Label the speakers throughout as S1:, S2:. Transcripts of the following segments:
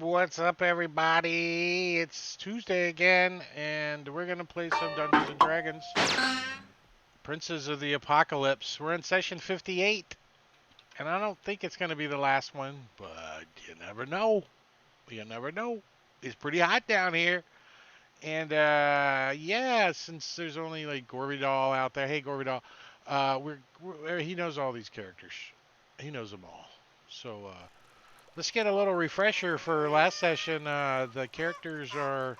S1: What's up, everybody? It's Tuesday again, and we're gonna play some Dungeons and Dragons. Princes of the Apocalypse. We're in session 58, and I don't think it's gonna be the last one, but you never know. You never know. It's pretty hot down here, and yeah, since there's only like Gorby Doll out there. Hey, Gorby Doll. He knows all these characters. He knows them all. So let's get a little refresher for last session. The characters are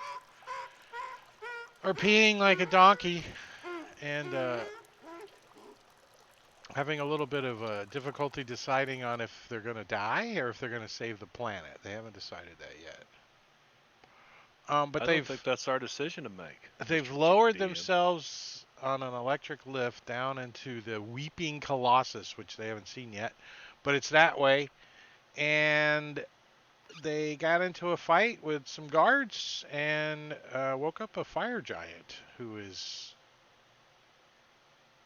S1: peeing like a donkey and having a little bit of difficulty deciding on if they're going to die or if they're going to save the planet. They haven't decided that yet. But
S2: I don't think that's our decision to make.
S1: they've
S2: Mr.
S1: lowered
S2: DM.
S1: themselves on an electric lift down into the Weeping Colossus, which they haven't seen yet, but it's that way. And they got into a fight with some guards and woke up a fire giant who is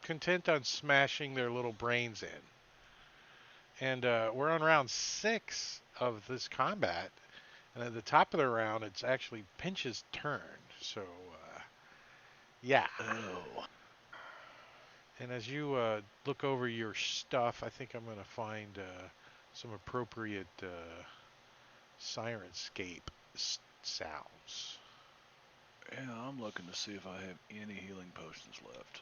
S1: content on smashing their little brains in. And we're on round 6 of this combat. And at the top of the round, it's actually Pinch's turn. So, yeah.
S2: Oh.
S1: And as you look over your stuff, I think I'm going to find some appropriate Sirenscape sounds.
S2: Yeah, I'm looking to see if I have any healing potions left.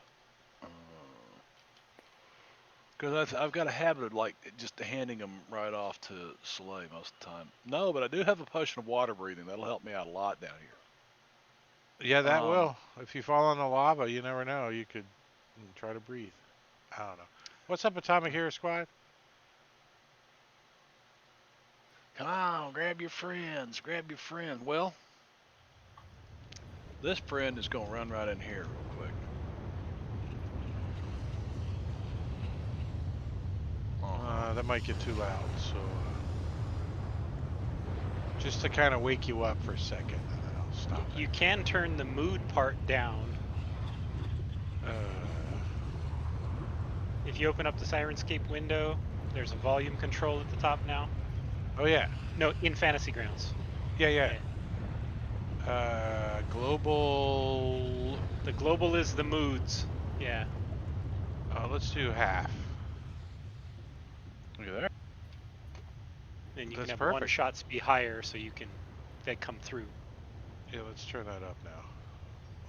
S2: Because I've got a habit of like just handing them right off to Soleil most of the time. No, but I do have a potion of water breathing. That'll help me out a lot down here.
S1: Yeah, that will. If you fall in the lava, you never know. You could try to breathe. I don't know. What's up, Atomic Hero Squad?
S2: Come on, grab your friends. Grab your friend. Well, this friend is going to run right in here real quick.
S1: That might get too loud, so just to kind of wake you up for a second, and then I'll stop.
S3: You can turn the mood part down. If you open up the Sirenscape window, there's a volume control at the top now.
S1: Oh yeah.
S3: No, in Fantasy Grounds.
S1: Yeah. Global.
S3: The global is the moods. Yeah.
S1: Let's do half.
S2: Look at there.
S3: Then you
S1: That's
S3: can have
S1: perfect.
S3: one shots be higher, so they come through.
S1: Yeah, let's turn that up now.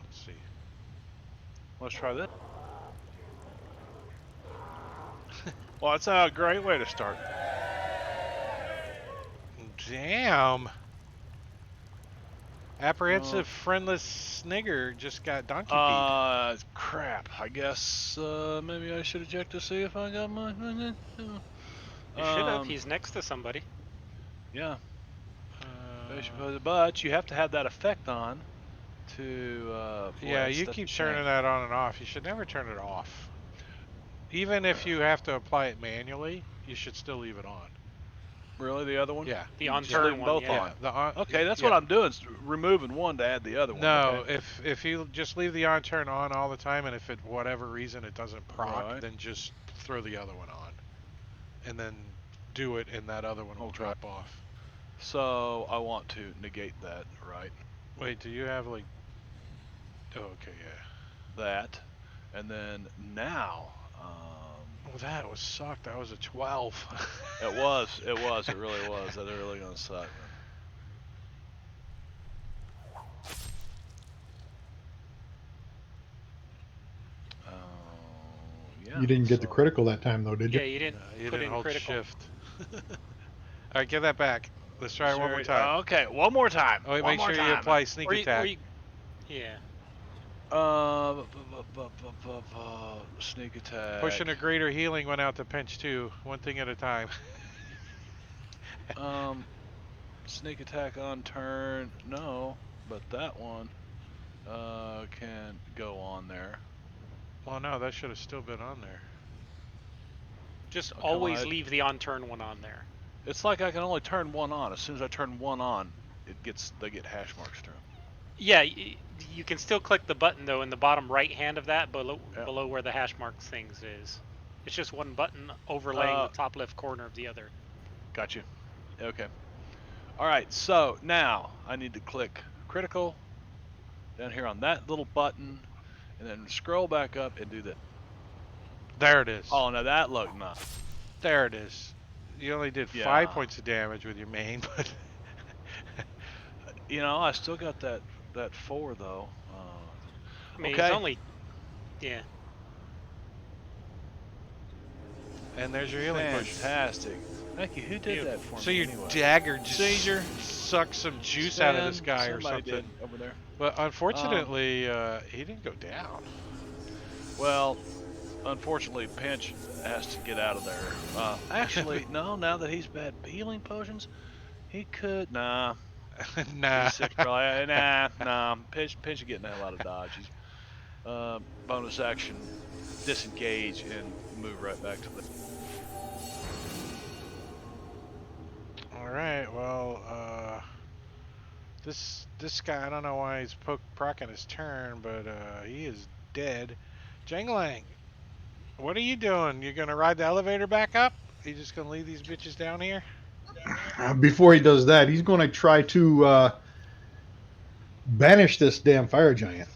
S1: Let's see.
S2: Let's try this. Well, that's a great way to start.
S1: Damn. Apprehensive, friendless snigger just got donkey beat.
S2: Crap. I guess maybe I should check to see if I got my.
S3: You should have. He's next to somebody.
S2: Yeah. But you have to have that effect on to.
S1: Yeah, you keep turning that on and off. You should never turn it off. Even if you have to apply it manually, you should still leave it on.
S2: Really, the other one?
S1: Yeah.
S3: The on turn one.
S2: Both
S3: Yeah.
S2: on. Okay, that's what I'm doing. Is removing one to add the other one.
S1: No,
S2: okay?
S1: if you just leave the on turn on all the time, and if it whatever reason it doesn't proc,
S2: Right.
S1: then just throw the other one on, and then do it, and that other one will drop off.
S2: So I want to negate that, right?
S1: Wait, do you have like? Oh, okay, yeah.
S2: That, and then now.
S1: Oh, that was sucked. That was a 12.
S2: It was. It really was. That's really gonna suck. Yeah.
S4: You didn't get the critical that time, though, did you?
S3: Yeah, you didn't.
S1: You
S3: put
S1: didn't
S3: in
S1: hold
S3: critical.
S1: shift. All right, give that back. Let's try it one more time.
S2: Okay, one more time.
S1: Oh, wait, make sure you apply sneak attack.
S3: Yeah.
S2: Sneak attack.
S1: Pushing a greater healing went out to pinch too. One thing at a time.
S2: Sneak attack on turn. No, but that one can go on there.
S1: Well, no, that should have still been on there.
S3: Just always leave the on turn one on there.
S2: It's like I can only turn one on. As soon as I turn one on, they get hash marks through.
S3: Yeah, you can still click the button though in the bottom right hand of that below where the hash marks things is. It's just one button overlaying the top left corner of the other.
S2: Got you. Okay. All right, so now I need to click critical down here on that little button, and then scroll back up and do that.
S1: There it is.
S2: Oh, now that looked nice.
S1: There it is. You only did 5
S2: Yeah.
S1: points of damage with your main, but
S2: You know, I still got that 4 though.
S3: I mean, he's
S2: Okay.
S3: only, yeah.
S1: and there's your healing potion.
S2: Fantastic. Thank you. Who did that for
S1: So
S2: me
S1: your
S2: anyway?
S1: dagger just
S2: Seizure.
S1: sucks some juice out of this guy or
S2: Somebody
S1: something.
S2: did over there.
S1: But unfortunately, he didn't go down.
S2: Well, unfortunately, Pinch has to get out of there. Actually, no. Now that he's had healing potions, he could. Nah.
S1: Nah.
S2: He's sick, probably. Nah. Pinch is getting the hell out of Dodge. He's bonus action, disengage, and move right back to the.
S1: All right. Well, this guy, I don't know why he's procking his turn, but he is dead. Jangling, what are you doing? You gonna ride the elevator back up? You just gonna leave these bitches down here?
S4: Before he does that, he's going to try to banish this damn fire giant.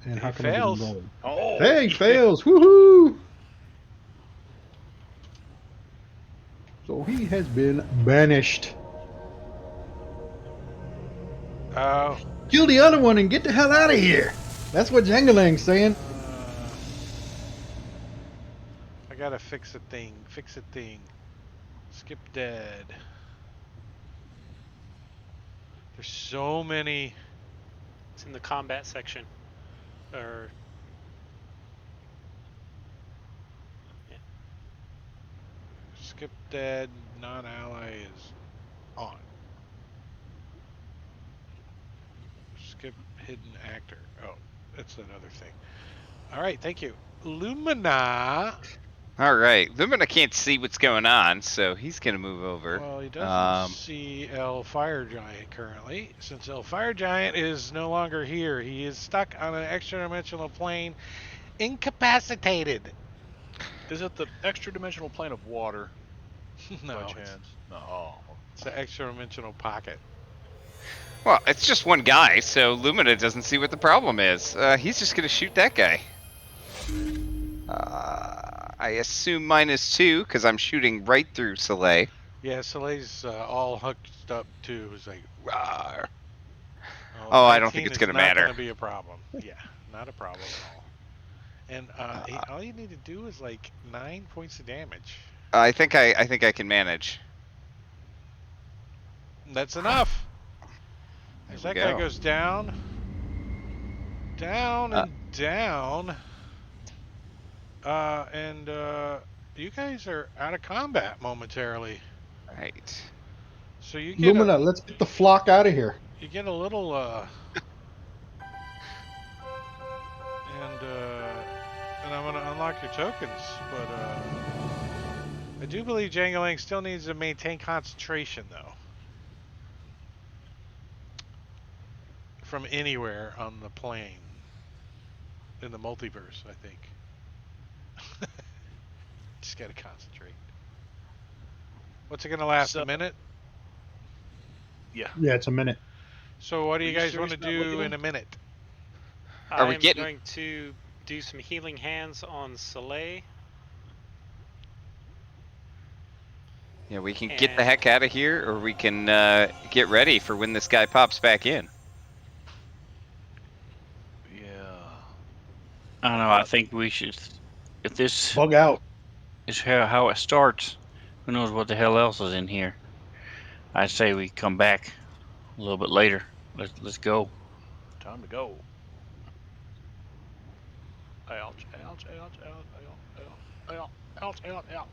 S4: And
S1: He
S4: how come I didn't
S1: fails.
S4: roll?
S2: Oh,
S4: Hey, fails! Woohoo! So he has been banished.
S1: Oh.
S4: Kill the other one and get the hell out of here. That's what Jangalang's saying.
S1: I gotta fix a thing. Fix a thing. Skip dead. There's so many.
S3: It's in the combat section. Or,
S1: Skip dead. Non-ally is on. Skip hidden actor. Oh, that's another thing. All right, thank you. Lumina.
S5: All right, Lumina can't see what's going on, so he's gonna move over.
S1: Well, he doesn't see El Fire Giant currently. Since El Fire Giant is no longer here, he is stuck on an extra-dimensional plane, incapacitated.
S2: is it the extra dimensional plane of water?
S1: No,
S2: by
S1: it's,
S2: chance? No. Oh.
S1: it's an extra-dimensional pocket.
S5: Well, it's just one guy, so Lumina doesn't see what the problem is. He's just gonna shoot that guy. I assume -2 because I'm shooting right through Soleil.
S1: Yeah, Soleil's all hooked up too. It's like, rawr.
S5: Oh, I don't think
S1: 19
S5: it's
S1: is
S5: gonna
S1: not
S5: matter.
S1: Gonna be a problem. Yeah, not a problem at all. And all you need to do is like 9 points of damage.
S5: I think I can manage.
S1: That's enough.
S5: There
S1: As
S5: we
S1: that guy
S5: go.
S1: goes down, down and down, and you guys are out of combat momentarily.
S5: Right.
S1: So you get
S4: Lumina, let's get the flock out of here.
S1: you get a little and I'm gonna unlock your tokens, but I do believe Jangalang still needs to maintain concentration though. From anywhere on the plane. In the multiverse, I think. Just gotta concentrate. What's it gonna last?
S2: So-
S1: a minute?
S2: Yeah.
S4: Yeah, it's a minute.
S1: So what do you
S2: Are you
S1: guys
S2: serious
S1: want to
S2: about looking
S1: do
S2: at
S1: in a minute?
S5: Are we
S3: I'm
S5: getting-
S3: going to do some healing hands on Soleil.
S5: Yeah, we can get the heck out of here, or we can get ready for when this guy pops back in.
S2: Yeah.
S6: I don't know. I think we should. If this
S4: Bug out.
S6: is how it starts, who knows what the hell else is in here? I say we come back a little bit later. Let's go.
S2: Time to go. Ouch, ouch, ouch, ouch, ouch, ouch, ouch, ouch, ouch.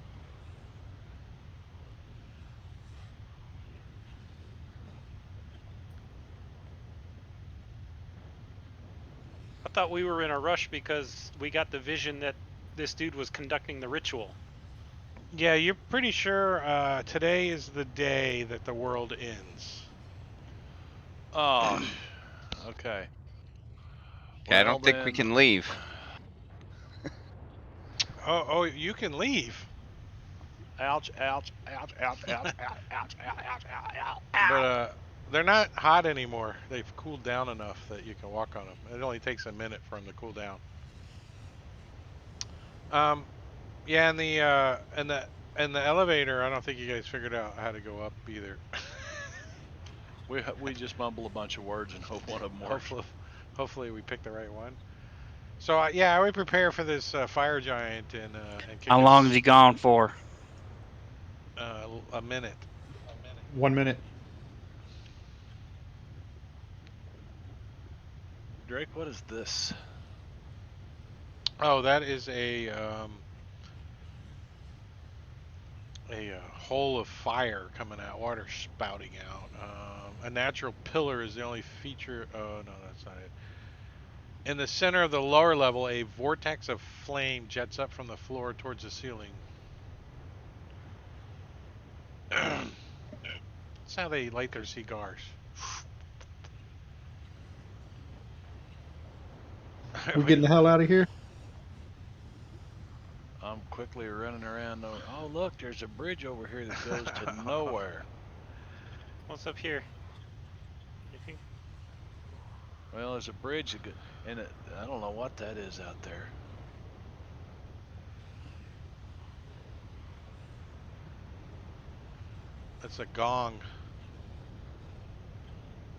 S3: I thought we were in a rush because we got the vision that this dude was conducting the ritual.
S1: Yeah, you're pretty sure today is the day that the world ends.
S2: Oh, okay.
S5: I don't think we can leave.
S1: Oh, you can leave.
S2: Ouch, ouch, ouch, ouch, ouch, ouch, ouch, ouch, ouch, ouch, ouch.
S1: But they're not hot anymore. They've cooled down enough that you can walk on them. It only takes a minute for them to cool down. Yeah, and the elevator. I don't think you guys figured out how to go up either.
S2: We just mumble a bunch of words and hope one of them works.
S1: Hopefully we pick the right one. So yeah, I would prepare for this fire giant and kick
S6: How long is he gone for?
S1: a minute.
S4: 1 minute.
S2: Drake, what is this?
S1: Oh, that is a hole of fire coming out, water spouting out. A natural pillar is the only feature. Oh no, that's not it. In the center of the lower level, a vortex of flame jets up from the floor towards the ceiling. That's how they light their cigars.
S4: We getting the hell out of here?
S2: I'm quickly running around. Oh, look, there's a bridge over here that goes to nowhere.
S3: What's up here? Anything?
S2: Well, there's a bridge, and I don't know what that is out there.
S1: That's a gong.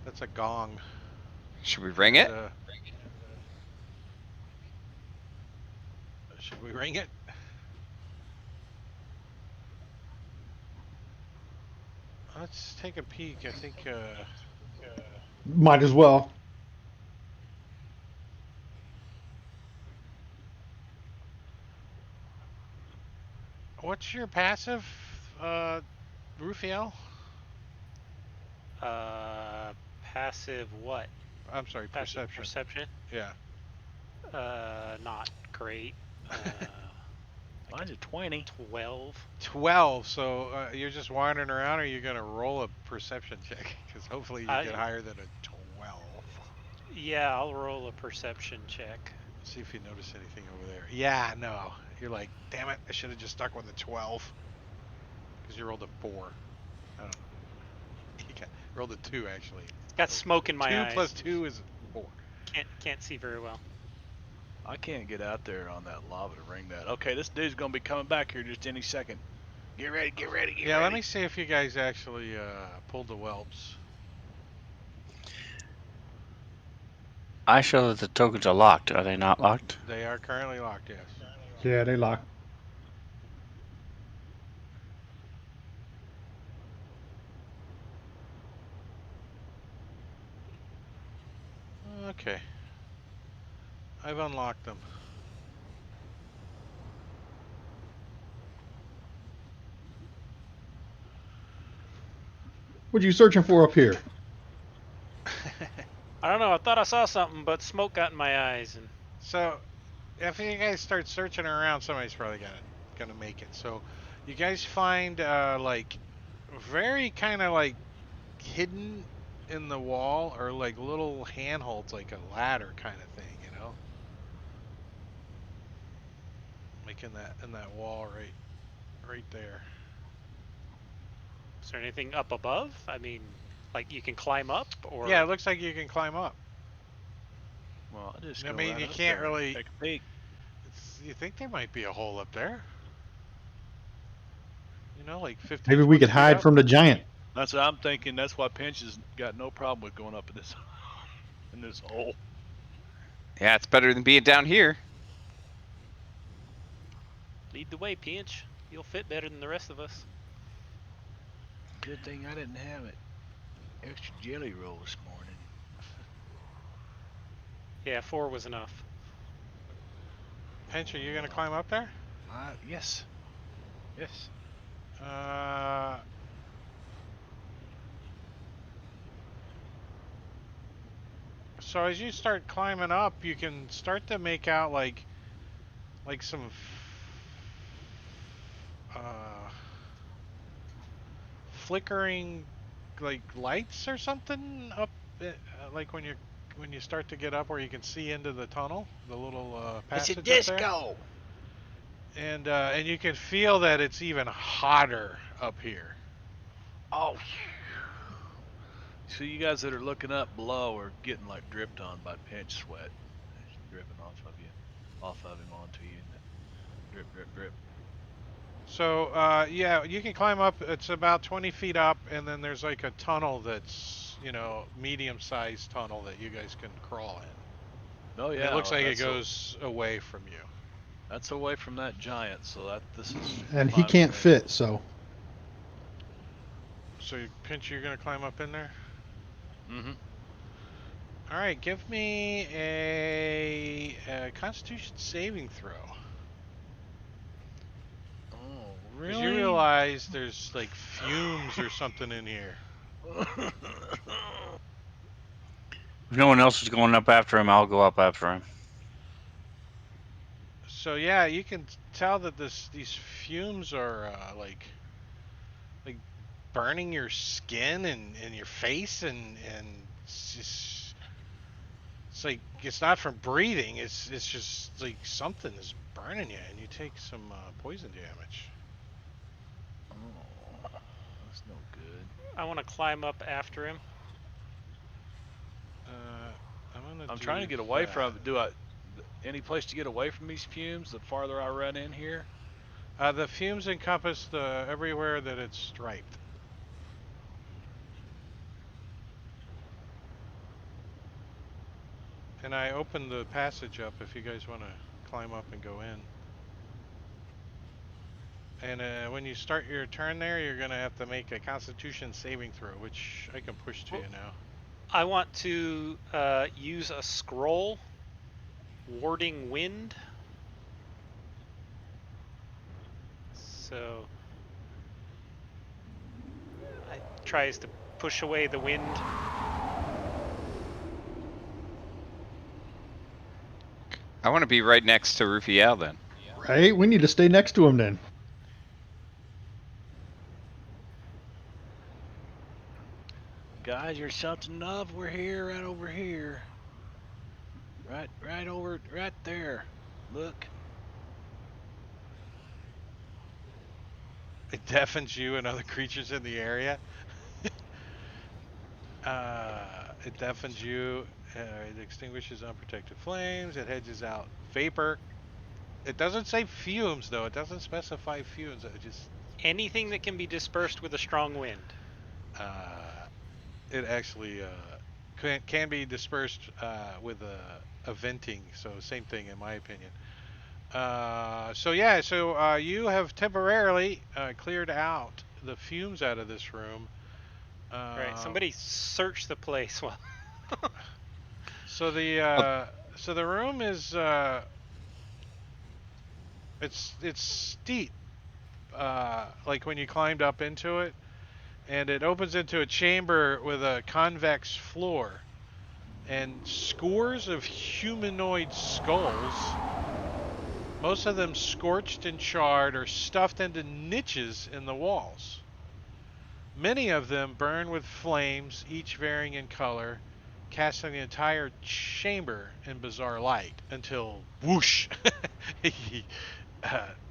S1: That's a gong.
S5: Should we ring it?
S1: Should we ring it? Let's take a peek. I think.
S4: Might as well.
S1: What's your passive, Rufiel?
S3: Passive what?
S1: I'm sorry,
S3: Passive
S1: perception.
S3: perception?
S1: Yeah.
S3: Not great.
S2: Mine's a 20.
S3: 12.
S1: 12. So you're just wandering around, or you're gonna roll a perception check? Because hopefully you get higher than a 12.
S3: Yeah, I'll roll a perception check.
S1: See if you notice anything over there. Yeah, no. You're like, damn it! I should have just stuck with the 12. Because you rolled a 4. I don't know. You rolled a 2 actually.
S3: Got smoke in my eyes.
S1: 2 plus 2 is 4.
S3: Can't see very well.
S2: I can't get out there on that lava to ring that. Okay, this dude's gonna be coming back here just any second. Get ready, get ready, get ready.
S1: Yeah, let me see if you guys actually pulled the whelps.
S6: I show that the tokens are locked. Are they not locked?
S1: They are currently locked, yes.
S4: Yeah, they locked.
S1: Okay. I've unlocked them.
S4: What you searching for up here?
S3: I don't know. I thought I saw something, but smoke got in my eyes. And
S1: So, if you guys start searching around, somebody's probably gonna make it. So, you guys find like very kind of like hidden in the wall, or like little handholds, like a ladder kind of thing, you know, like in that wall right there.
S3: is there anything up above? I mean, like you can climb up, or
S1: Yeah, it looks like you can climb up.
S2: Well, I just.
S1: I
S2: go
S1: mean,
S2: right
S1: you
S2: up
S1: can't
S2: there and
S1: really.
S2: take a peek.
S1: You think there might be a hole up there? You know, like 15.
S4: Maybe we could hide from the giant.
S2: That's what I'm thinking. That's why Pinch has got no problem with going up in this in this hole.
S5: Yeah, it's better than being down here.
S3: lead the way, Pinch. You'll fit better than the rest of us.
S2: Good thing I didn't have it. Extra jelly roll this morning.
S3: Yeah, 4 was enough.
S1: Pinch, are you gonna climb up there?
S2: Yes. Yes.
S1: So as you start climbing up, you can start to make out like some flickering like lights or something up, like when you start to get up where you can see into the tunnel, the little passage.
S2: It's a disco.
S1: and you can feel that it's even hotter up here.
S2: Oh. So you guys that are looking up below are getting like dripped on by pinch sweat. It's dripping off of you, off of him onto you, and drip, drip, drip.
S1: So yeah, you can climb up. It's about 20 feet up, and then there's like a tunnel that's medium-sized tunnel that you guys can crawl in.
S2: Oh
S1: And
S2: yeah,
S1: it looks like it
S2: that's
S1: goes away from you.
S2: that's away from that giant. So this is
S4: And he
S2: fine
S4: can't
S2: with me.
S4: fit, so.
S1: So Pinch, you're gonna climb up in there.
S2: Mm-hmm.
S1: All right, give me a Constitution saving throw.
S2: Oh,
S1: Because you
S2: really?
S1: realize there's like fumes or something in here.
S6: If no one else is going up after him, I'll go up after him.
S1: So yeah, you can tell that these fumes are like burning your skin and your face, and it's just like it's not from breathing. It's just like something is burning you, and you take some poison damage.
S2: Oh, that's no good.
S3: I want to climb up after him.
S2: I'm trying to get away from. Any place to get away from these fumes? The farther I run in here.
S1: The fumes encompass everywhere that it's striped. And I opened the passage up if you guys want to climb up and go in. And when you start your turn there, you're going to have to make a Constitution saving throw, which I can push to you now.
S3: I want to use a scroll, warding wind. So it tries to push away the wind.
S5: I want to be right next to Rufiel then.
S4: Right? We need to stay next to him then.
S2: Guys, you're something of. We're here, right over here. Right there. Look.
S1: It deafens you and other creatures in the area. It deafens you. It extinguishes unprotected flames. It hedges out vapor. It doesn't say fumes, though. It doesn't specify fumes. It just
S3: Anything that can be dispersed with a strong wind.
S1: it actually can be dispersed with a venting. So same thing, in my opinion. So yeah, so you have temporarily cleared out the fumes out of this room.
S3: Right. Somebody search the place. Well.
S1: So the room is it's steep, like when you climbed up into it, and it opens into a chamber with a convex floor, and scores of humanoid skulls, most of them scorched and charred, are stuffed into niches in the walls. Many of them burn with flames, each varying in color, casting the entire chamber in bizarre light until whoosh,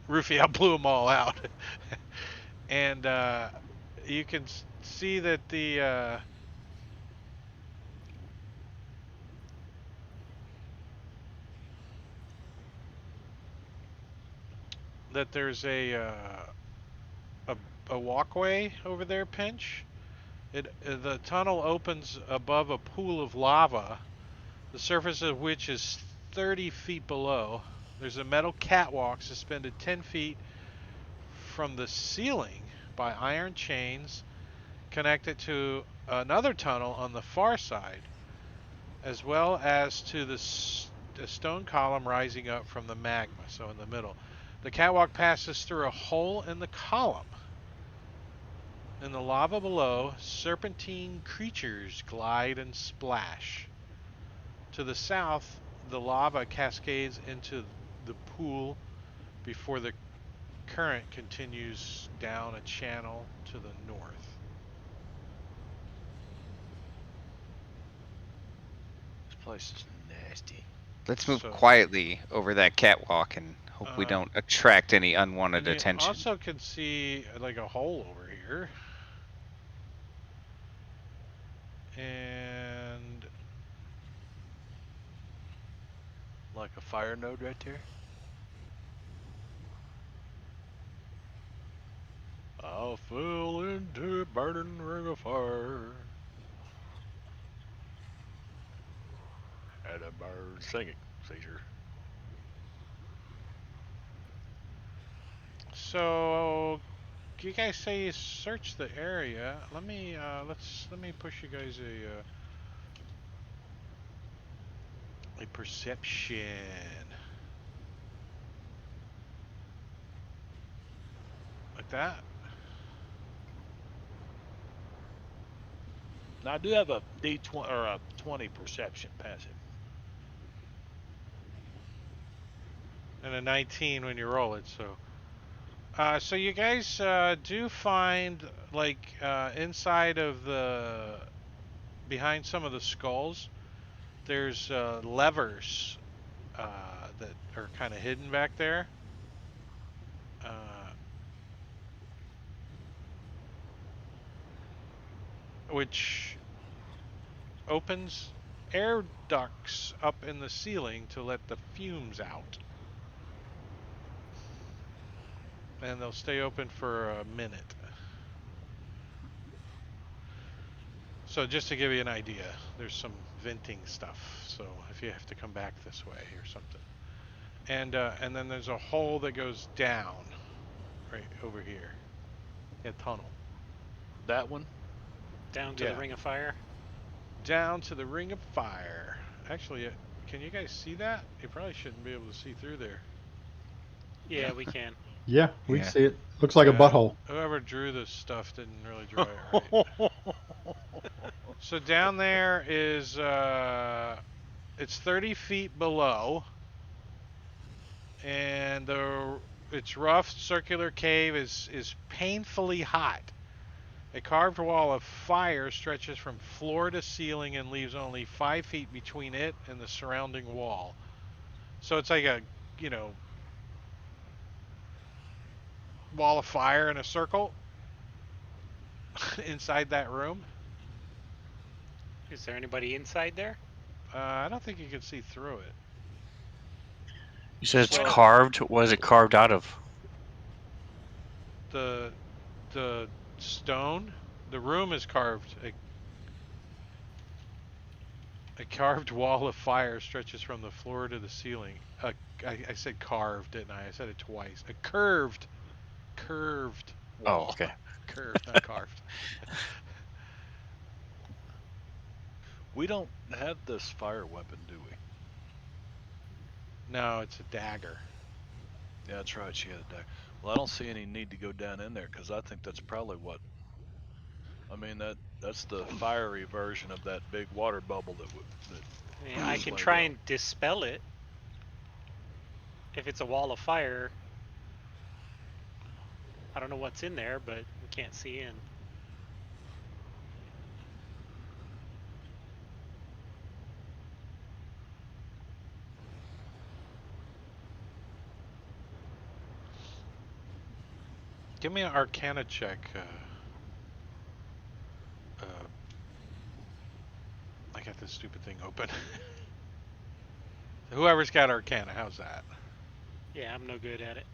S1: Rufiel blew them all out. And you can see that that there's a walkway over there, Pinch. The tunnel opens above a pool of lava, the surface of which is 30 feet below. There's a metal catwalk suspended 10 feet from the ceiling by iron chains, connected to another tunnel on the far side, as well as to the stone column rising up from the magma, so in the middle. The catwalk passes through a hole in the column. In the lava below, serpentine creatures glide and splash. To the south, the lava cascades into the pool before the current continues down a channel to the north.
S2: This place is nasty.
S5: Let's move
S1: So-
S5: quietly over that catwalk and Hope we don't attract any unwanted
S1: And you
S5: attention.
S1: also can see like a hole over here. And
S2: Like a fire node right there. I fell into a burning ring of fire. And a bird singing, Caesar.
S1: so you guys say you search the area. Let me push you guys a perception. Like that.
S2: Now I do have a D20 or a 20 perception passive.
S1: And a 19 when you roll it, so you guys do find like inside of behind some of the skulls, there's levers that are kind of hidden back there. Which opens air ducts up in the ceiling to let the fumes out. And they'll stay open for a minute. So just to give you an idea, there's some venting stuff. So if you have to come back this way or something. And then there's a hole that goes down right over here. A tunnel.
S2: That one?
S3: Down to
S1: Yeah.
S3: the ring of fire.
S1: Down to the ring of fire. Actually, can you guys see that? You probably shouldn't be able to see through there.
S3: Yeah, we can.
S4: Yeah, we
S5: Yeah.
S4: can see it. Looks like a butthole.
S1: Whoever drew this stuff didn't really draw it right. So down there is it's 30 feet below, and its rough circular cave is painfully hot. A carved wall of fire stretches from floor to ceiling and leaves only 5 feet between it and the surrounding wall. So it's like a, wall of fire in a circle inside that room.
S3: Is there anybody inside there?
S1: I don't think you can see through it.
S6: You said it's
S3: Well-
S6: carved. What is it carved out of?
S1: The stone, the room is carved. A carved wall of fire stretches from the floor to the ceiling. I said carved, didn't I? I said it twice. A curved
S6: Oh,
S1: wall.
S6: okay.
S1: Curved, not carved.
S2: We don't have this fire weapon, do we?
S1: No, it's a dagger.
S2: Yeah, that's right. She had a dagger. Well, I don't see any need to go down in there because I think that's probably what. I mean that's the fiery version of that big water bubble that.
S3: I mean, I can
S2: Slay
S3: try
S2: built.
S3: and dispel it. If it's a wall of fire, I don't know what's in there, but we can't see in.
S1: Give me an Arcana check. I got this stupid thing open. Whoever's got Arcana, how's that?
S3: Yeah, I'm no good at it.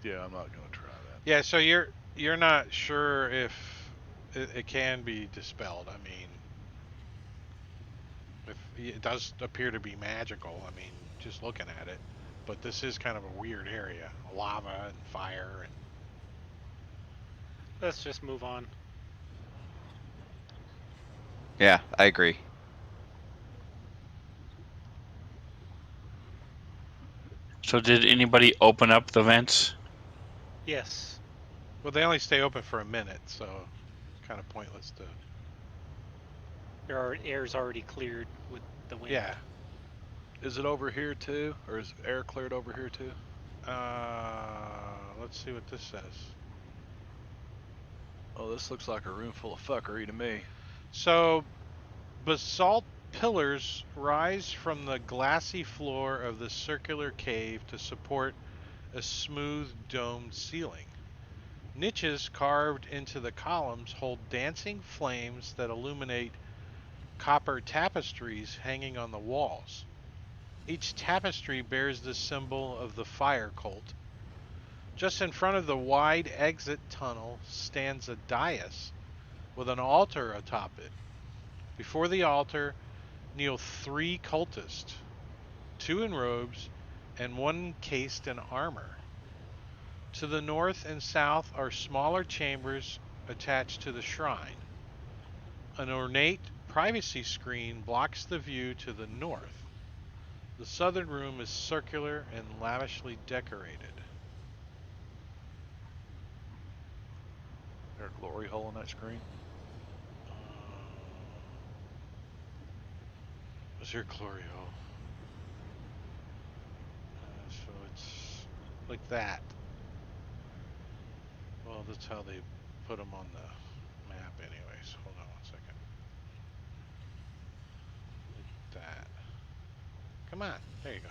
S2: Yeah, I'm not gonna try that.
S1: Yeah, so you're not sure if it can be dispelled. I mean, if it does appear to be magical. I mean, just looking at it, but this is kind of a weird area, lava and fire and.
S3: Let's just move on.
S5: Yeah, I agree.
S6: So did anybody open up the vents?
S3: Yes.
S1: Well, they only stay open for a minute, so kind of pointless to.
S3: Air's already cleared with the wind.
S1: Yeah.
S2: Is it over here too, or is air cleared over here too?
S1: Let's see what this says.
S2: Oh, this looks like a room full of fuckery to me.
S1: So, basalt pillars rise from the glassy floor of the circular cave to support a smooth domed ceiling. Niches carved into the columns hold dancing flames that illuminate copper tapestries hanging on the walls. Each tapestry bears the symbol of the fire cult. Just in front of the wide exit tunnel stands a dais with an altar atop it. Before the altar kneel 3 cultists, 2 in robes and 1 cased in armor. To the north and south are smaller chambers attached to the shrine. An ornate privacy screen blocks the view to the north. The southern room is circular and lavishly decorated.
S2: Is there a glory hole in that screen?
S1: Is there glory hole? So it's like that. Well, that's how they put them on the map anyways. Hold on 1 second. Like that. Come on. There you go.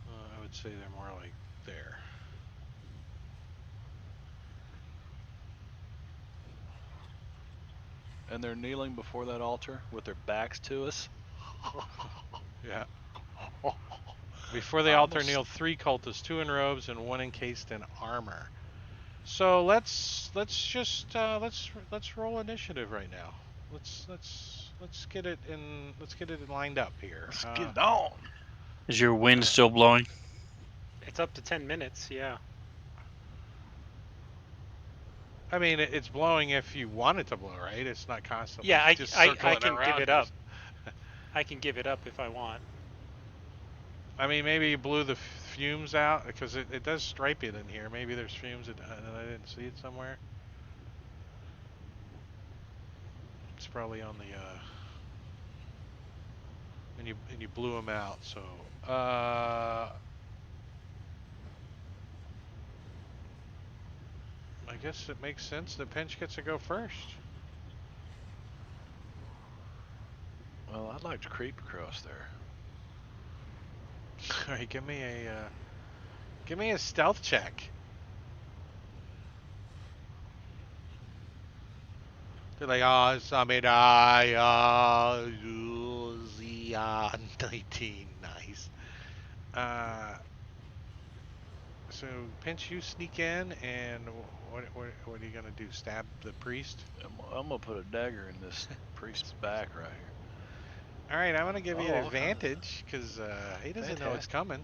S1: I would say they're more like there.
S2: And they're kneeling before that altar with their backs to us.
S1: Yeah. Before the altar kneel 3 cultists, 2 in robes and 1 encased in armor. So let's just let's roll initiative right now. Let's get it lined up here.
S2: Let's get it on.
S6: Is your wind still blowing?
S3: It's up to 10 minutes, yeah.
S1: I mean, it's blowing if you want it to blow, right? It's not constantly.
S3: Yeah, I
S1: circling
S3: can
S1: around
S3: give it
S1: you.
S3: up. I can give it up if I want.
S1: I mean, maybe you blew the fumes out because it does stripe it in here. Maybe there's fumes and I didn't see it somewhere. It's probably on the and you blew them out. So I guess it makes sense that Pinch gets to go first.
S2: Well, I'd like to creep across there.
S1: All right, give me a stealth check. They're like, oh, Samidai, 19, nice. So Pinch, you sneak in, and what are you gonna do? Stab the priest?
S2: I'm gonna put a dagger in this priest's back right here.
S1: All right, I'm gonna give you an
S2: Oh,
S1: advantage because he doesn't know it's
S2: fantastic.
S1: coming.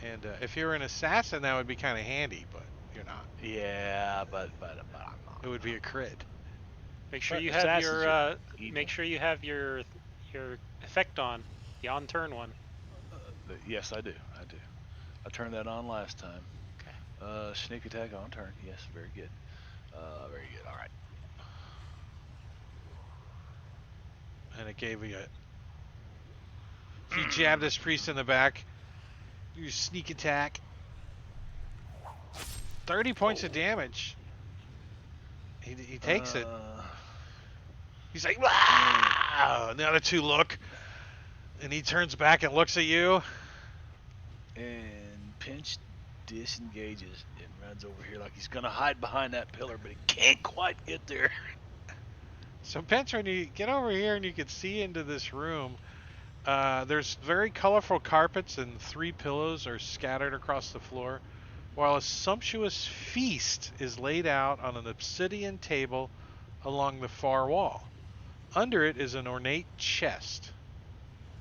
S1: And if you're an assassin, that would be kind of handy, but you're not.
S2: Yeah, but I'm not.
S1: It would be a crit.
S3: Make sure
S2: But
S3: you have
S2: assassins are
S3: your
S2: evil.
S3: make sure you have your effect on, the on turn one.
S2: Yes, I do. I turned that on last time.
S3: Okay.
S2: Sneak attack on turn. Yes, very good. Very good. All right.
S1: And it gave you a. So you jab this priest in the back. You sneak attack. 30 points of damage. He takes it. He's like, wow! And the other 2 look. And he turns back and looks at you.
S2: And Pinch disengages and runs over here like he's gonna hide behind that pillar, but he can't quite get there.
S1: So Pinch, when you get over here and you can see into this room, there's very colorful carpets and 3 pillows are scattered across the floor, while a sumptuous feast is laid out on an obsidian table along the far wall. Under it is an ornate chest.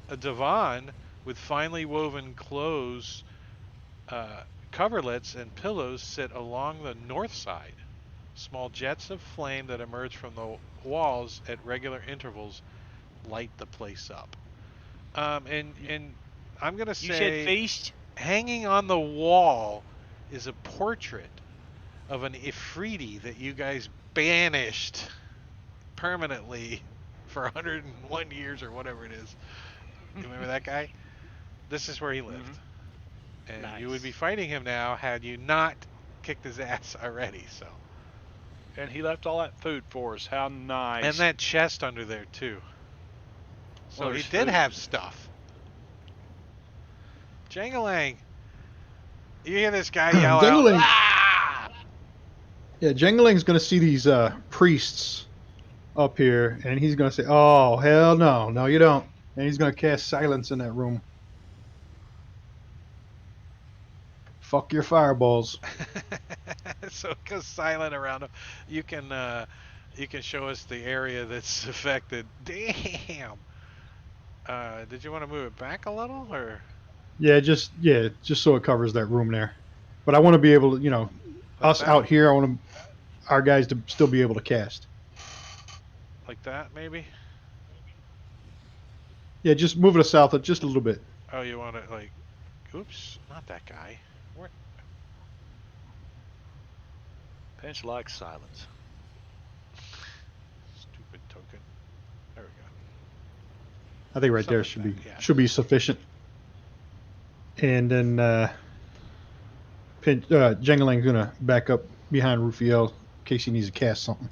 S1: A divan with finely woven clothes, coverlets, and pillows sit along the north side. Small jets of flame that emerge from the walls at regular intervals light the place up. And I'm gonna say,
S2: You said feast?
S1: hanging on the wall is a portrait of an Ifriti that you guys banished permanently for 101 years or whatever it is. You remember that guy? This is where he lived. And you would be
S3: Nice.
S1: fighting him now had you not kicked his ass already. So
S2: And he left all that food for us. How nice.
S1: And that chest under there too. So
S2: Well,
S1: he
S2: there's
S1: did
S2: food.
S1: have stuff. Jangalang. You hear this guy yell out.
S4: Jangalang.
S1: Ah!
S4: Yeah, Jangalang's gonna see these priests up here, and he's gonna say, "Oh hell no, no you don't," and he's gonna cast silence in that room. Fuck your fireballs.
S1: So it goes silent around him. You can show us the area that's affected. Damn. Did you want to move it back a little, or
S4: Yeah, just so it covers that room there. But I want to be able to,
S1: like
S4: us
S1: that?
S4: out here. I want our guys to still be able to cast.
S1: Like that, maybe?
S4: Yeah, just move it south just a little bit.
S1: Oh, you want it like? Oops, not that guy. Where?
S2: Pinch likes silence.
S1: Stupid token. There we go.
S4: I think right there
S1: Something like that, yeah.
S4: should be sufficient. And then Jangalang's gonna back up behind Rufiel in case he needs to cast something.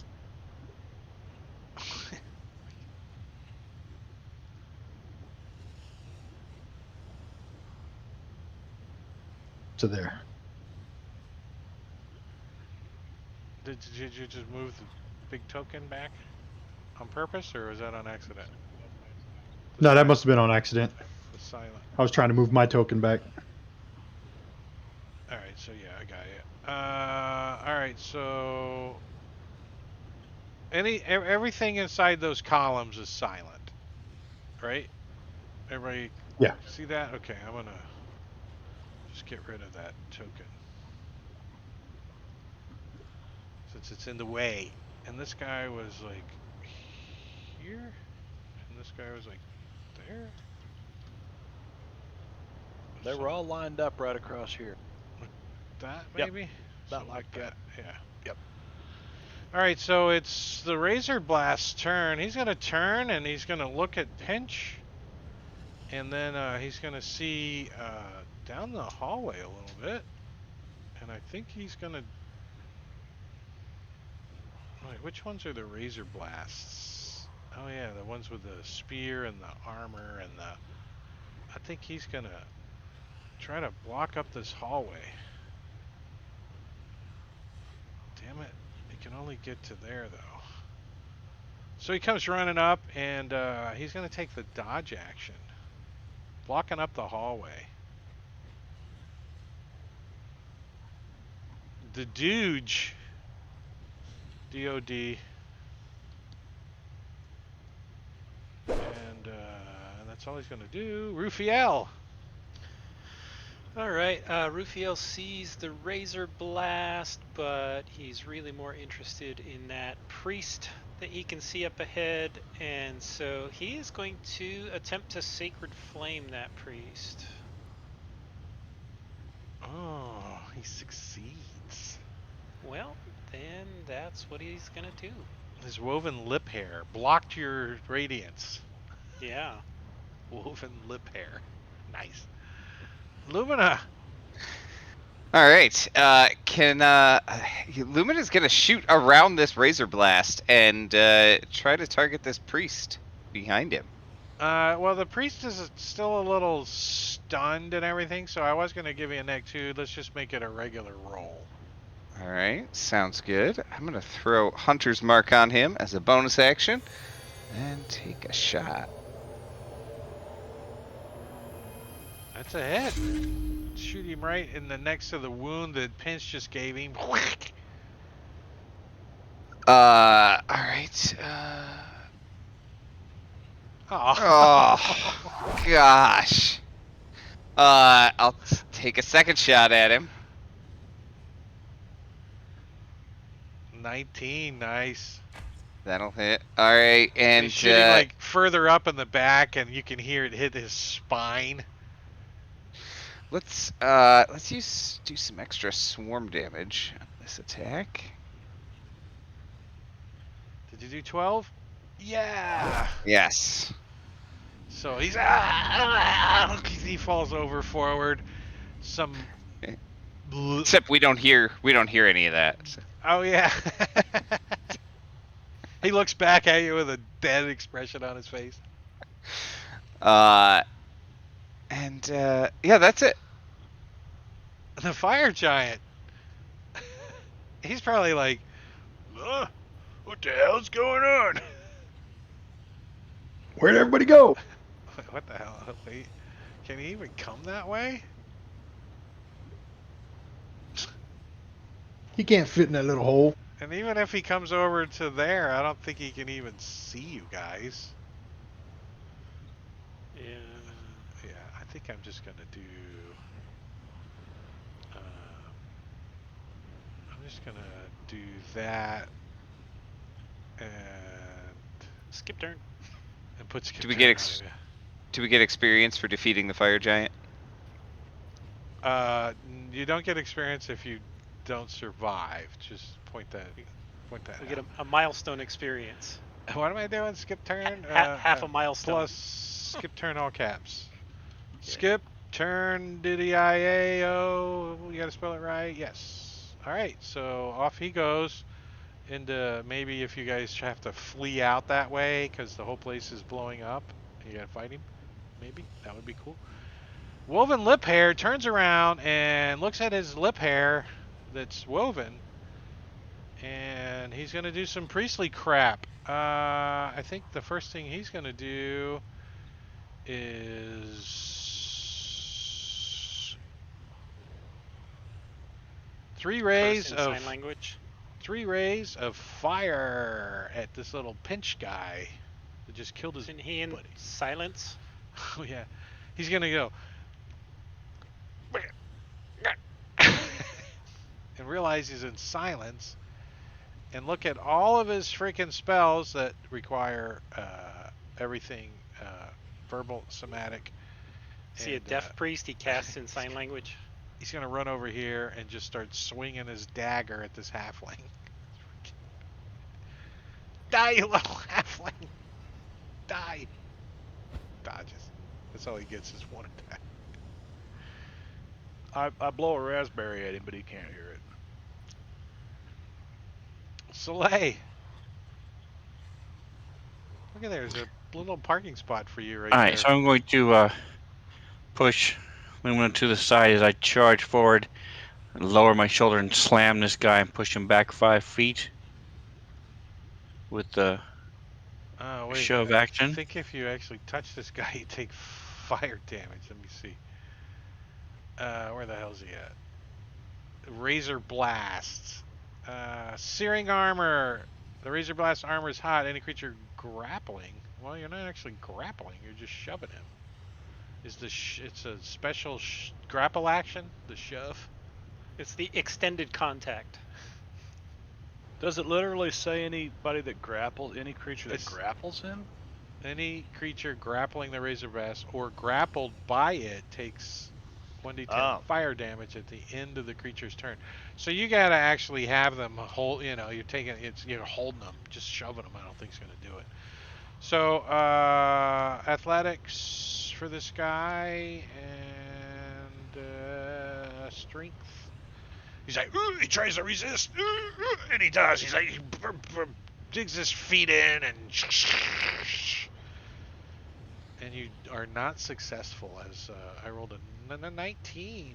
S4: To there.
S1: Did you just move the big token back on purpose, or was that on accident?
S4: No, that must have been on accident.
S1: The silent.
S4: I was trying to move my token back.
S1: All right, so yeah, I got it. All right, so everything inside those columns is silent, right? Everybody,
S4: Yeah.
S1: see that? Okay, I'm gonna just get rid of that token since it's in the way. And this guy was like here, and this guy was like there.
S2: They were all lined up right across here.
S1: That
S2: Yep.
S1: maybe?
S2: About
S1: Something
S2: like that.
S1: Yeah.
S2: Yep.
S1: Alright, so it's the Razor Blast's turn. He's gonna turn and he's gonna look at Pinch. And then he's gonna see down the hallway a little bit. And I think he's gonna... Wait, which ones are the Razor Blasts? Oh yeah, the ones with the spear and the armor and the... I think he's gonna try to block up this hallway. Damn it. He can only get to there, though. So he comes running up, and he's going to take the dodge action. Blocking up the hallway. The Dooge. D-O-D. And that's all he's going to do. Rufiel.
S3: Alright, Rufiel sees the Razor Blast, but he's really more interested in that priest that he can see up ahead, and so he is going to attempt to Sacred Flame that priest.
S1: Oh, he succeeds.
S3: Well, then that's what he's gonna do.
S1: His woven lip hair blocked your radiance.
S3: Yeah.
S1: Woven lip hair. Nice. Lumina.
S5: All right. Lumina's gonna shoot around this Razor Blast and try to target this priest behind him.
S1: Well, the priest is still a little stunned and everything, so I was gonna give you a neg 2. Let's just make it a regular roll.
S5: All right, sounds good. I'm gonna throw Hunter's Mark on him as a bonus action and take a shot.
S1: That's a hit. Shoot him right in the next to the wound that Pinch just gave him.
S5: All right. Oh, gosh. I'll take a second shot at him.
S1: 19, nice.
S5: That'll hit. All right, and
S1: shoot him like further up in the back, and you can hear it hit his spine.
S5: let's do some extra swarm damage on this attack.
S1: Did you do 12? Yeah.
S5: Yes.
S1: So he's he falls over forward.
S5: Except we don't hear any of that. So.
S1: Oh yeah. He looks back at you with a dead expression on his face.
S5: Yeah, that's it.
S1: The fire giant. He's probably like, what the hell's going on?
S4: Where'd everybody go?
S1: What the hell? Wait, can he even come that way?
S4: He can't fit in that little hole.
S1: And even if he comes over to there, I don't think he can even see you guys.
S3: Yeah.
S1: Yeah, I think I'm just gonna do. I'm just gonna do that and
S3: Skip turn.
S1: put skip
S5: Do we
S1: turn
S5: get
S1: on
S5: ex-
S1: him,
S5: Do we get experience for defeating the fire giant?
S1: yeah. You don't get experience if you don't survive. Just point that
S3: We
S1: out.
S3: get a milestone experience.
S1: What am I doing? Skip turn?
S3: Half a milestone.
S1: Plus skip turn all caps.
S3: Okay.
S1: Skip turn DDIAO. You gotta spell it right. Yes. Alright, so off he goes into maybe if you guys have to flee out that way because the whole place is blowing up. You gotta fight him. Maybe. That would be cool. Woven lip hair turns around and looks at his lip hair that's woven. And he's going to do some priestly crap. I think the first thing he's going to do is three rays
S3: Curse in
S1: of
S3: sign language.
S1: fire at this little pinch guy that just killed his
S3: Isn't he in
S1: buddy.
S3: silence?
S1: Oh yeah, he's going to go and realize he's in silence. And look at all of his freaking spells that require everything verbal, somatic.
S3: Is he a deaf priest? He casts in sign language.
S1: He's going to run over here and just start swinging his dagger at this halfling. Die, you little halfling! Die! Dodges. That's all he gets is one attack.
S2: I blow a raspberry at him, but he can't hear it.
S1: Soleil! Look at there's a little parking spot for you right
S6: All
S1: there.
S6: right, so I'm going to push Luna to the side as I charge forward, lower my shoulder, and slam this guy and push him back 5 feet with the
S1: Oh, wait.
S6: shove
S1: I
S6: action.
S1: think if you actually touch this guy, you take fire damage. Let me see. Where the hell's he at? Razor Blast. Searing Armor. The Razor Blast armor is hot. Any creature grappling. Well, you're not actually grappling. You're just shoving him. It's a special grapple action. The shove.
S3: It's the extended contact.
S2: Does it literally say anybody that grapples, any creature that
S1: It's-
S2: grapples him?
S1: Any creature grappling the Razor Blast or grappled by it takes 1d10 fire damage at the end of the creature's turn. So you gotta actually have them hold. You're holding them, just shoving them. I don't think it's gonna do it. So athletics for this guy and strength. He's like, ooh, he tries to resist, and he does. He's like, he digs his feet in and you are not successful as I rolled a 19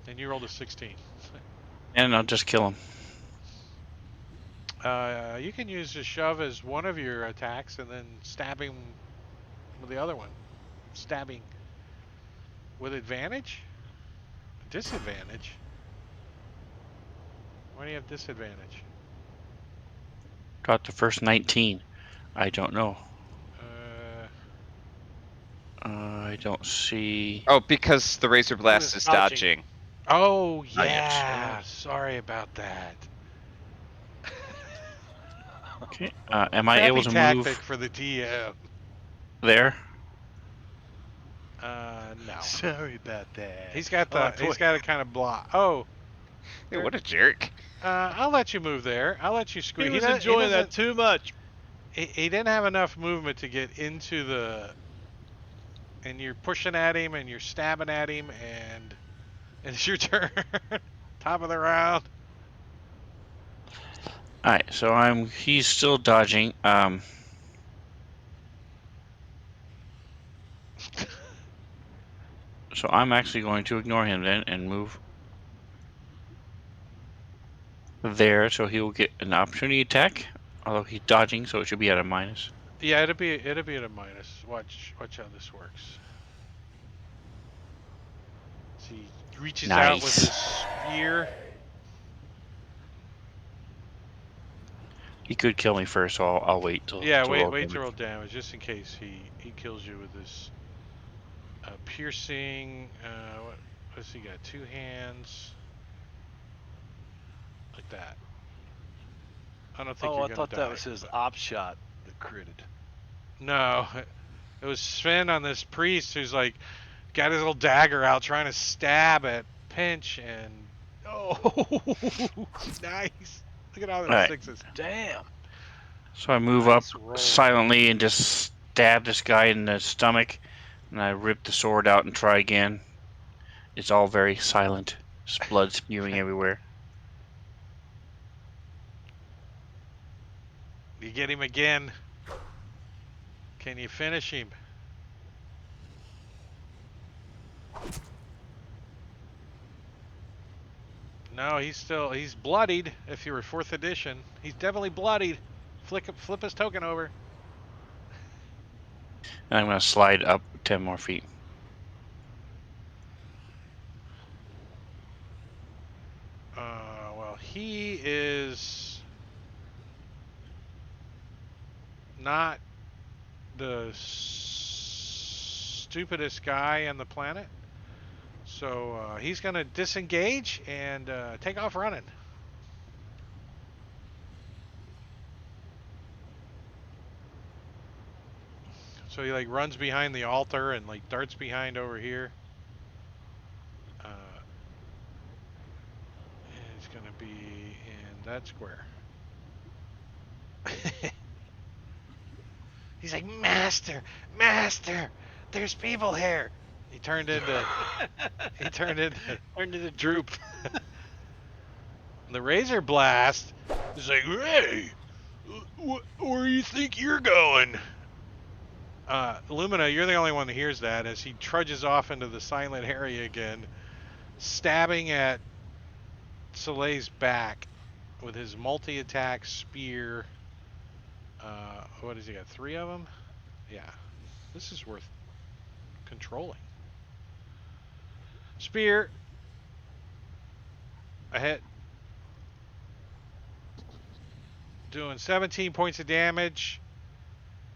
S1: and you rolled a 16.
S6: And I'll just kill him.
S1: You can use a shove as one of your attacks and then stabbing with the other one. Stabbing with advantage? Disadvantage? Why do you have disadvantage?
S6: Got the first 19. I don't know. I don't see.
S5: Oh, because the Razor Blast is dodging.
S1: Oh,
S6: Not
S1: yeah.
S6: yet.
S1: Sorry about that.
S6: Okay. Am I able to
S1: tactic
S6: move
S1: for the DM.
S6: there?
S1: No.
S2: Sorry about that.
S1: He's got to kind of block. Oh.
S5: Hey, what a jerk.
S1: I'll let you move there. I'll let you squeeze.
S2: He was enjoying that too much.
S1: He didn't have enough movement to get into the. And you're pushing at him and you're stabbing at him and it's your turn. Top of the round.
S6: All right, so he's still dodging. So I'm actually going to ignore him then and move there, so he will get an opportunity attack. Although he's dodging, so it should be at a minus.
S1: Yeah, it'll be at a minus. Watch how this works. So he reaches out with his
S6: Nice.
S1: spear.
S6: He could kill me first, so I'll wait till
S1: Yeah,
S6: to roll
S1: wait to
S6: damage.
S1: roll damage just in case he kills you with his piercing. What's he got? 2 hands, like that. I don't think
S2: Oh,
S1: you're
S2: I
S1: gonna
S2: thought
S1: die.
S2: that was his
S1: but-
S2: op shot that critted.
S1: No, it was Sven on this priest who's like got his little dagger out trying to stab at Pinch, and oh, nice! Look at all them
S6: All right.
S1: 6s.
S2: Damn.
S6: So I move
S3: Nice
S6: up
S3: roll.
S6: silently and just stab this guy in the stomach, and I rip the sword out and try again. It's all very silent, just blood spewing everywhere.
S1: You get him again. Can you finish him? No, he's bloodied. If you were 4th edition, he's definitely bloodied. Flip his token over.
S6: And I'm going to slide up 10 more feet.
S1: Well, he is not the stupidest guy on the planet. So he's going to disengage and take off running. So he like runs behind the altar and like darts behind over here. And he's going to be in that square. He's like, Master, there's people here. He turned into
S3: Droop.
S1: the Razor Blast. He's like, hey, where do you think you're going? Lumina, you're the only one that hears that as he trudges off into the silent area again, stabbing at Soleil's back with his multi-attack spear. What has he got? 3 of them? Yeah. This is worth controlling. Spear. A hit. Doing 17 points of damage.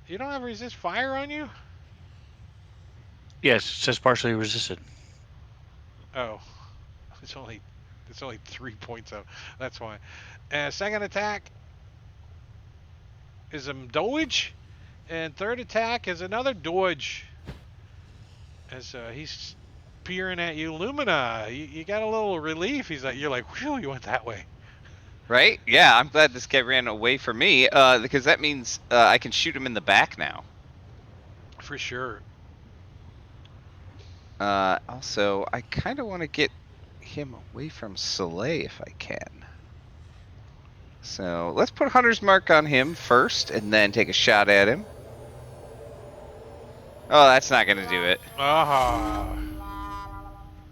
S1: You don't have resist fire on you?
S6: Yes, it says partially resisted.
S1: Oh. It's only 3 points of. That's why. Second attack is a dodge, and third attack is another dodge. As he's peering at you, Lumina. You got a little relief. You're like, whew, you went that way.
S5: Right? Yeah, I'm glad this guy ran away from me, because that means I can shoot him in the back now.
S1: For sure.
S5: Also, I kind of want to get him away from Soleil if I can. So let's put Hunter's Mark on him first, and then take a shot at him. Oh, that's not going to do it.
S1: Aha.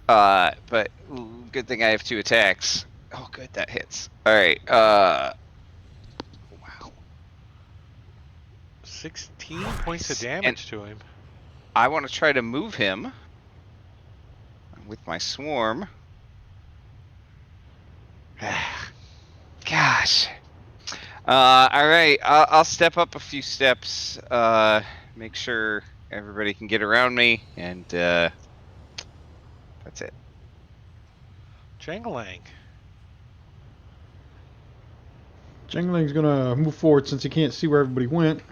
S5: But good thing I have 2 attacks. Oh, good, that hits. All right. Wow.
S1: 16 points of
S5: Nice.
S1: damage
S5: And
S1: to him.
S5: I want to try to move him with my swarm. Gosh. All right. I'll step up a few steps. Make sure everybody can get around me, and that's it.
S1: Jangling.
S4: Jingling's gonna move forward since he can't see where everybody went.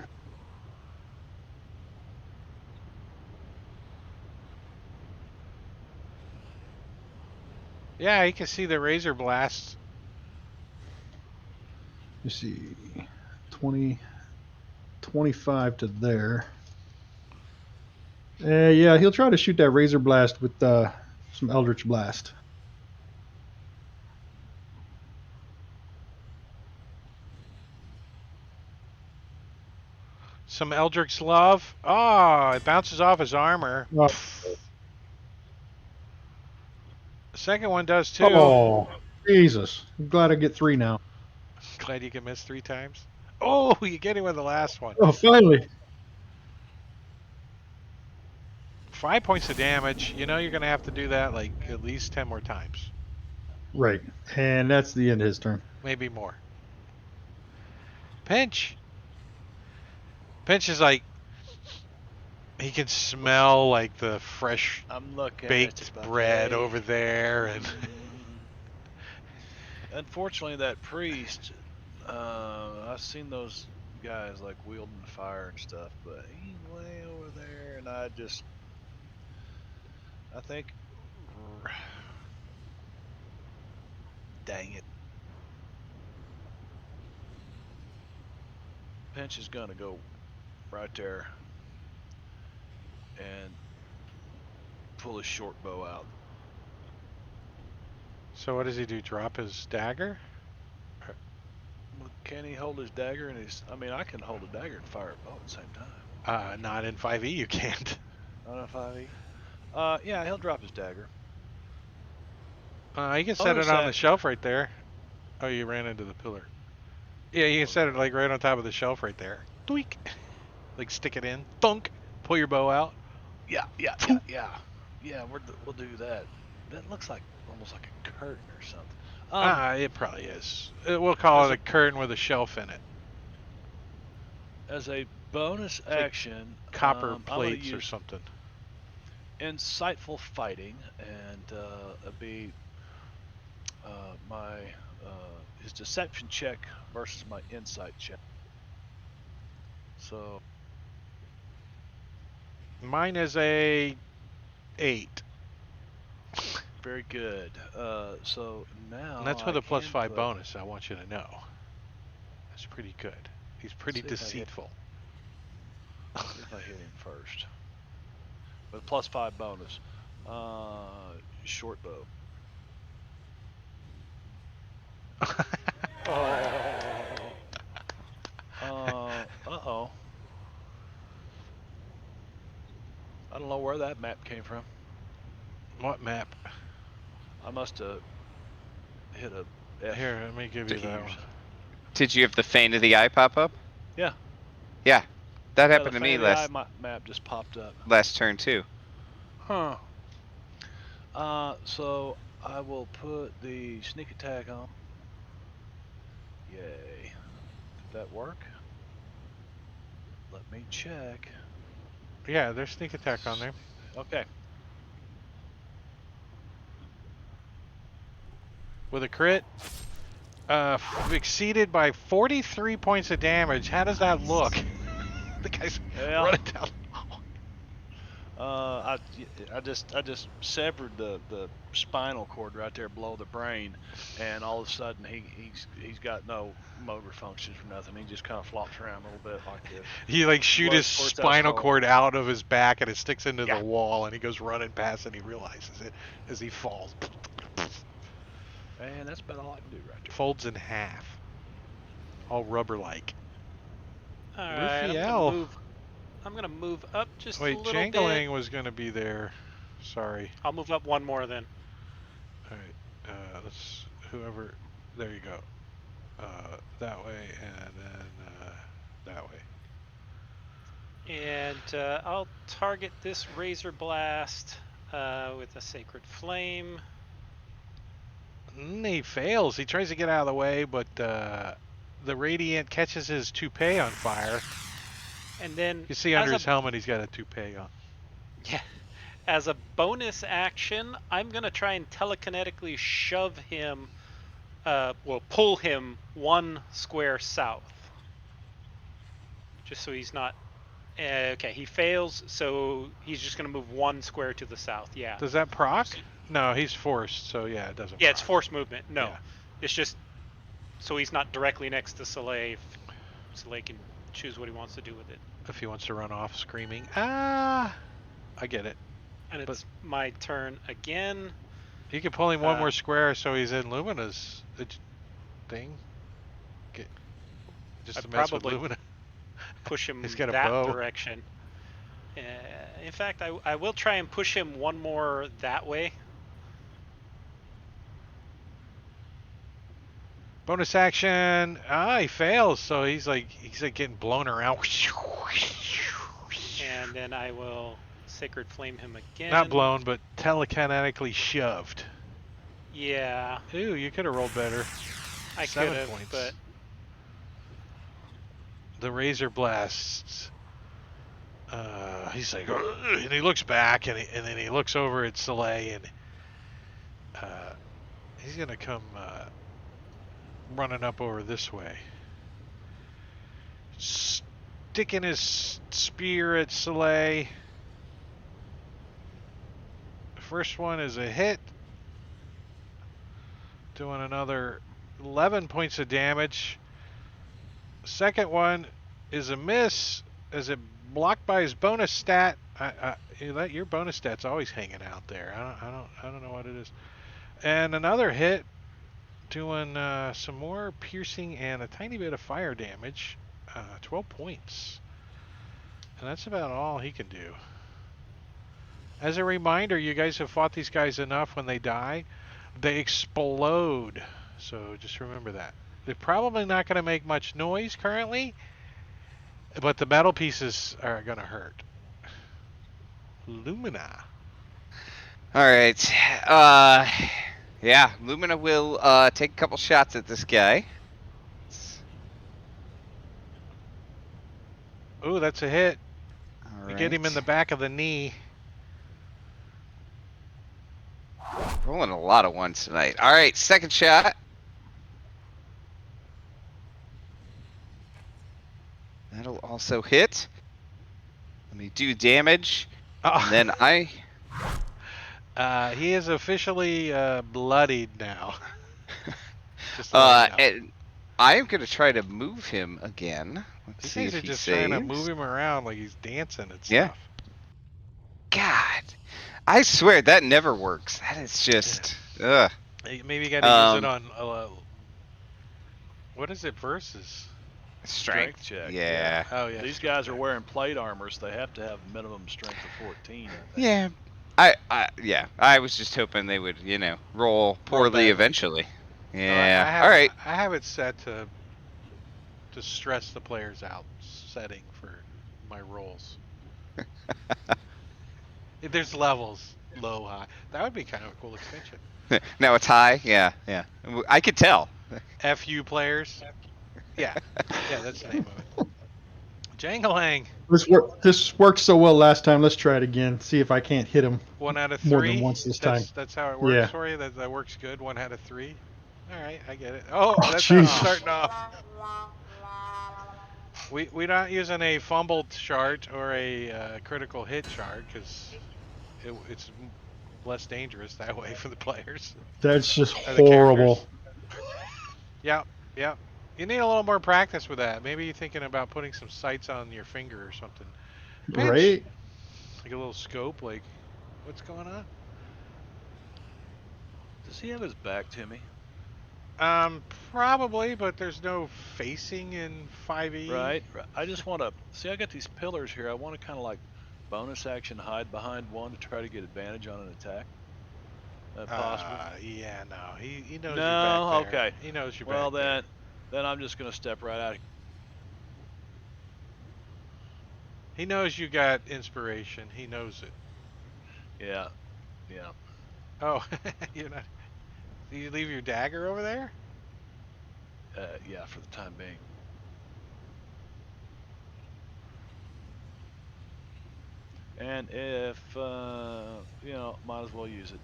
S1: Yeah, you can see the Razor Blast.
S4: You see, 20, 25 to there. Yeah, he'll try to shoot that Razor Blast with some Eldritch Blast.
S1: Some Eldrick's Love. Oh, it bounces off his armor.
S4: Oh,
S1: The second one does too.
S4: oh, Jesus! I'm glad I get 3 now.
S1: Glad you can miss 3 times. Oh, you get him with the last one.
S4: Oh, finally.
S1: 5 points of damage. You know you're going to have to do that like at least 10 more times.
S4: Right, and that's the end of his turn.
S1: Maybe more. Pinch. Pinch is like, he can smell like the fresh
S2: I'm looking
S1: baked
S2: at you,
S1: bread
S2: buddy.
S1: over there. And
S2: Unfortunately, that priest, I've seen those guys like wielding fire and stuff, but he's way over there, and I think, dang it, Pinch is gonna go right there and pull his short bow out.
S1: so what does he do? Drop his dagger?
S2: Can he hold his dagger and his? I mean, I can hold a dagger and fire a bow at the same time.
S1: Not in 5e. You can't.
S2: Not on 5e. Yeah, he'll drop his dagger.
S1: You can set it on the shelf right there. Oh, you ran into the pillar. Yeah, you can set it like right on top of the shelf right there. Tweak. Like stick it in. Thunk. Pull your bow out.
S2: Yeah. We'll do that. That looks like almost like a curtain or something.
S1: It probably is. We'll call it a curtain with a shelf in it.
S2: As a bonus action,
S1: Copper
S2: I'm gonna
S1: plates or
S2: use
S1: something.
S2: insightful fighting, and it'll be my his deception check versus my insight check. So
S1: Mine is a 8.
S2: very good. So now
S1: And that's with
S2: I
S1: a plus
S2: can
S1: 5
S2: put-
S1: bonus, I want you to know. That's pretty good. He's pretty
S2: See if I hit-
S1: deceitful.
S2: See if I hit him first. With plus 5 bonus. Short bow. Uh-oh. I don't know where that map came from.
S1: What map?
S2: I must have hit a F.
S1: Here, let me give you that one.
S5: Did you have the Feint of the Eye pop up?
S2: Yeah.
S5: Yeah, that
S2: Yeah,
S5: happened
S2: the
S5: to me
S2: Feint of the
S5: last
S2: Eye map just popped up.
S5: turn too.
S1: Huh.
S2: So I will put the sneak attack on. Yay. Did that work? Let me check.
S1: Yeah, there's sneak attack on there.
S2: Okay.
S1: With a crit. Exceeded by 43 points of damage. How does that look? The guy's
S2: Well,
S1: running down.
S2: I just severed the spinal cord right there below the brain, and all of a sudden he's got no motor functions or nothing. He just kind of flops around a little bit like this.
S1: He like shoot his
S2: Squirts out
S1: spinal
S2: skull.
S1: cord out of his back and it sticks into
S2: Yeah.
S1: the wall and he goes running past and he realizes it as he falls.
S2: And that's about all I can do right there.
S1: Folds in half. All rubber-like.
S3: All right,
S1: Ruffiel.
S3: I'm gonna move up just
S1: Wait,
S3: a little
S1: Jangling
S3: bit.
S1: was going to be there. Sorry.
S3: I'll move up one more then.
S1: All right. Let's whoever. There you go. That way and then that way.
S3: And I'll target this Razor Blast with a Sacred Flame.
S1: He fails. He tries to get out of the way, but the Radiant catches his toupee on fire.
S3: And then
S1: You see under his helmet he's got a toupee on.
S3: Yeah. As a bonus action, I'm going to try and telekinetically shove him, pull him 1 square south. Just so he's not... okay, he fails, so he's just going to move 1 square to the south, yeah.
S1: Does that proc? No, he's forced, so yeah, it doesn't
S3: Yeah,
S1: proc.
S3: it's force movement. No.
S1: Yeah.
S3: It's just so he's not directly next to Soleil. Soleil can choose what he wants to do with it.
S1: If he wants to run off screaming, ah! I get it.
S3: And it's my turn again.
S1: You can pull him 1 more square so he's in Lumina's thing. Just
S3: I
S1: to mess with
S3: probably-
S1: Lumina.
S3: push him
S1: He's got a
S3: that
S1: bow.
S3: direction. In fact, I will try and push him one more that way.
S1: Bonus action. He fails, so he's like getting blown around.
S3: And then I will Sacred Flame him again.
S1: Not blown, but telekinetically shoved.
S3: Yeah.
S1: Ooh, you could have rolled better.
S3: I
S1: 7
S3: could have,
S1: points.
S3: but
S1: The Razor blasts. He's like, and he looks back, and then he looks over at Soleil, and he's gonna come running up over this way, sticking his spear at Soleil. The first one is a hit, doing another 11 points of damage. Second one is a miss, as it blocked by his bonus stat. Your bonus stat's always hanging out there. I don't know what it is. And another hit, doing some more piercing and a tiny bit of fire damage. 12 points. And that's about all he can do. As a reminder, you guys have fought these guys enough. When they die, they explode. So just remember that. They're probably not going to make much noise currently, but the metal pieces are going to hurt. Lumina.
S5: All right. Yeah, Lumina will take a couple shots at this guy.
S1: Ooh, that's a hit.
S5: All
S1: You get him in the back of the knee.
S5: Rolling a lot of ones tonight. All right, second shot. That'll also hit. Let me do damage.
S1: Oh.
S5: And then
S1: he is officially bloodied now. Just to let you know.
S5: and I am going to try to move him again. Let's
S1: These
S5: see
S1: guys
S5: if
S1: are
S5: he
S1: just
S5: saves.
S1: trying to move him around like he's dancing and
S5: Yeah.
S1: stuff.
S5: God, I swear that never works. That is just, ugh.
S1: Maybe you got to use it on what is it versus?
S5: Strength
S2: check.
S5: Yeah.
S1: Oh yeah.
S2: These guys are wearing plate armor, so they have to have minimum strength of 14. I think.
S5: Yeah. I was just hoping they would, roll poorly
S1: badly.
S5: eventually.
S1: No,
S5: Yeah. All right.
S1: I have it set to stress the players out setting for my rolls. There's levels, low, high. That would be kind of a cool extension.
S5: Now it's high. Yeah. I could tell.
S1: FU players. Yeah, that's the name of it. Jangling.
S4: This worked so well last time. Let's try it again. See if I can't hit him
S1: 1 out of 3.
S4: more than once this time.
S1: That's how it works
S4: Yeah.
S1: for you. That works good. 1 out of 3. All right, I get it. Oh,
S4: Oh,
S1: that's how it's
S4: Jesus.
S1: starting off. We're not using a fumbled shard or a critical hit shard because it's less dangerous that way for the players.
S4: That's just
S1: Or the
S4: horrible.
S1: Yeah. You need a little more practice with that. Maybe you're thinking about putting some sights on your finger or something. Pinch.
S4: Right?
S1: Like a little scope. Like, what's going on?
S2: Does he have his back to me?
S1: Probably, but there's no facing in 5e.
S2: Right. I just want to see. I got these pillars here. I want to kind of like bonus action hide behind one to try to get advantage on an attack. Possible.
S1: Yeah, no. He knows
S2: No,
S1: you're back there.
S2: okay.
S1: He knows you're
S2: Well,
S1: back
S2: then I'm just gonna step right out.
S1: He knows you got inspiration. He knows it.
S2: Yeah.
S1: Oh, you're not. Do you leave your dagger over there?
S2: Yeah, for the time being. And if might as well use it.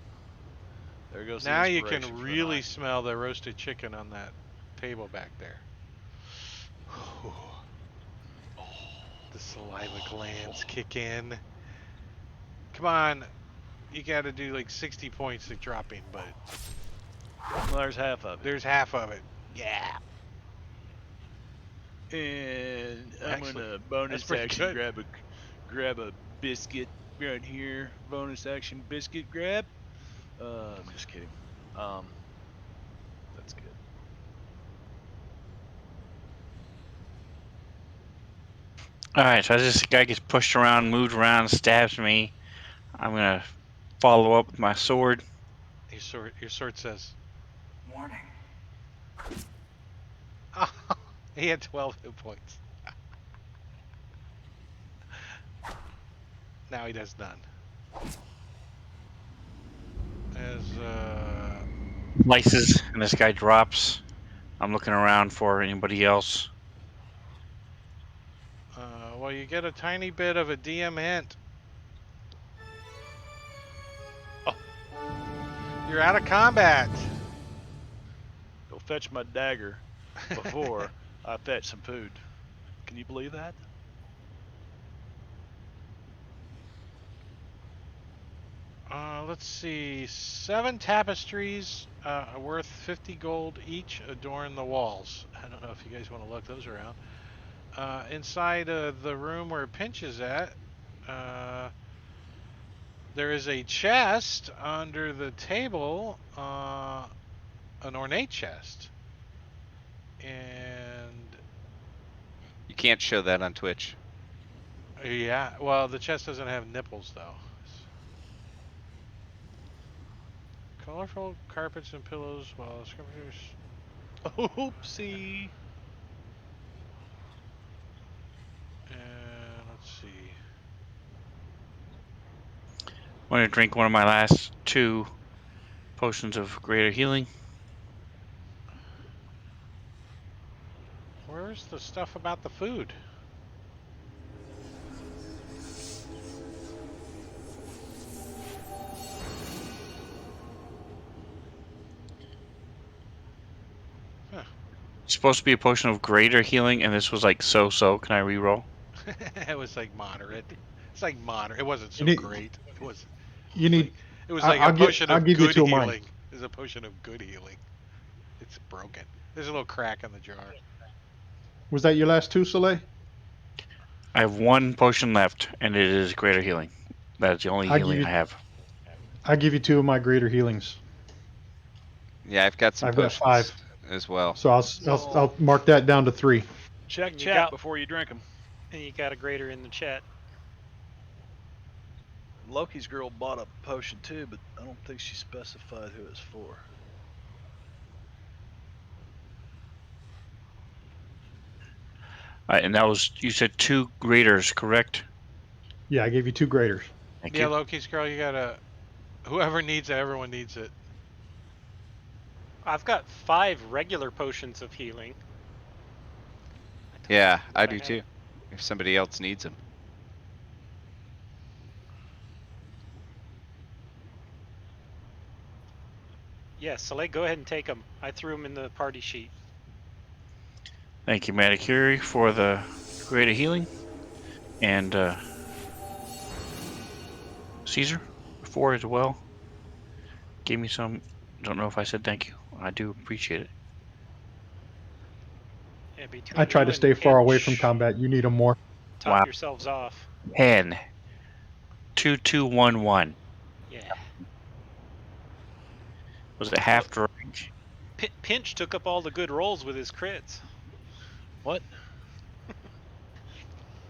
S2: There goes.
S1: Now
S2: the
S1: you can
S2: inspiration for
S1: really
S2: tonight.
S1: smell the roasted chicken on that table back there. The saliva glands kick in. Come on. You got to do like 60 points to dropping, but
S2: Well, there's half of it.
S1: there's half of it. Yeah.
S2: And I'm
S1: Actually,
S2: gonna bonus
S1: that's pretty
S2: action
S1: good.
S2: grab a biscuit right here. Bonus action biscuit grab. I'm just kidding. That's good.
S6: All right, so as this guy gets pushed around, moved around, stabs me, I'm gonna follow up with my sword.
S1: Your sword says.
S7: Warning.
S1: Oh, he had 12 hit points. Now he does none. As
S6: Slices, and this guy drops. I'm looking around for anybody else.
S1: well, you get a tiny bit of a DM hint.
S2: Oh.
S1: You're out of combat.
S2: Go fetch my dagger before I fetch some food. Can you believe that?
S1: Let's see. 7 tapestries worth 50 gold each adorn the walls. I don't know if you guys want to look those around. Inside the room where Pinch is at, there is a chest under the table, an ornate chest. And
S5: You can't show that on Twitch.
S1: yeah, well, the chest doesn't have nipples though. Colorful carpets and pillows, while scriptures.
S2: Oopsie.
S1: And let's see.
S6: I'm gonna drink one of my last 2 potions of greater healing.
S1: Where's the stuff about the food?
S6: It's supposed to be a potion of greater healing, and this was like so. Can I reroll?
S1: It was like moderate. It's like moderate. It wasn't so
S4: You need.
S1: great. It was. It
S4: You
S1: was like
S4: need.
S1: it was like a potion
S4: I'll
S1: of
S4: give you
S1: good
S4: 2 of mine.
S1: healing. It was a potion of good healing. It's broken. There's a little crack in the jar.
S4: Was that your last 2, Soleil?
S6: I have 1 potion left, and it is greater healing. That's the only
S4: I give
S6: healing
S4: you.
S6: I have.
S4: I give you 2 of my greater healings.
S5: Yeah, I've got some
S4: I've got
S5: potions
S4: 5,
S5: as well.
S4: so I'll mark that down to 3.
S2: Check
S3: And you
S2: chat
S3: got-
S2: before you drink them.
S3: And you got a greater in the chat.
S2: Loki's girl bought a potion too, but I don't think she specified who it's for.
S6: And that was, you said 2 graders, correct?
S4: Yeah, I gave you 2 graders.
S6: Thank
S1: Yeah,
S6: you.
S1: Loki's girl, you gotta. Whoever needs it, everyone needs it.
S3: I've got 5 regular potions of healing.
S5: Yeah, I
S3: What
S5: do
S3: have.
S5: too. If somebody else needs them.
S3: Yeah, Soleil, go ahead and take them. I threw them in the party sheet.
S6: Thank you, Maticuri, for the greater healing. And Caesar, 4 as well. Gave me some. Don't know if I said thank you. I do appreciate it.
S3: Yeah, between
S4: I try
S3: you
S4: to
S3: and
S4: stay far away from
S3: Pinch,
S4: combat. You need them more.
S3: top
S6: Wow.
S3: yourselves off.
S6: 10. 2211.
S3: Yeah.
S6: Was it half range?
S3: Pinch took up all the good rolls with his crits.
S2: What?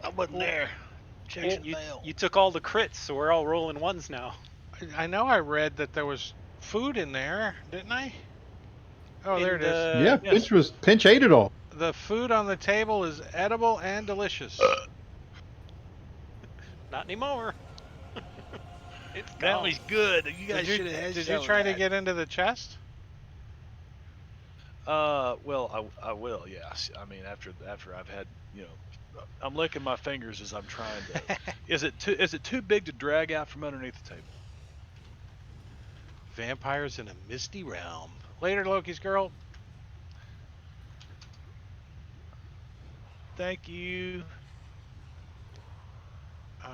S2: I wasn't there. Check the mail.
S3: You took all the crits, so we're all rolling ones now.
S1: I know I read that there was food in there, didn't I? Oh, there it is.
S4: Yeah,
S2: yes.
S4: Pinch ate it all.
S1: The food on the table is edible and delicious.
S3: Not anymore. It's
S2: That
S3: gone.
S2: was good. You guys should have had
S1: Did
S2: some
S1: you
S2: of
S1: try to
S2: that.
S1: get into the chest?
S2: Well, I will. Yes. I mean, after I've had, I'm licking my fingers as I'm trying to. Is it too big to drag out from underneath the table?
S1: Vampires in a misty realm. Later, Loki's girl.
S2: Thank you.
S1: Um,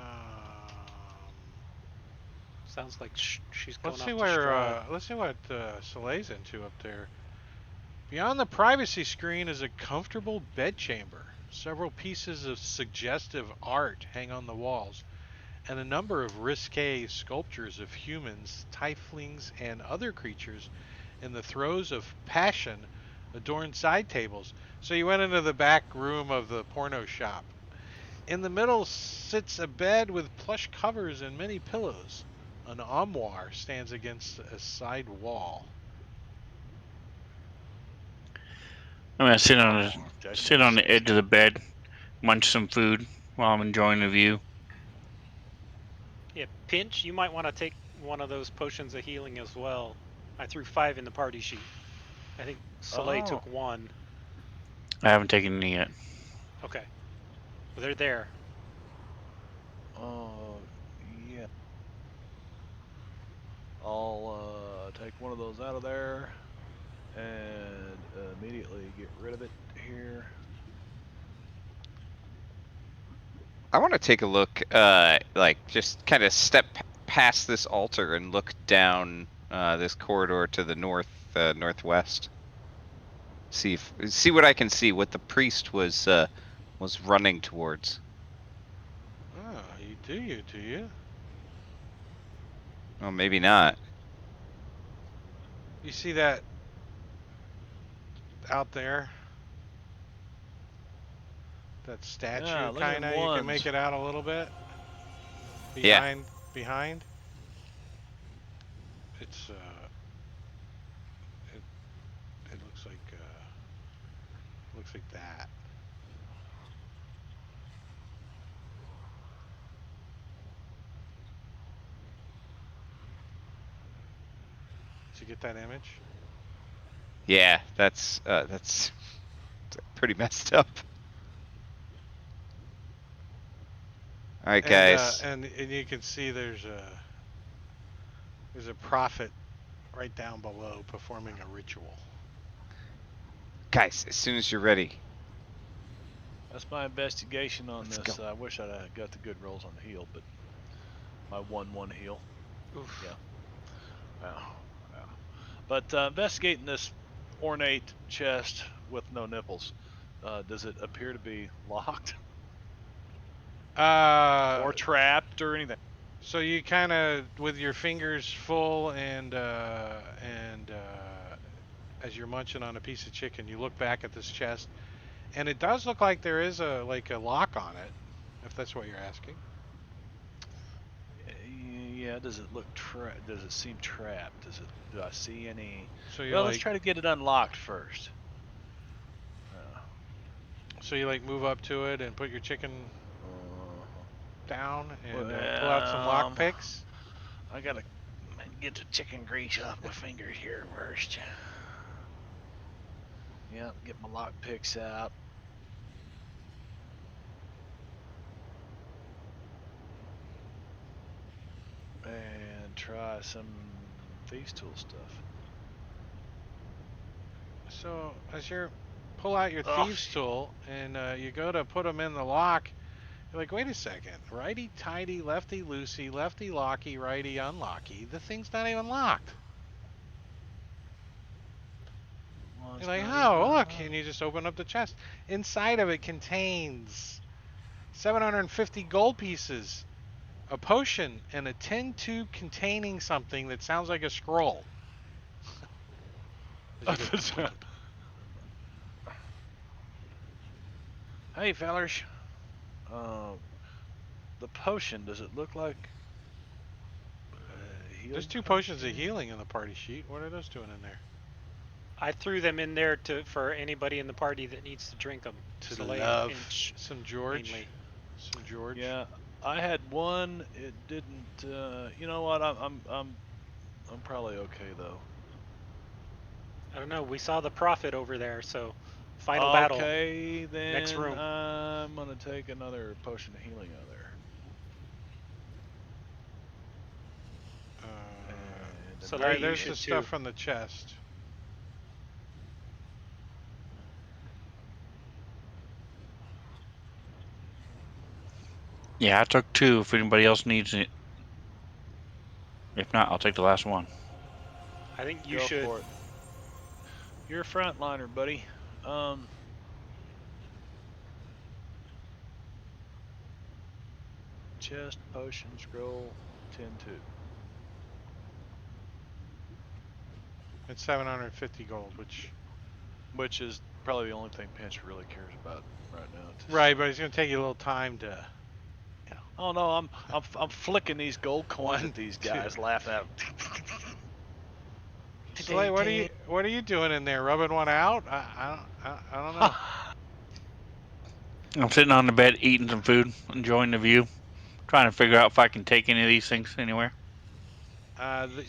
S3: Sounds like she's going
S1: let's
S3: off
S1: see
S3: to
S1: where.
S3: Strahd.
S1: Let's see what Soleil's into up there. Beyond the privacy screen is a comfortable bedchamber. Several pieces of suggestive art hang on the walls, and a number of risque sculptures of humans, tieflings, and other creatures in the throes of passion adorn side tables. So you went into the back room of the porno shop, In the middle sits a bed with plush covers and many pillows. An armoire stands against a side wall.
S6: I'm gonna sit
S2: Definitely
S6: on the
S2: sexy.
S6: edge of the bed, munch some food while I'm enjoying the view.
S3: Yeah, Pinch, you might want to take one of those potions of healing as well. I threw 5 in the party sheet. I think Soleil
S2: Oh.
S3: took 1.
S6: I haven't taken any yet.
S3: Okay. Well, they're there.
S2: Yeah. I'll take one of those out of there and immediately get rid of it here.
S5: I want to take a look, like just kind of step past this altar and look down this corridor to the northwest. See what I can see. What the priest was running towards.
S1: Oh, you do you?
S5: Well, maybe not.
S1: You see that out there? That
S2: Yeah,
S1: statue,
S2: look at them
S1: kinda. You can make
S2: ones.
S1: it out a little bit.
S5: Yeah.
S1: Behind. It's it it looks like that. Did you get that image?
S5: Yeah, that's pretty messed up. All right,
S1: And
S5: guys.
S1: and you can see there's a prophet right down below performing a ritual.
S5: Guys, as soon as you're ready,
S2: That's my investigation on
S5: let's
S2: this.
S5: go.
S2: I wish I'd got the good rolls on the heal, but my 1/1 heal.
S3: Oof.
S2: Yeah. Wow. Wow. But investigating this ornate chest with no nipples, does it appear to be locked or trapped or anything?
S1: So you kind of, with your fingers full and as you're munching on a piece of chicken, you look back at this chest, and it does look like there is a lock on it, if that's what you're asking.
S2: Yeah. Does it look Does it seem trapped? Do I see any?
S1: So you
S2: Well, let's try to get it unlocked first.
S1: move up to it and put your chicken
S2: Uh,
S1: down and pull out some lock
S2: well,
S1: picks.
S2: I gotta get the chicken grease off my fingers here first. Yeah, get my lock picks out. And try some thieves tool stuff.
S1: So as you pull out your
S2: Oh,
S1: thieves tool and you go to put them in the lock, you're like, wait a second, righty tighty, lefty loosey, lefty locky, righty unlocky. The thing's not even locked.
S2: well,
S1: You're
S2: it's
S1: like,
S2: not even
S1: oh, look,
S2: unlocked.
S1: and you just open up the chest. Inside of it contains 750 gold pieces, a potion, and a tin tube containing something that sounds like a scroll. As you go,
S2: Hey, fellers. Uh, the potion, does it look like healing
S1: there's 2 potions of
S2: potion?
S1: healing in the party sheet. What are those doing in there?
S3: I threw them in there for anybody in the party that needs to drink them.
S1: To
S3: Soleil and
S1: love
S3: Pinch,
S1: some George.
S3: mainly.
S1: Some George.
S2: Yeah, I had one. It didn't. You know what? I'm probably okay though.
S3: I don't know. We saw the prophet over there, so final battle.
S2: Okay, then
S3: Next room.
S2: I'm gonna take another potion of healing out of there. And
S3: So
S1: All right,
S3: you
S1: there's
S3: should
S1: the stuff
S3: too.
S1: from the chest.
S6: Yeah, I took 2 if anybody else needs it. If not, I'll take the last one.
S3: I think you
S2: go
S3: should.
S2: for it. You're a frontliner, buddy. Chest, potion, scroll, 10-2.
S1: It's 750 gold, which
S2: Which is probably the only thing Pinch really cares about right now.
S1: Right, but it's gonna take you a little time to.
S2: Oh no, I'm flicking these gold coins
S1: One,
S2: at these
S1: two.
S2: guys, laughing at them.
S1: Slay, what are you doing in there? Rubbing one out? I don't know.
S6: I'm sitting on the bed eating some food, enjoying the view, trying to figure out if I can take any of these things anywhere.
S1: The,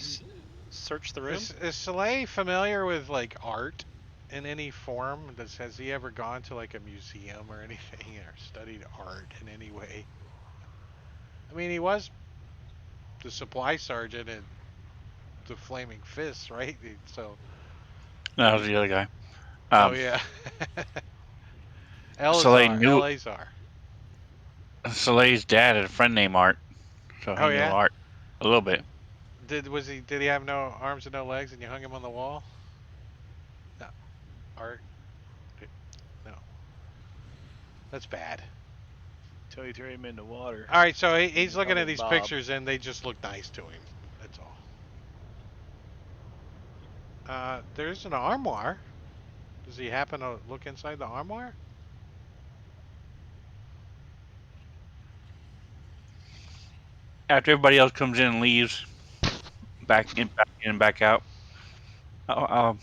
S3: Search the room.
S1: is Soleil familiar with like art in any form? Has he ever gone to like a museum or anything or studied art in any way? I mean, he was the supply sergeant at the Flaming Fists, right? So,
S6: That was the other guy.
S1: oh yeah,
S6: Soleil
S1: Eleazar,
S6: knew
S1: Eleazar.
S6: Soleil's dad had a friend named Art, so
S1: Oh
S6: he knew
S1: yeah.
S6: Art a little bit.
S1: Did he have no arms and no legs, and you hung him on the wall? No, art. No, that's bad.
S2: Till you threw him in the water.
S1: All right, so
S2: You
S1: he's
S2: can call
S1: looking at
S2: him
S1: these
S2: Bob.
S1: pictures, and they just look nice to him. That's all. There's an armoire. Does he happen to look inside the armoire?
S6: After everybody else comes in and leaves, back in, and back out, I'm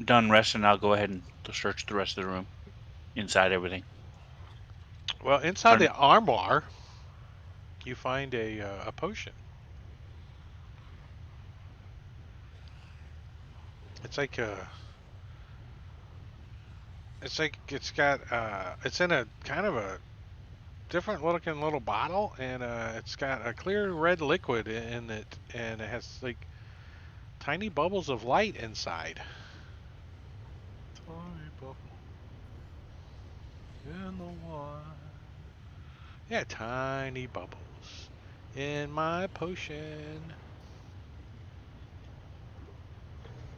S6: done resting. I'll go ahead and search the rest of the room, inside everything.
S1: Well, inside the armoire, you find a potion. It's like a. It's like it's got. It's in a kind of a different looking little bottle, and it's got a clear red liquid in it, and it has like tiny bubbles of light inside.
S2: Tiny bubble in the wine.
S1: Yeah, tiny bubbles in my potion.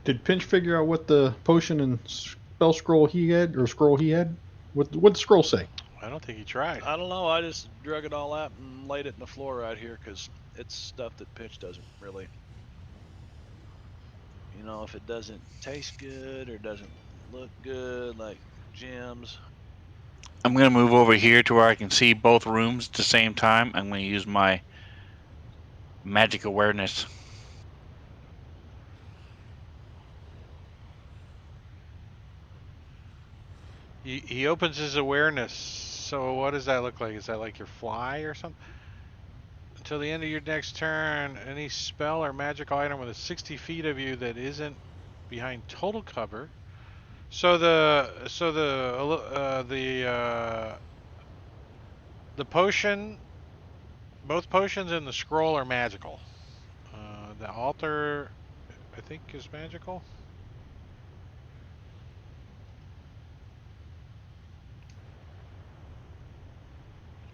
S4: Did Pinch figure out what the potion and spell scroll he had, or scroll he had? What the scroll say?
S1: I don't think he tried.
S2: I don't know. I just drug it all out and laid it in the floor right here because it's stuff that Pinch doesn't really. You know, if it doesn't taste good or doesn't look good, like gems.
S6: I'm going to move over here to where I can see both rooms at the same time. I'm going to use my magic awareness.
S1: He opens his awareness. So what does that look like? Is that like your fly or something? Until the end of your next turn, any spell or magical item within 60 feet of you that isn't behind total cover. So the potion, both potions and the scroll are magical. The altar, I think, is magical.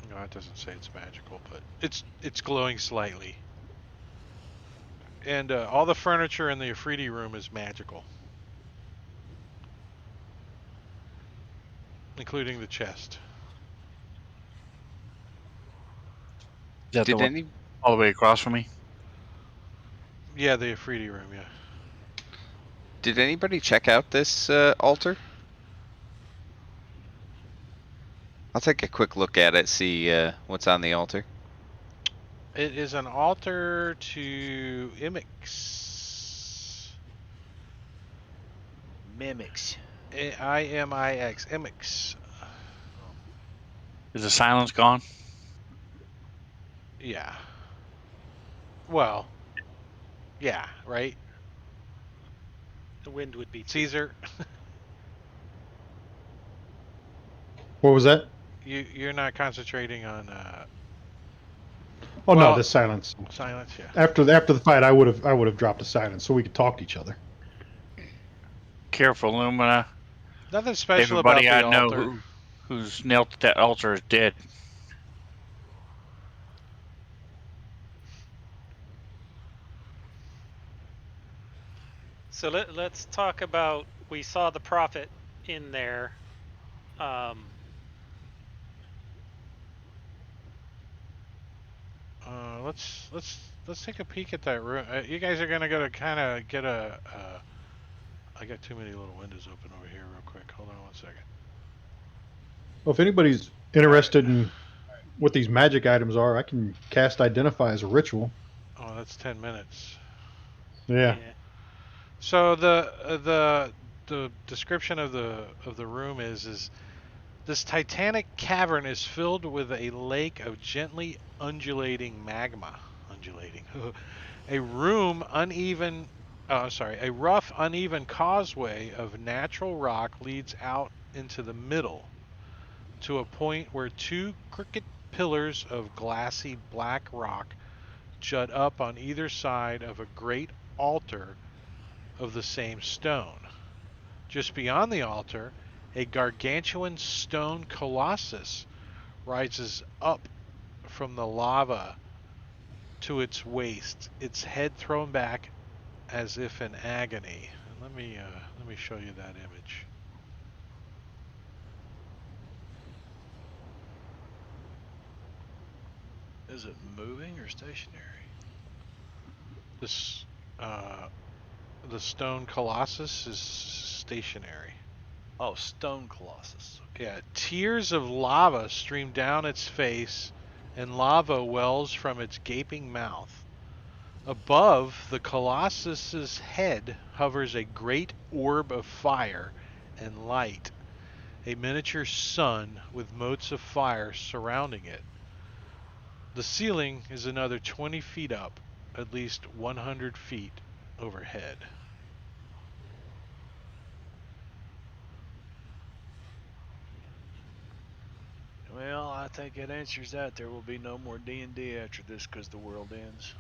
S1: No, it doesn't say it's magical, but it's glowing slightly. And all the furniture in the Afridi room is magical, including the chest.
S6: Is that the
S5: Did
S6: one
S5: any
S6: all the way across from me?
S1: Yeah, the Afridi room. Yeah.
S5: did anybody check out this altar? I'll take a quick look at it, see what's on the altar.
S1: It is an altar to Imix.
S2: Mimics.
S1: Imix. Imix.
S6: Is the silence gone?
S1: Yeah. Well, yeah, right?
S3: The wind would be too.
S1: Caesar,
S4: What was that?
S1: you're not concentrating on
S4: Oh no,
S1: well,
S4: the silence.
S1: silence, yeah.
S4: After the fight, I would have dropped the silence so we could talk to each other.
S6: Careful, Lumina.
S1: Nothing special about
S6: Everybody
S1: the
S6: I know
S1: altar.
S6: who's knelt at that altar is dead.
S3: So let's talk about. We saw the prophet in there.
S1: Let's take a peek at that room. You guys are gonna go to kind of get a I got too many little windows open over here real quick. Hold on one second.
S4: Well, if anybody's interested in what these magic items are, I can cast Identify as a ritual.
S1: Oh, that's 10 minutes.
S4: Yeah.
S1: So the description of the room is this titanic cavern is filled with a lake of gently undulating magma. Undulating. A room uneven a rough uneven causeway of natural rock leads out into the middle to a point where two crooked pillars of glassy black rock jut up on either side of a great altar of the same stone. Just beyond the altar, a gargantuan stone colossus rises up from the lava to its waist, its head thrown back as if in agony. And let me show you that image.
S2: Is it moving or stationary?
S1: This the stone colossus is stationary.
S2: Oh, stone colossus.
S1: Yeah, tears of lava stream down its face, and lava wells from its gaping mouth. Above the colossus's head hovers a great orb of fire and light, a miniature sun with motes of fire surrounding it. The ceiling is another 20 feet up, at least 100 feet overhead.
S2: Well, I think it answers that. There will be no more D&D after this because the world ends.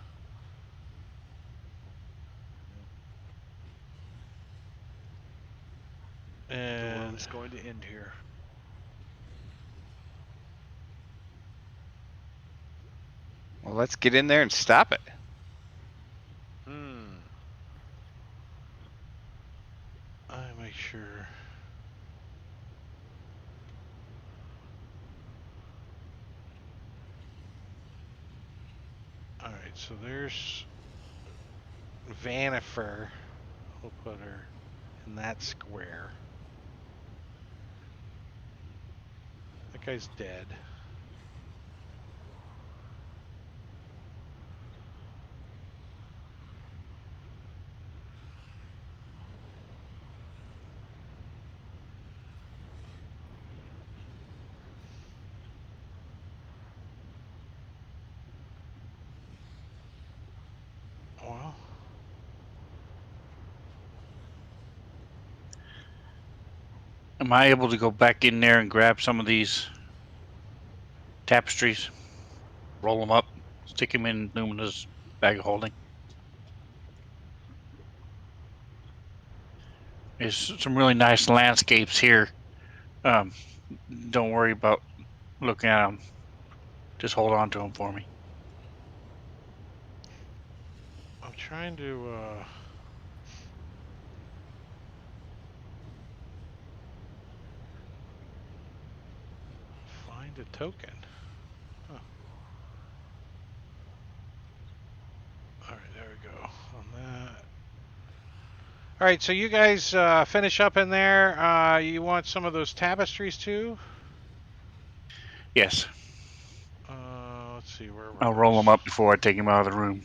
S2: The world
S1: And
S2: is going to end here.
S5: Well, let's get in there and stop it.
S1: I make sure. All right, so there's Vanifer. We'll put her in that square. That guy's dead. Well,
S6: Am I able to go back in there and grab some of these tapestries, roll them up, stick them in Lumina's bag of holding? There's some really nice landscapes here. Um, don't worry about looking at them. Just hold on to them for me.
S1: I'm trying to find a token. Huh. All right, there we go on that. All right, so you guys finish up in there. You want some of those tapestries too?
S6: Yes,
S1: Let's see, where were
S6: I'll roll them
S1: those?
S6: up before I take him out of the room.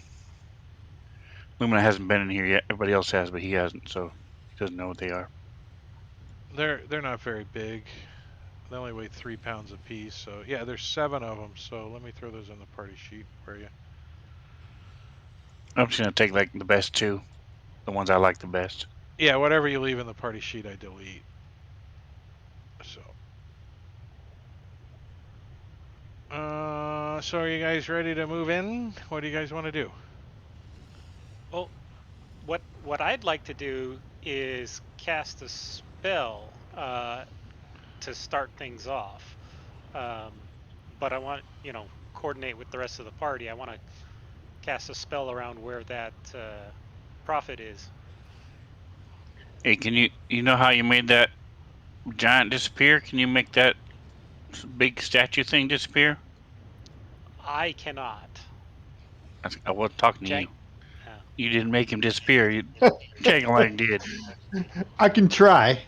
S6: Lumina hasn't been in here yet. Everybody else has, but he hasn't, so he doesn't know what they are.
S1: They're not very big. They only weigh 3 pounds apiece. So yeah, there's 7 of them. So let me throw those on the party sheet for you.
S6: I'm just gonna take like the best two, the ones I like the best.
S1: Yeah, whatever you leave in the party sheet, I delete. So. So are you guys ready to move in? What do you guys want to do?
S3: Well, what I'd like to do is cast a spell to start things off. But I want, coordinate with the rest of the party. I want to cast a spell around where that prophet is.
S6: Hey, can you know how you made that giant disappear? Can you make that big statue thing disappear?
S3: I cannot.
S6: I was talking to
S3: Jank.
S6: you. You didn't make him disappear. Jangling did.
S4: I can try.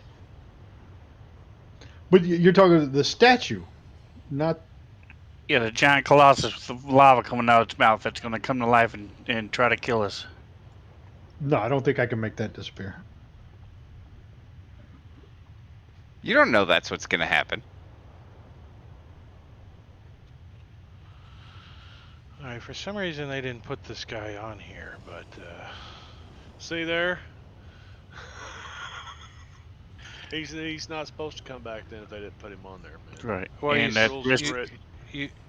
S4: But you're talking the statue, not.
S6: Yeah, the giant colossus with lava coming out of its mouth that's going to come to life and try to kill us.
S4: No, I don't think I can make that disappear.
S5: You don't know that's what's gonna happen.
S1: All right, for some reason they didn't put this guy on here, but
S2: See there? He's not supposed to come back then if they didn't put him on there, man.
S6: Right.
S1: well,
S6: and that
S2: Rules
S6: risk.
S2: are written.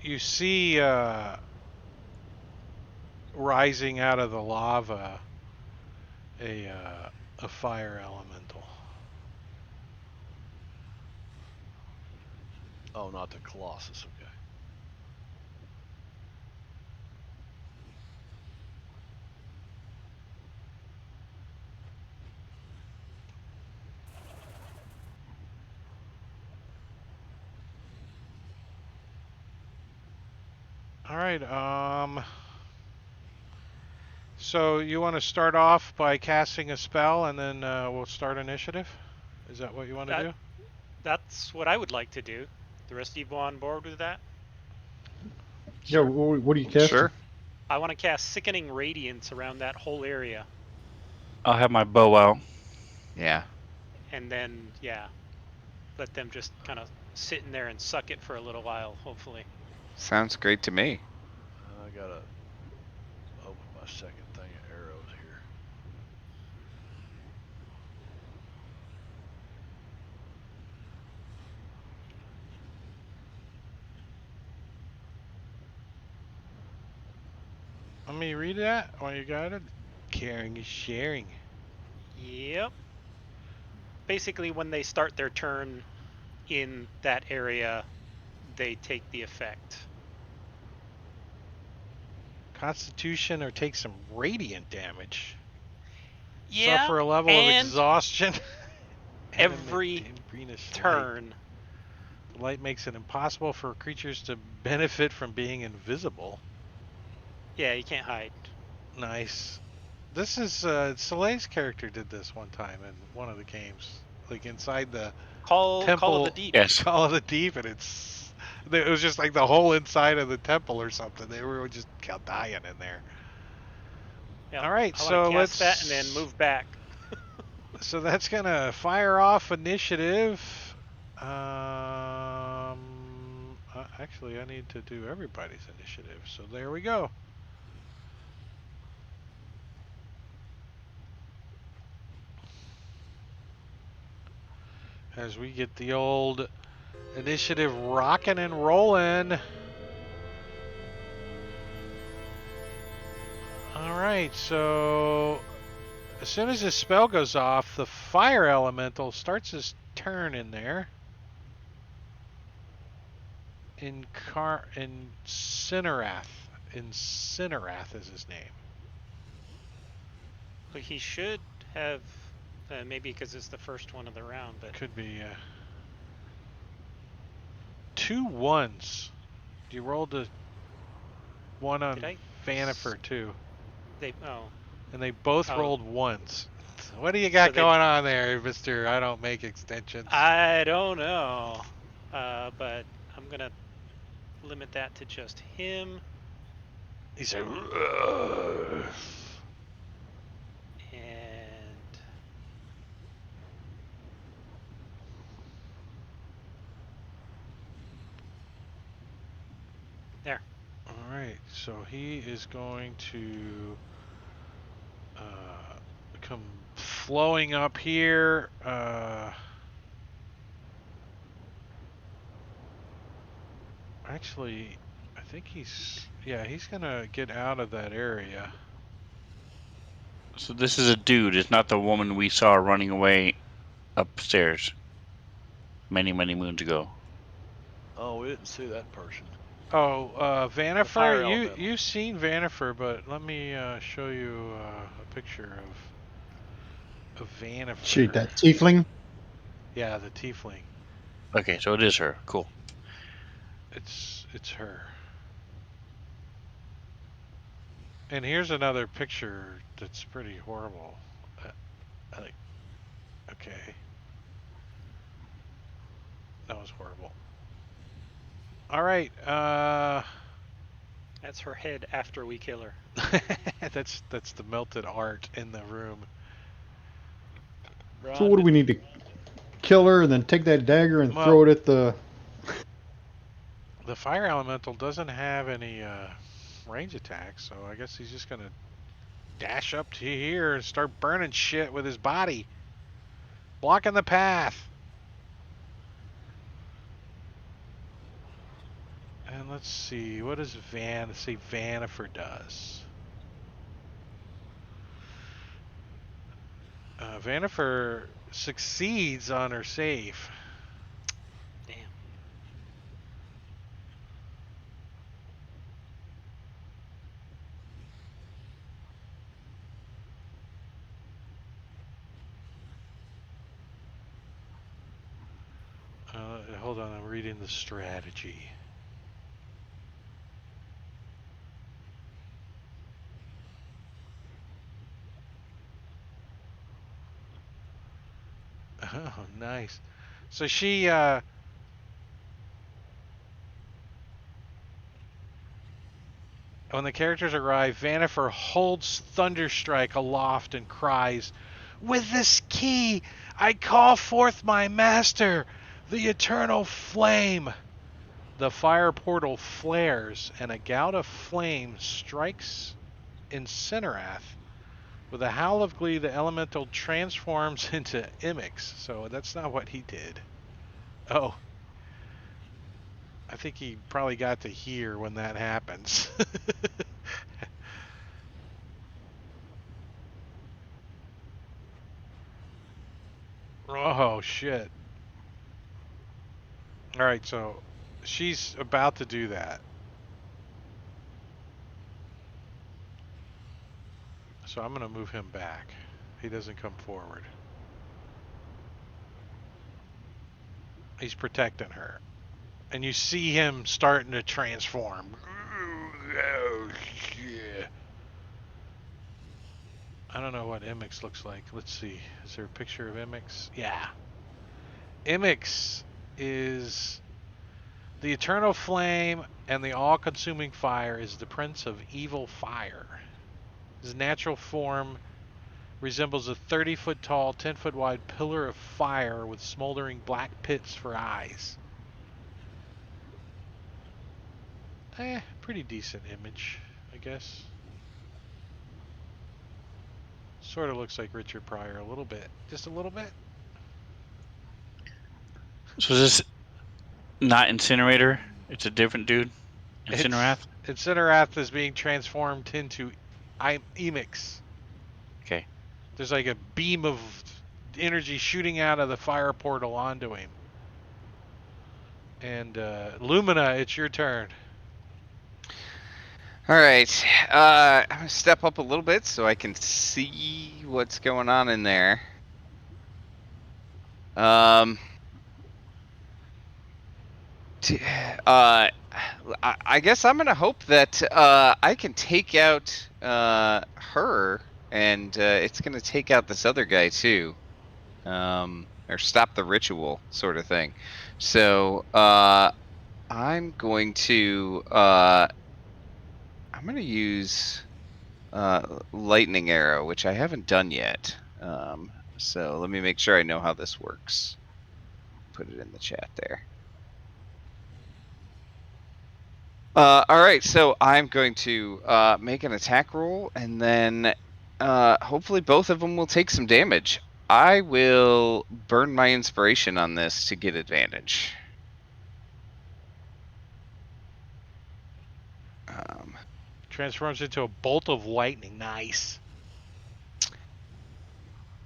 S1: you see rising out of the lava a fire elemental.
S2: Oh, not the Colossus. Okay.
S1: All right. So you want to start off by casting a spell, and then we'll start initiative. Is that what you want to do?
S3: That's what I would like to do. The rest of you on board with that?
S4: Yeah, what are you casting?
S5: Sure.
S3: I want to cast Sickening Radiance around that whole area.
S6: I'll have my bow out.
S5: Yeah.
S3: And then, yeah, let them just kind of sit in there and suck it for a little while, hopefully.
S5: Sounds great to me.
S2: I gotta open my second thing of arrows here.
S1: Let me read that while you got it. Caring is sharing.
S3: Yep. Basically, when they start their turn in that area, they take the effect.
S1: Constitution or take some radiant damage.
S3: Yeah,
S1: Suffer a level of
S3: and
S1: exhaustion.
S3: every
S1: Animate in greenish light.
S3: turn.
S1: The light makes it impossible for creatures to benefit from being invisible.
S3: Yeah, you can't hide.
S1: Nice. This is Soleil's character did this one time in one of the games, like inside the
S3: Call of
S1: temple.
S3: the Deep.
S6: Yes.
S1: Call of the Deep, and it was just like the whole inside of the temple or something. They were just dying in there.
S3: Yep.
S1: All right,
S3: I
S1: so
S3: want to
S1: let's
S3: cast that and then move back.
S1: So that's gonna fire off initiative. Actually, I need to do everybody's initiative. So there we go. As we get the old initiative rocking and rolling. All right, so as soon as this spell goes off, the fire elemental starts his turn in there. Incinerate. Incinerate is his name.
S3: But he should have, maybe because it's the first one of the round, but
S1: Could be 2 1s. You rolled a 1 on
S3: Did I?
S1: Vanifer too,
S3: oh,
S1: and they both
S3: Oh.
S1: rolled 1s. What do you got
S3: So they-
S1: going on there, Mister? I don't make extensions.
S3: I don't know. But I'm gonna limit that to just him.
S1: He said,
S3: And there.
S1: all right, so he is going to come flowing up here. Actually, I think he's gonna get out of that area.
S6: So this is a dude. It's not the woman we saw running away upstairs many, many moons ago.
S2: Oh, we didn't see that person.
S1: Oh,
S2: fire
S1: Vanifer,
S2: elemental.
S1: you've seen Vanifer, but let me show you a picture of Vanifer.
S4: Shoot, that tiefling.
S1: Yeah, the tiefling.
S6: Okay, so it is her. Cool.
S1: It's her. And here's another picture that's pretty horrible. Like, okay, that was horrible. All right,
S3: That's her head after we kill her.
S1: that's the melted art in the room.
S4: So what do we need to kill her and then take that dagger and
S1: Well,
S4: throw it at the?
S1: the fire elemental doesn't have any range attacks, so I guess he's just gonna dash up to here and start burning shit with his body, blocking the path. And let's see, what does Vanifer does? Vanifer succeeds on her save.
S3: Damn.
S1: Hold on, I'm reading the strategy. Oh, nice. So she, when the characters arrive, Vanifer holds Thunderstrike aloft and cries, "With this key, I call forth my master, the eternal flame." The fire portal flares, and a gout of flame strikes Incinerate. With a howl of glee, the elemental transforms into Imix. So that's not what he did. Oh, I think he probably got to hear when that happens. Oh, shit. All right, so she's about to do that. So I'm going to move him back. He doesn't come forward. He's protecting her. And you see him starting to transform. Oh, shit. I don't know what Imix looks like. Let's see. Is there a picture of Imix? Yeah. Imix is the eternal flame, and the all-consuming fire is the prince of evil fire. His natural form resembles a 30-foot tall, 10-foot wide pillar of fire with smoldering black pits for eyes. Pretty decent image, I guess. Sort of looks like Richard Pryor a little bit. Just a little bit.
S6: So is this not Incinerator? It's a different dude? Incinerate?
S1: Incinerate is being transformed into Emix.
S6: Okay.
S1: There's like a beam of energy shooting out of the fire portal onto him. And Lumina, it's your turn.
S5: All right. I'm gonna step up a little bit so I can see what's going on in there. I guess I'm gonna hope that I can take out her, and it's gonna take out this other guy too, or stop the ritual sort of thing. So I'm going to use lightning arrow, which I haven't done yet. So let me make sure I know how this works. Put it in the chat there. All right, so I'm going to make an attack roll, and then hopefully both of them will take some damage. I will burn my inspiration on this to get advantage.
S1: Transforms into a bolt of lightning. Nice.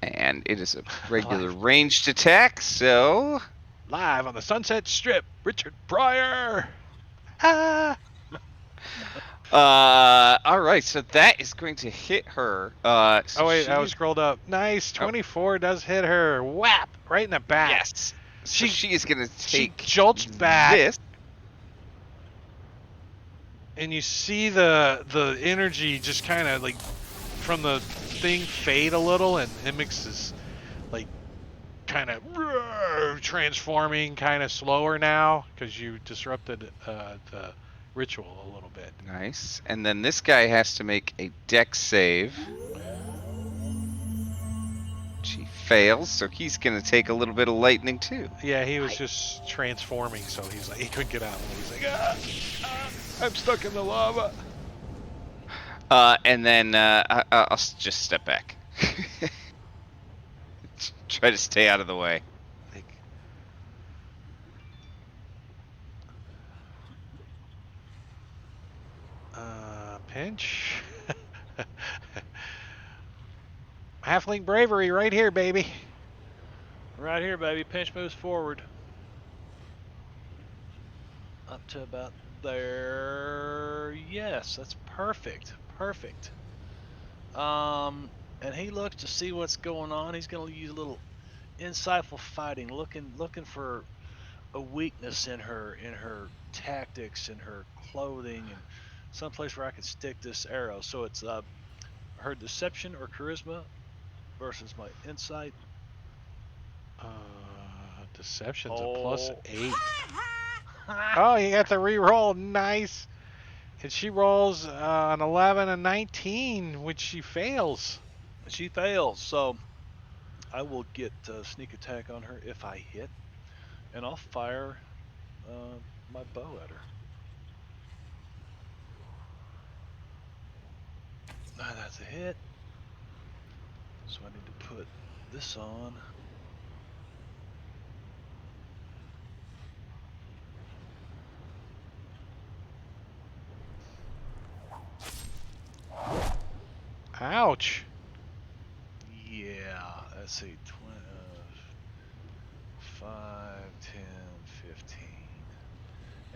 S5: And it is a regular ranged attack, so...
S1: Live on the Sunset Strip, Richard Pryor! Ah!
S5: All right, so that is going to hit her. So
S1: oh wait, I was scrolled up. Nice, 24 does hit her. Whap! Right in the back.
S5: Yes. So she is going to take
S1: she jolts back.
S5: this.
S1: and you see the energy just kind of like from the thing fade a little, and Imix is like kind of transforming kind of slower now because you disrupted the ritual a little bit.
S5: Nice. And then this guy has to make a dex save. He fails, so he's gonna take a little bit of lightning too.
S1: Yeah, he was just transforming, so he's like he couldn't get out of the way. He's like, I'm stuck in the lava.
S5: And then I'll just step back. Try to stay out of the way.
S1: Like, pinch. Halfling bravery right here, baby.
S2: Right here, baby. Pinch moves forward. Up to about there. Yes, that's perfect. Perfect. And he looks to see what's going on. He's going to use a little insightful fighting, looking for a weakness in her tactics, in her clothing, and someplace where I can stick this arrow. So it's her deception or charisma versus my insight.
S1: Deception's a +8.
S2: Oh,
S1: Oh, you got the re-roll. Nice. And she rolls an 11 and 19, which she fails.
S2: she fails. So I will get sneak attack on her if I hit, and I'll fire my bow at her. That's a hit. So I need to put this on.
S1: Ouch.
S2: Yeah, let's see, 20, 5, 10, 15.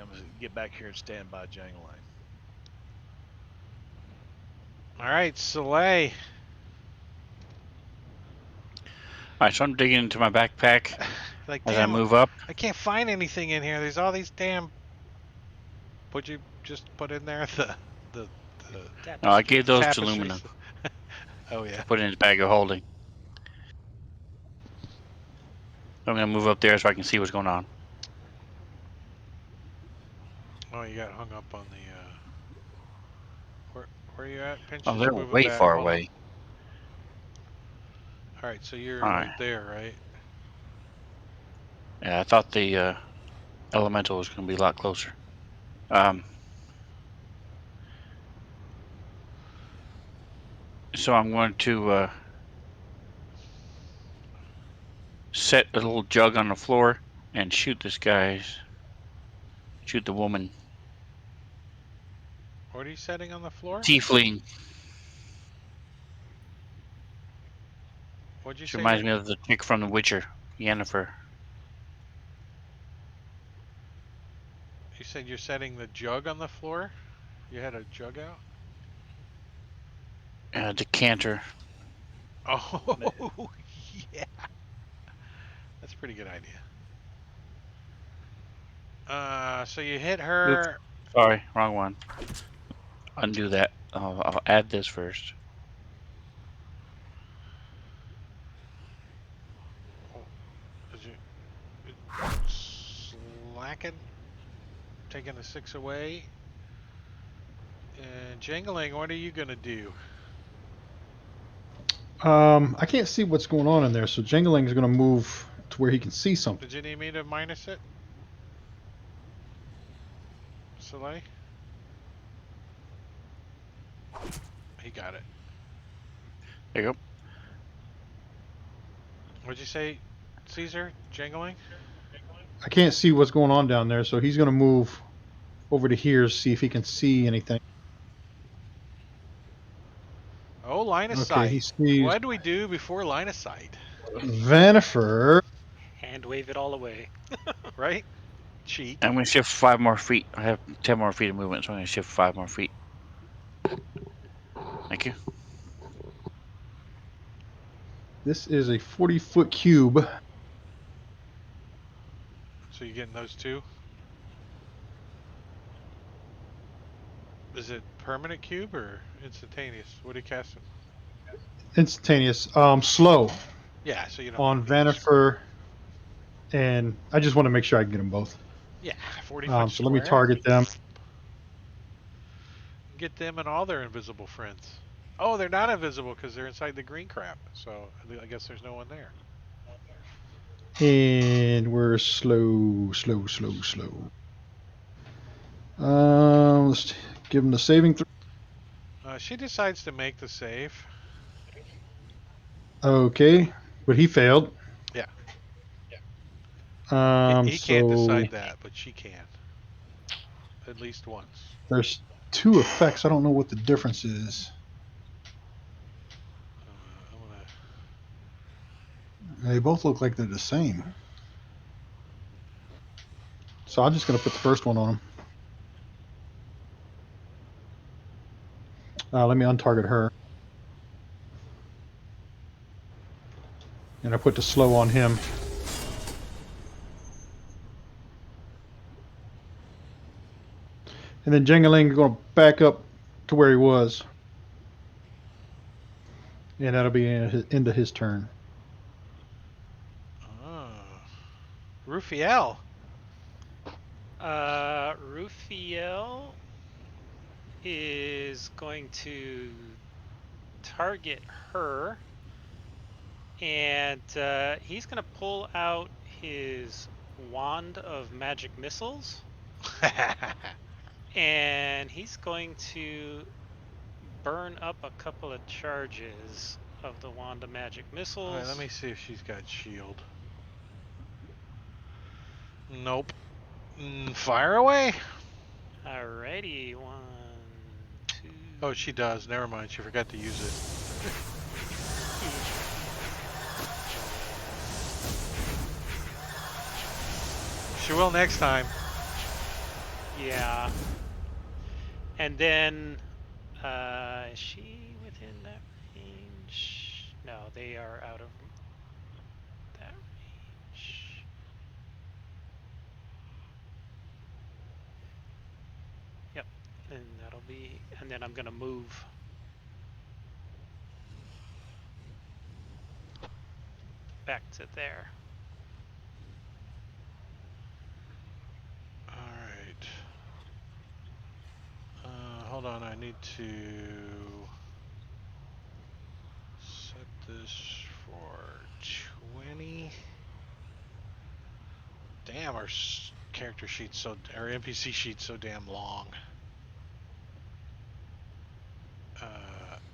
S2: I'm going to get back here and stand by Jangling.
S1: All right, Soleil.
S6: Alright, so I'm digging into my backpack
S1: Like,
S6: as I
S1: damn,
S6: move up.
S1: I can't find anything in here. There's all these damn. Would you just put in there the
S6: No, I gave those to
S1: tapestries?
S6: Lumina.
S1: Oh yeah.
S6: Put it in his bag of holding. I'm gonna move up there so I can see what's going on.
S1: Oh, you got hung up on the. Where you at? Pinch
S6: Oh,
S1: is
S6: they're
S1: moving
S6: way
S1: back.
S6: far
S1: Hold on.
S6: away.
S1: All right, so you're
S6: Alright.
S1: right there, right?
S6: Yeah, I thought the elemental was gonna be a lot closer. So I'm going to set a little jug on the floor and shoot this guy. Shoot the woman.
S1: What are you setting on the floor?
S6: Tiefling.
S1: What'd you
S6: She
S1: say?
S6: reminds me of the chick from The Witcher, Yennefer.
S1: You said you're setting the jug on the floor? You had a jug out?
S6: Decanter.
S1: Oh, yeah. That's a pretty good idea. So you hit her.
S6: Sorry, wrong one. Undo that. I'll add this first.
S1: Did you slacking? Taking the 6 away. And Jangling, what are you gonna do?
S4: I can't see what's going on in there, so Jangling is going to move to where he can see something.
S1: Did you need me to minus it? Soleil? He got it.
S6: There you go.
S1: What'd you say, Caesar? Jangling?
S4: I can't see what's going on down there, so he's going to move over to here, see if he can see anything.
S1: Oh, line of
S4: Okay, he
S1: sight.
S4: sees
S1: What do we do before line of sight?
S4: Venifer.
S3: Hand wave it all away.
S1: Right? Cheat.
S6: I'm going to shift 5 more feet. I have 10 more feet of movement, so I'm going to shift 5 more feet. Thank you.
S4: This is a 40-foot cube.
S1: So you getting those two? Is it permanent cube or instantaneous? What are you casting?
S4: Instantaneous. Slow
S1: Yeah, so you don't
S4: on
S1: need me.
S4: Vanifer, and I just want to make sure I can get them both.
S1: Yeah, 40-foot
S4: So let me
S1: square.
S4: target them.
S1: Get them and all their invisible friends. Oh, they're not invisible because they're inside the green crap. So I guess there's no one there.
S4: And we're slow. Let's give him the saving throw.
S1: She decides to make the save.
S4: Okay, but he failed.
S1: Yeah, he can't
S4: So
S1: decide that, but she can. At least once.
S4: there's two effects. I don't know what the difference is.
S1: I'm gonna.
S4: They both look like they're the same. So I'm just gonna put the first one on him. Let me untarget her, and I put the slow on him. And then Jingling is going to back up to where he was. And that'll be into his turn.
S1: Rufiel.
S3: Rufiel is going to target her, and he's going to pull out his wand of magic missiles, and he's going to burn up a couple of charges of the wand of magic missiles.
S1: All right, let me see if she's got shield. Nope. Fire away.
S3: Alrighty, 1, 2.
S1: Oh, she does. Never mind. She forgot to use it. She will next time.
S3: Yeah. And then, is she within that range? No, they are out of that range. Yep. And that'll be, and then I'm gonna move back to there.
S1: All right. Hold on. I need to set this for 20. Damn, our character sheet's so, our NPC sheet's so damn long.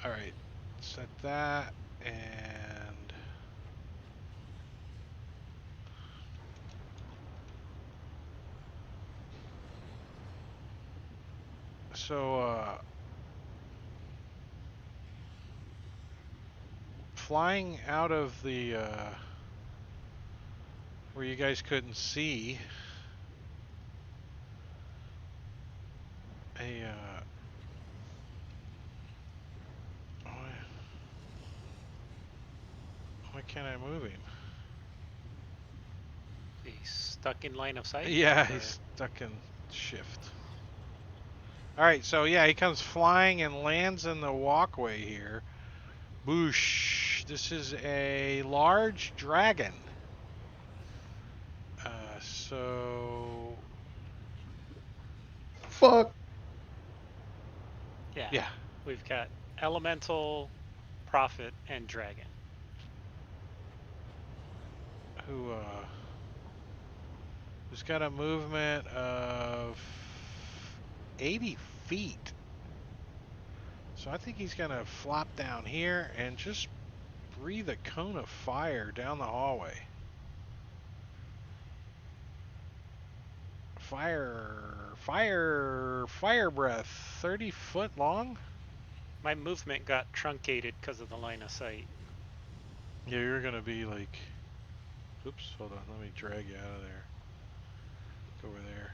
S1: All right. Set that and. So, flying out of the, where you guys couldn't see, why can't I move him?
S3: He's stuck in line of sight?
S1: Yeah,
S3: or?
S1: he's stuck in shift. Alright, so yeah, he comes flying and lands in the walkway here. Boosh. This is a large dragon. So...
S4: Fuck.
S3: Yeah. We've got elemental, prophet, and dragon.
S1: Who's got a movement of 80 feet. So I think he's gonna flop down here and just breathe a cone of fire down the hallway. Fire breath, 30 foot long?
S3: My movement got truncated because of the line of sight.
S1: Yeah, you're gonna be like, oops, hold on, let me drag you out of there. Go over there.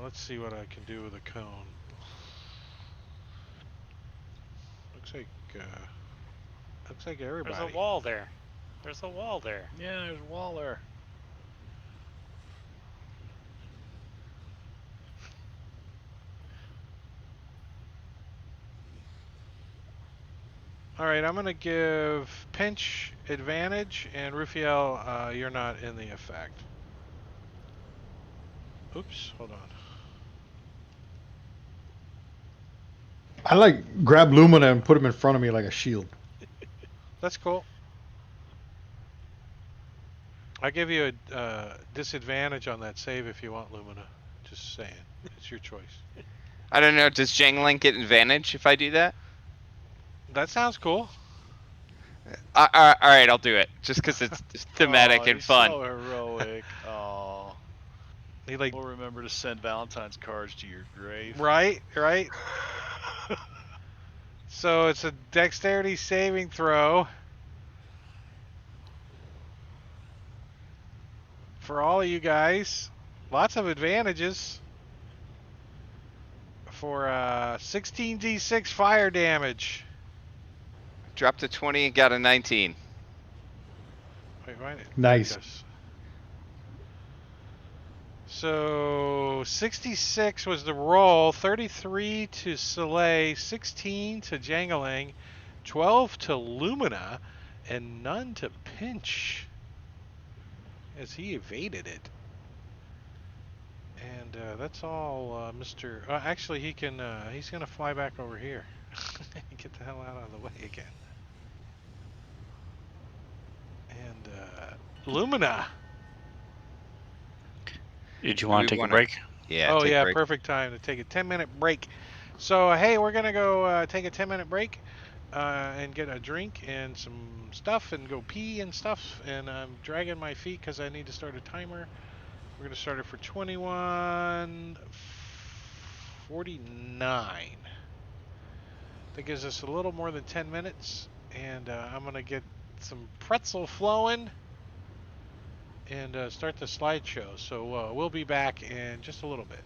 S1: Let's see what I can do with a cone. Looks like everybody.
S3: There's a wall there. There's a wall there.
S2: Yeah, there's a wall there.
S1: All right, I'm gonna give Pinch advantage, and Rufiel, you're not in the effect. Oops, hold on.
S4: I like grab Lumina and put him in front of me like a shield.
S1: That's cool. I give you a disadvantage on that save if you want, Lumina. Just saying, it's your choice.
S5: I don't know. Does Jangling get advantage if I do that?
S1: That sounds cool.
S5: All right, I'll do it. Just because it's thematic
S2: Oh,
S5: and
S2: he's
S5: fun.
S2: so heroic. Oh,
S1: He like
S2: we'll remember to send Valentine's cards to your grave.
S1: right. So it's a dexterity saving throw for all of you guys. Lots of advantages for 16d6 fire damage.
S5: Dropped to 20 and got a 19.
S1: Wait, why? There it
S4: Nice.
S1: goes. So 66 was the roll, 33 to Soleil, 16 to Jangling, 12 to Lumina, and none to Pinch as he evaded it. And that's all, Mr. Actually, he can. He's gonna fly back over here. Get the hell out of the way again. And Lumina.
S6: Did you
S5: Do
S6: want
S5: we
S6: to take a
S5: wanna-
S6: break?
S5: Yeah.
S1: Oh
S5: take a
S1: yeah,
S5: break.
S1: perfect time to take a 10-minute break. So hey, we're gonna go take a 10-minute break and get a drink and some stuff and go pee and stuff. And I'm dragging my feet because I need to start a timer. We're gonna start it for 21:49. That gives us a little more than 10 minutes, and I'm gonna get some pretzel flowing and start the slideshow. So we'll be back in just a little bit.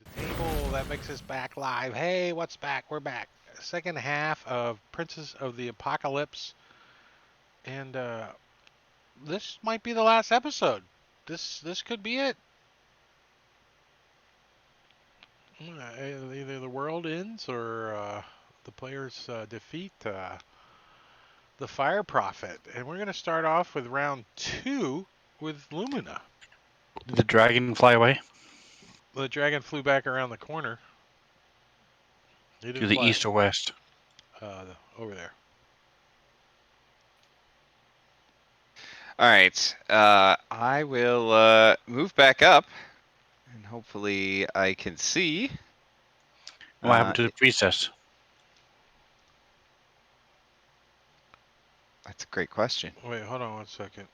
S1: The table that makes us back live. Hey, what's back? We're back. Second half of Princes of the Apocalypse, and this might be the last episode. This could be it. Either the world ends or the players defeat the Fire Prophet, and we're gonna start off with round 2 with Lumina.
S6: Did the dragon fly away
S1: The dragon flew back around the corner. He
S6: to
S1: didn't
S6: the
S1: fly
S6: east or west?
S1: over there.
S5: All right. I will move back up, and hopefully I can see.
S6: What happened to the priestess?
S5: That's a great question.
S1: Wait, hold on one second.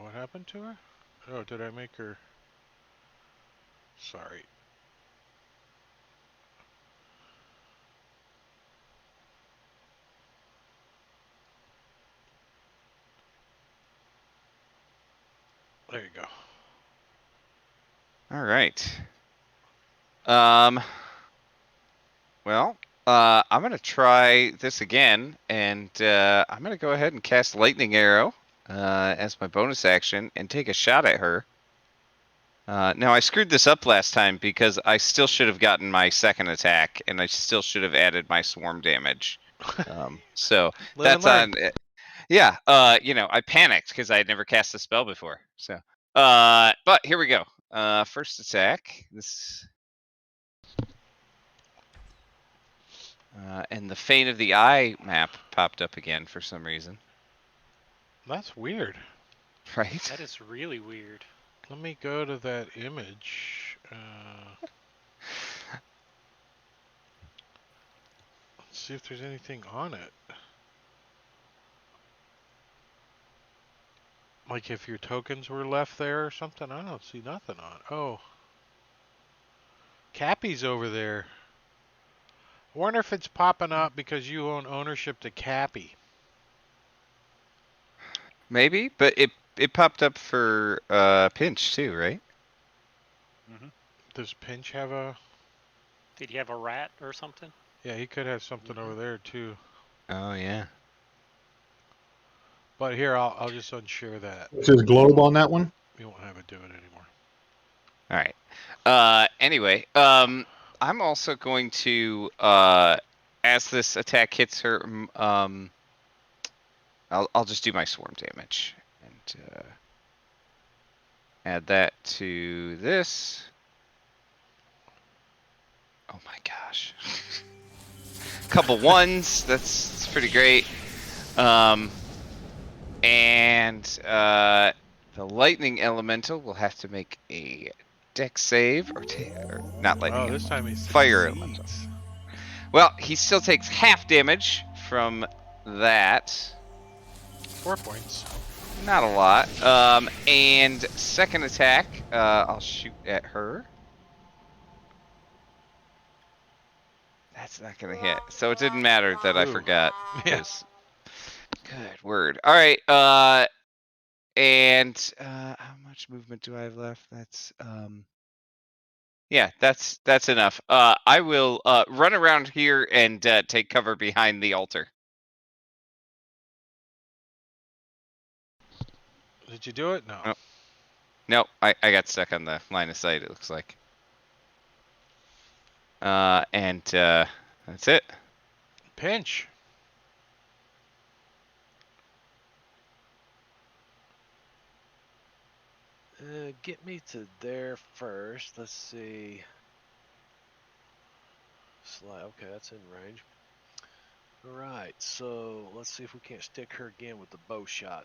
S1: What happened to her? Oh, did I make her? Sorry. There you go.
S5: All right. Well, I'm gonna try this again, and I'm gonna go ahead and cast Lightning Arrow as my bonus action and take a shot at her. Now I screwed this up last time because I still should have gotten my second attack, and I still should have added my swarm damage. So
S1: Live and
S5: that's
S1: learn.
S5: on. Yeah. I panicked because I had never cast the spell before. So, but here we go. First attack. This. And the Fane of the Eye map popped up again for some reason.
S1: That's weird.
S5: Right?
S3: That is really weird.
S1: Let me go to that image. Let's see if there's anything on it. Like if your tokens were left there or something. I don't see nothing on. Oh. Cappy's over there. I wonder if it's popping up because you own ownership to Cappy.
S5: Maybe, but it popped up for Pinch too, right?
S1: Does Pinch have a...
S3: Did he have a rat or something?
S1: Yeah, he could have something over there too.
S5: Oh yeah.
S1: But here, I'll just unshare that.
S4: Is his globe on that one?
S1: We won't have it do it anymore.
S5: All right. Anyway, I'm also going to as this attack hits her, I'll just do my swarm damage and add that to this. Oh my gosh. Couple ones. That's pretty great. And the lightning elemental will have to make a dex save, or not lightning.
S1: Oh, this time he's
S5: fire elemental. Well, he still takes half damage from that.
S1: 4 points.
S5: Not a lot. And second attack, I'll shoot at her. That's not gonna hit. So it didn't matter that I
S1: Ooh.
S5: forgot.
S1: Yes.
S5: Good word. All right. And how much movement do I have left? That's yeah, that's enough. I will run around here and take cover behind the altar.
S1: Did you do it? No.
S5: Oh. Nope, I got stuck on the line of sight, it looks like. And that's it.
S1: Pinch.
S2: Get me to there first. Let's see. Slide. Okay, that's in range. All right, so let's see if we can't stick her again with the bow shot.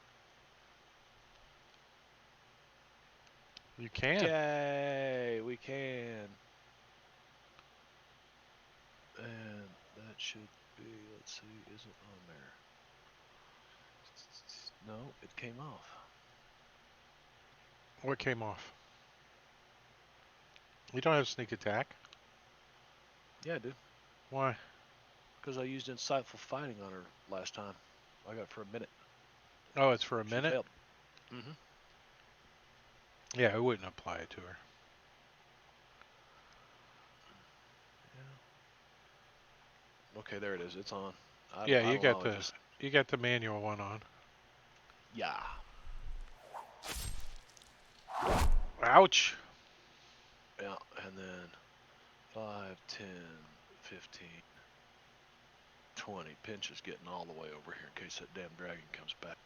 S1: You can.
S2: Yay, we can. And that should be, let's see, is it on there? No, it came off.
S1: What came off? You don't have sneak attack.
S2: Yeah, I did.
S1: Why?
S2: Because I used insightful fighting on her last time. I got it for a minute.
S1: Oh, it's for a
S2: She
S1: minute?
S2: failed. Mm-hmm.
S1: Yeah, I wouldn't apply it to her.
S2: Yeah. Okay, there it is. It's on.
S1: Yeah,
S2: I
S1: you
S2: don't
S1: got
S2: know.
S1: the you got the manual one on.
S2: Yeah.
S1: Ouch.
S2: Yeah, and then 5, 10, 15, 20. Pinch is getting all the way over here in case that damn dragon comes back.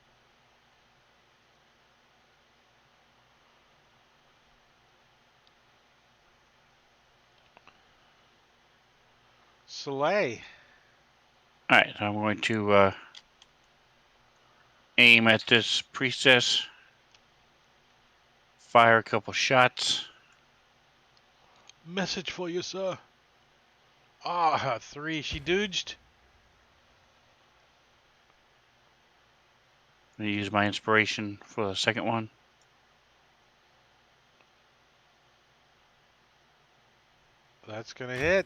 S1: Soleil.
S6: All right, I'm going to aim at this priestess. Fire a couple shots.
S1: Message for you, sir. Ah, 3. She dooged.
S6: I'm going to use my inspiration for the second one.
S1: That's going to hit.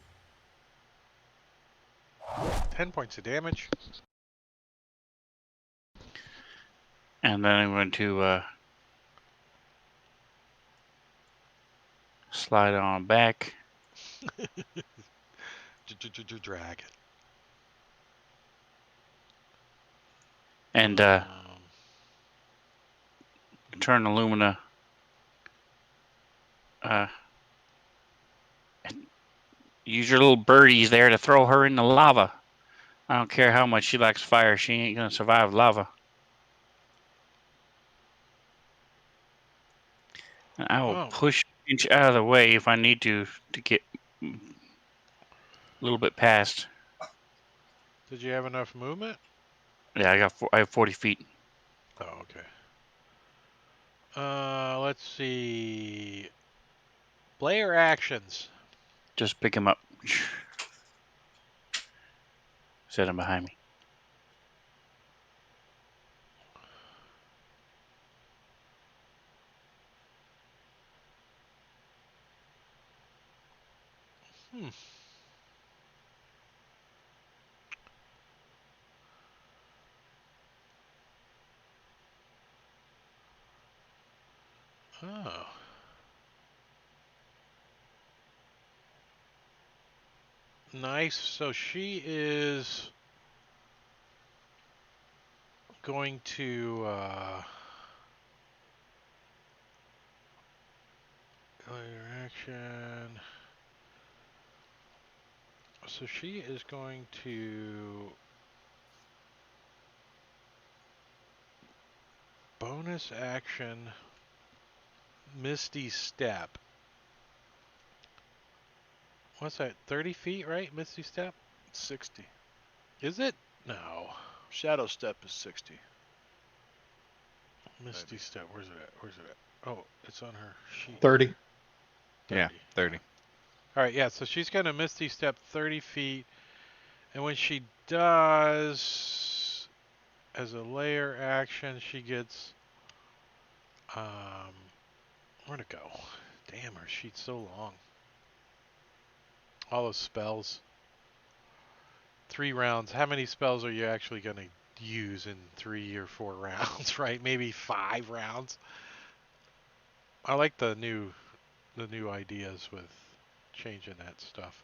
S1: 10 points of damage.
S6: And then I'm going to slide on back.
S1: Dragon.
S6: And turn Illumina. Use your little birdies there to throw her in the lava. I don't care how much she likes fire. She ain't going to survive lava. And I will
S1: Oh,
S6: push Pinch out of the way if I need to get a little bit past.
S1: did you have enough movement?
S6: Yeah, I have 40 feet.
S1: Oh, okay. Let's see. Player actions.
S6: Just pick him up. Set him behind me.
S1: Hmm. Oh. Nice. So she is going to player action. So she is going to bonus action Misty Step. What's that? 30 feet, right? Misty Step?
S2: 60.
S1: Is it? No.
S2: Shadow step is 60.
S1: Misty
S2: Maybe.
S1: Step. Where's it at? Where's it at? Oh, it's on her sheet.
S4: 30.
S1: 30.
S5: Yeah, 30.
S1: All right, yeah, so she's going to Misty Step 30 feet. And when she does, as a layer action, she gets, where'd it go? Damn, her sheet's so long. All those spells. 3 rounds. How many spells are you actually going to use in 3 or 4 rounds, right? Maybe 5 rounds. I like the new ideas with changing that stuff.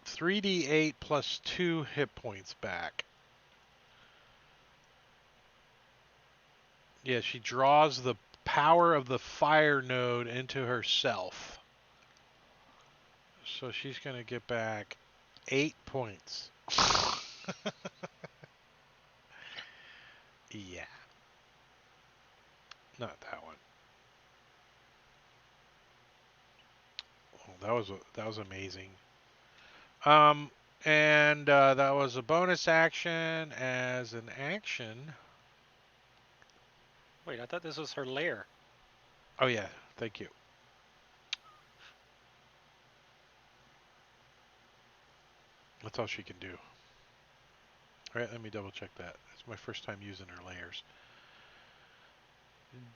S1: 3d8 plus 2 hit points back. Yeah, she draws the power of the fire node into herself. So she's going to get back 8 points. Yeah. Not that one. Oh, that was amazing. And that was a bonus action. As an action.
S3: Wait, I thought this was her lair.
S1: Oh yeah, thank you. That's all she can do. All right, let me double check that. It's my first time using her layers.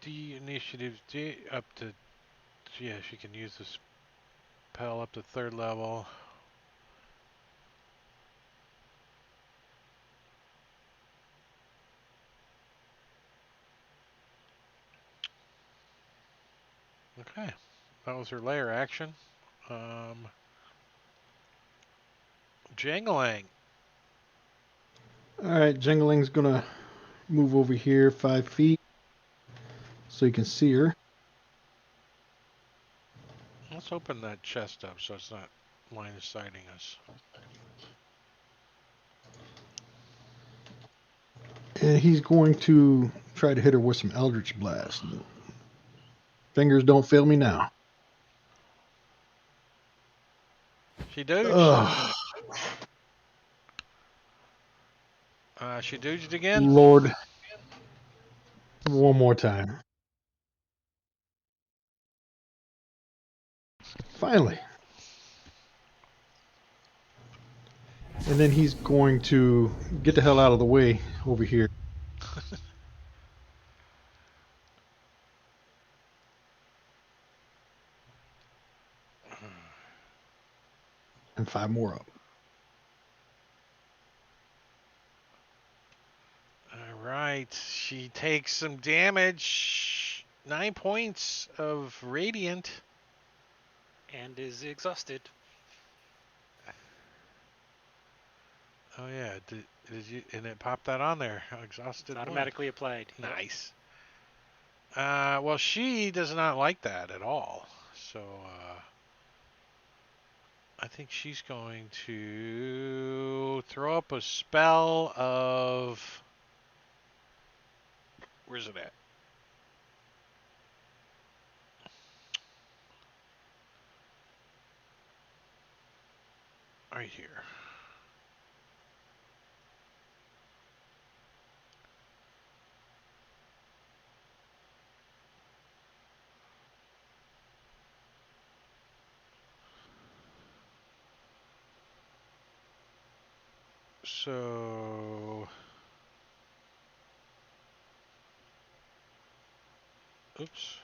S1: D initiative D up to, yeah, she can use the spell up to 3rd level. Okay, that was her layer action. Jangling.
S4: All right, Jingling's gonna move over here 5 feet so you can see her.
S1: Let's open that chest up so it's not line of sighting us.
S4: And he's going to try to hit her with some Eldritch Blast. Fingers don't fail me now.
S1: She dooged.
S4: Ugh,
S1: She dooged again.
S4: Lord. One more time. Finally. And then he's going to get the hell out of the way over here. And 5 more up.
S1: All right, she takes some damage. 9 points of radiant.
S3: And is exhausted.
S1: Oh yeah, did you? And it popped that on there. Exhausted
S3: It's
S1: one.
S3: automatically applied. Yep.
S1: Nice. Well, she does not like that at all. So I think she's going to throw up a spell of. Where's it at? Right here. So. Oops.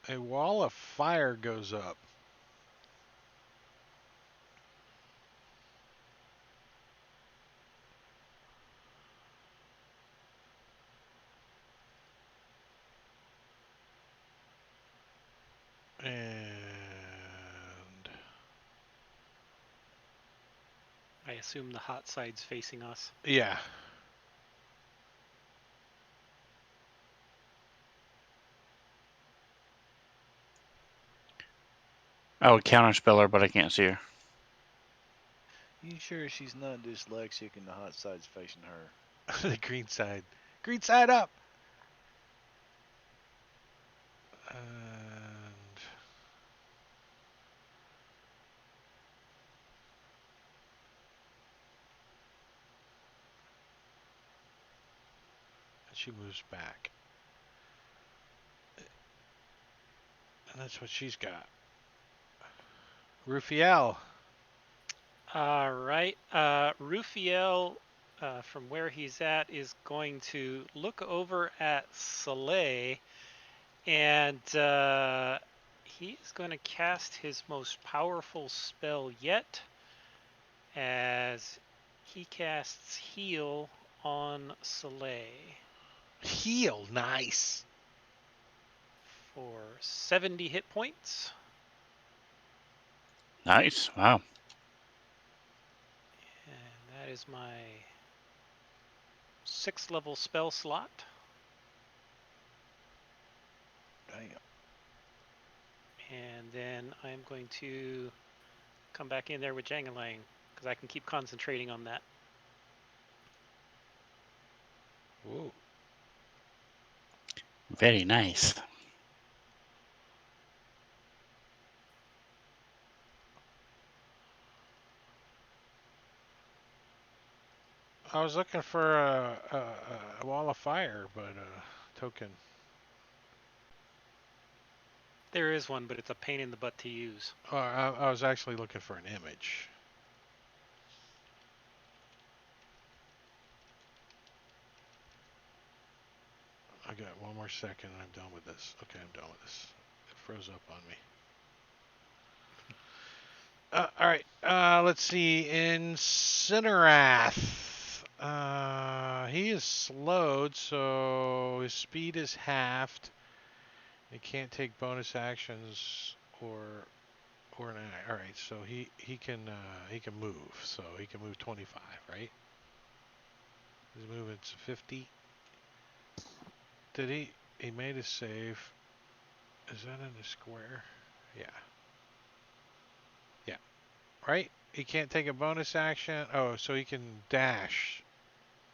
S1: A wall of fire goes up. And
S3: I assume the hot side's facing us.
S1: yeah.
S6: I would counterspell her, but I can't see her.
S2: You sure she's not dyslexic and the hot side's facing her?
S1: The green side. Green side up. And she moves back. And that's what she's got. Rufiel.
S3: All right. Rufiel, from where he's at, is going to look over at Soleil, and he is going to cast his most powerful spell yet, as he casts Heal on Soleil
S1: Heal. Nice.
S3: for 70 hit points.
S6: Nice. Wow.
S3: And that is my 6th level spell slot.
S2: Damn.
S3: And then I'm going to come back in there with Jangalang because I can keep concentrating on that.
S1: Whoa.
S6: Very nice.
S1: I was looking for a wall of fire, but token.
S3: There is one, but it's a pain in the butt to use.
S1: I was actually looking for an image. I got one more second and I'm done with this. Okay, I'm done with this. It froze up on me. All right. Let's see. Incinerate. He is slowed, so his speed is halved. He can't take bonus actions or an eye. All right, so he can move. So he can move 25, right? His movement's 50. Did he made a save? Is that in the square? Yeah. Yeah. Right? He can't take a bonus action. Oh, so he can dash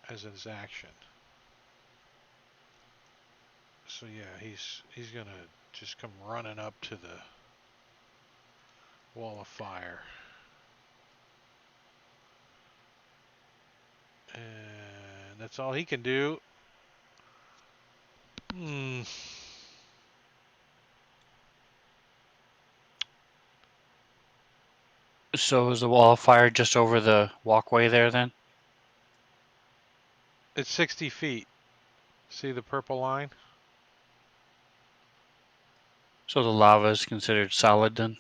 S1: as his action. So yeah, he's gonna just come running up to the wall of fire. And that's all he can do. Hmm.
S6: So is the wall of fire just over the walkway there then?
S1: It's 60 feet. See the purple line?
S6: So the lava is considered solid then?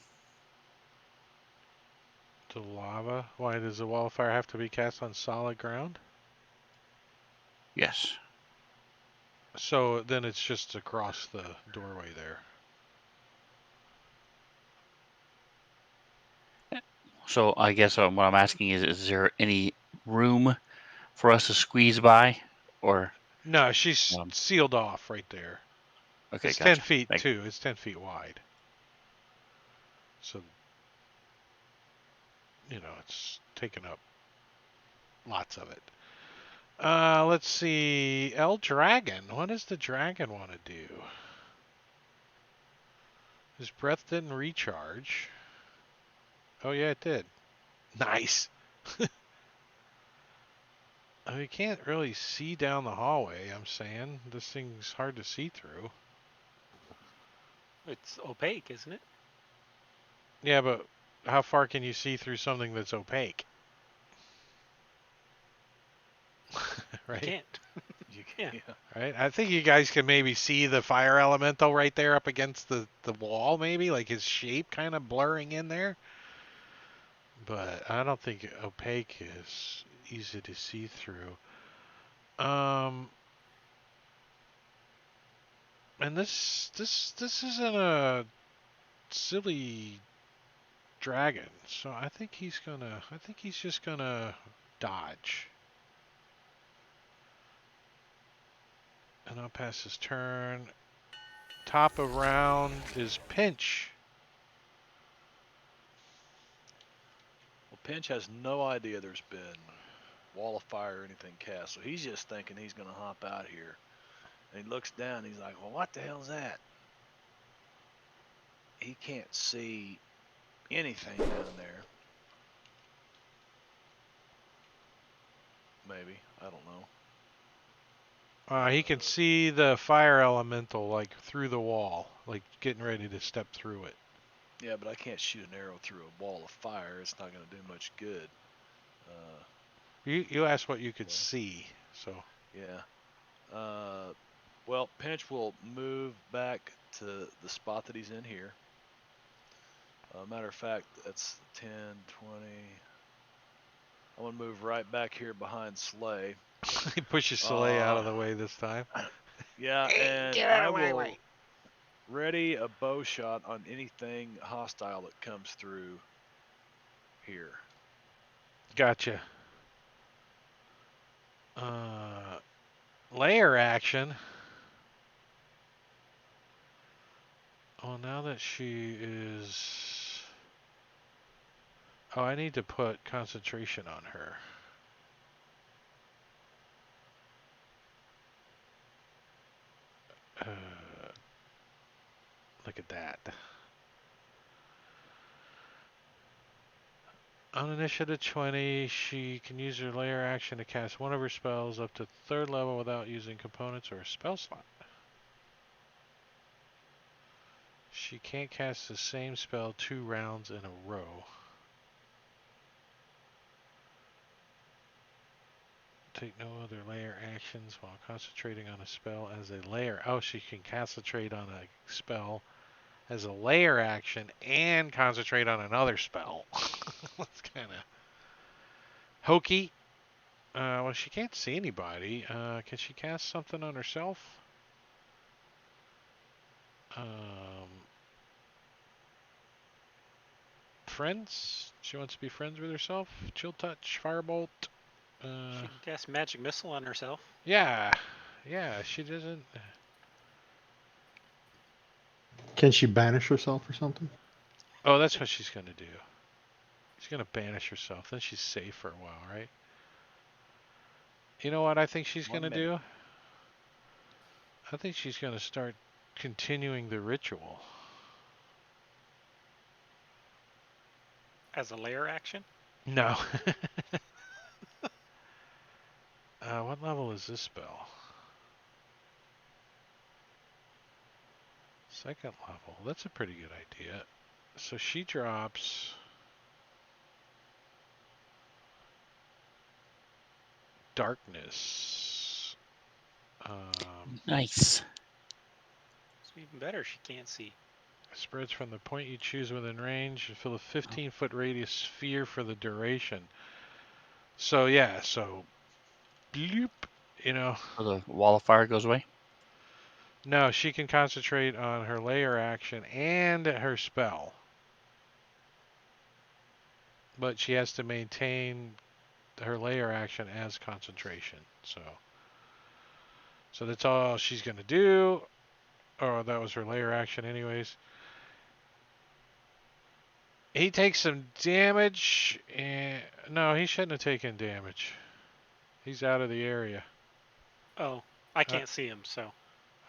S1: To lava. Why does the wall of fire have to be cast on solid ground?
S6: Yes.
S1: So then it's just across the doorway there.
S6: So I guess what I'm asking is there any room for us to squeeze by? Or,
S1: No, she's
S6: um,
S1: sealed off right there.
S6: okay,
S1: It's 10
S6: gotcha.
S1: feet
S6: Thank you.
S1: too. It's 10 feet wide. So, it's taken up lots of it. Let's see. El Dragon. What does the dragon want to do? His breath didn't recharge. Oh, yeah, it did. Nice. You can't really see down the hallway, I'm saying. This thing's hard to see through.
S3: It's opaque, isn't it?
S1: Yeah, but how far can you see through something that's opaque?
S3: You
S1: Right?
S3: can't.
S2: You
S3: Yeah.
S2: can, yeah.
S1: Right? I think you guys can maybe see the fire elemental right there up against the wall, maybe, like his shape kind of blurring in there. But I don't think opaque is easy to see through. Um, and this isn't a silly dragon, so I think he's just gonna dodge. And I'll pass his turn. Top of round is pinch.
S2: Well, Pinch has no idea there's been wall of fire or anything cast, so he's just thinking he's going to hop out here. And he looks down, and he's like, well, what the hell's that? He can't see anything down there. Maybe. I don't know.
S1: He can see the fire elemental like through the wall, like getting ready to step through it.
S2: Yeah, but I can't shoot an arrow through a wall of fire. It's not going to do much good.
S1: You asked what you could
S2: Okay.
S1: see, so
S2: Yeah. Well, Pinch will move back to the spot that he's in here. Matter of fact, that's 10, 20. I'm going to move right back here behind Slay.
S1: he pushes Soleil out of the way this time.
S2: Yeah,
S1: Hey,
S2: and
S1: get out
S2: I
S1: of my
S2: will
S1: way.
S2: ready a bow shot on anything hostile that comes through here.
S1: Gotcha. Layer action. Oh, now that she is... Oh, I need to put concentration on her. Look at that. On initiative 20, she can use her layer action to cast one of her spells up to 3rd level without using components or a spell slot. She can't cast the same spell 2 rounds in a row. Take no other layer actions while concentrating on a spell as a layer. Oh, she can concentrate on a spell as a layer action and concentrate on another spell. That's kind of hokey. Well, she can't see anybody. Can she cast something on herself? Friends? She wants to be friends with herself? Chill touch, firebolt.
S3: She can cast magic missile on herself.
S1: Yeah, she doesn't.
S4: Can she banish herself or something?
S1: Oh, that's what she's gonna do. She's gonna banish herself. Then she's safe for a while, right? You know what I think she's
S2: 1
S1: gonna
S2: minute.
S1: do? I think she's gonna start continuing the ritual.
S3: As a layer action?
S1: No. What level is this spell? 2nd level. That's a pretty good idea. So she drops darkness.
S6: Nice.
S3: So even better, she can't see.
S1: Spreads from the point you choose within range. Fill a 15-foot radius sphere for the duration. So yeah, so bloop, you know.
S6: So the wall of fire goes away.
S1: No, she can concentrate on her layer action and her spell. But she has to maintain her layer action as concentration. So that's all she's going to do. Oh, that was her layer action anyways. He takes some damage. And no, he shouldn't have taken damage. He's out of the area.
S3: Oh, I can't see him, so.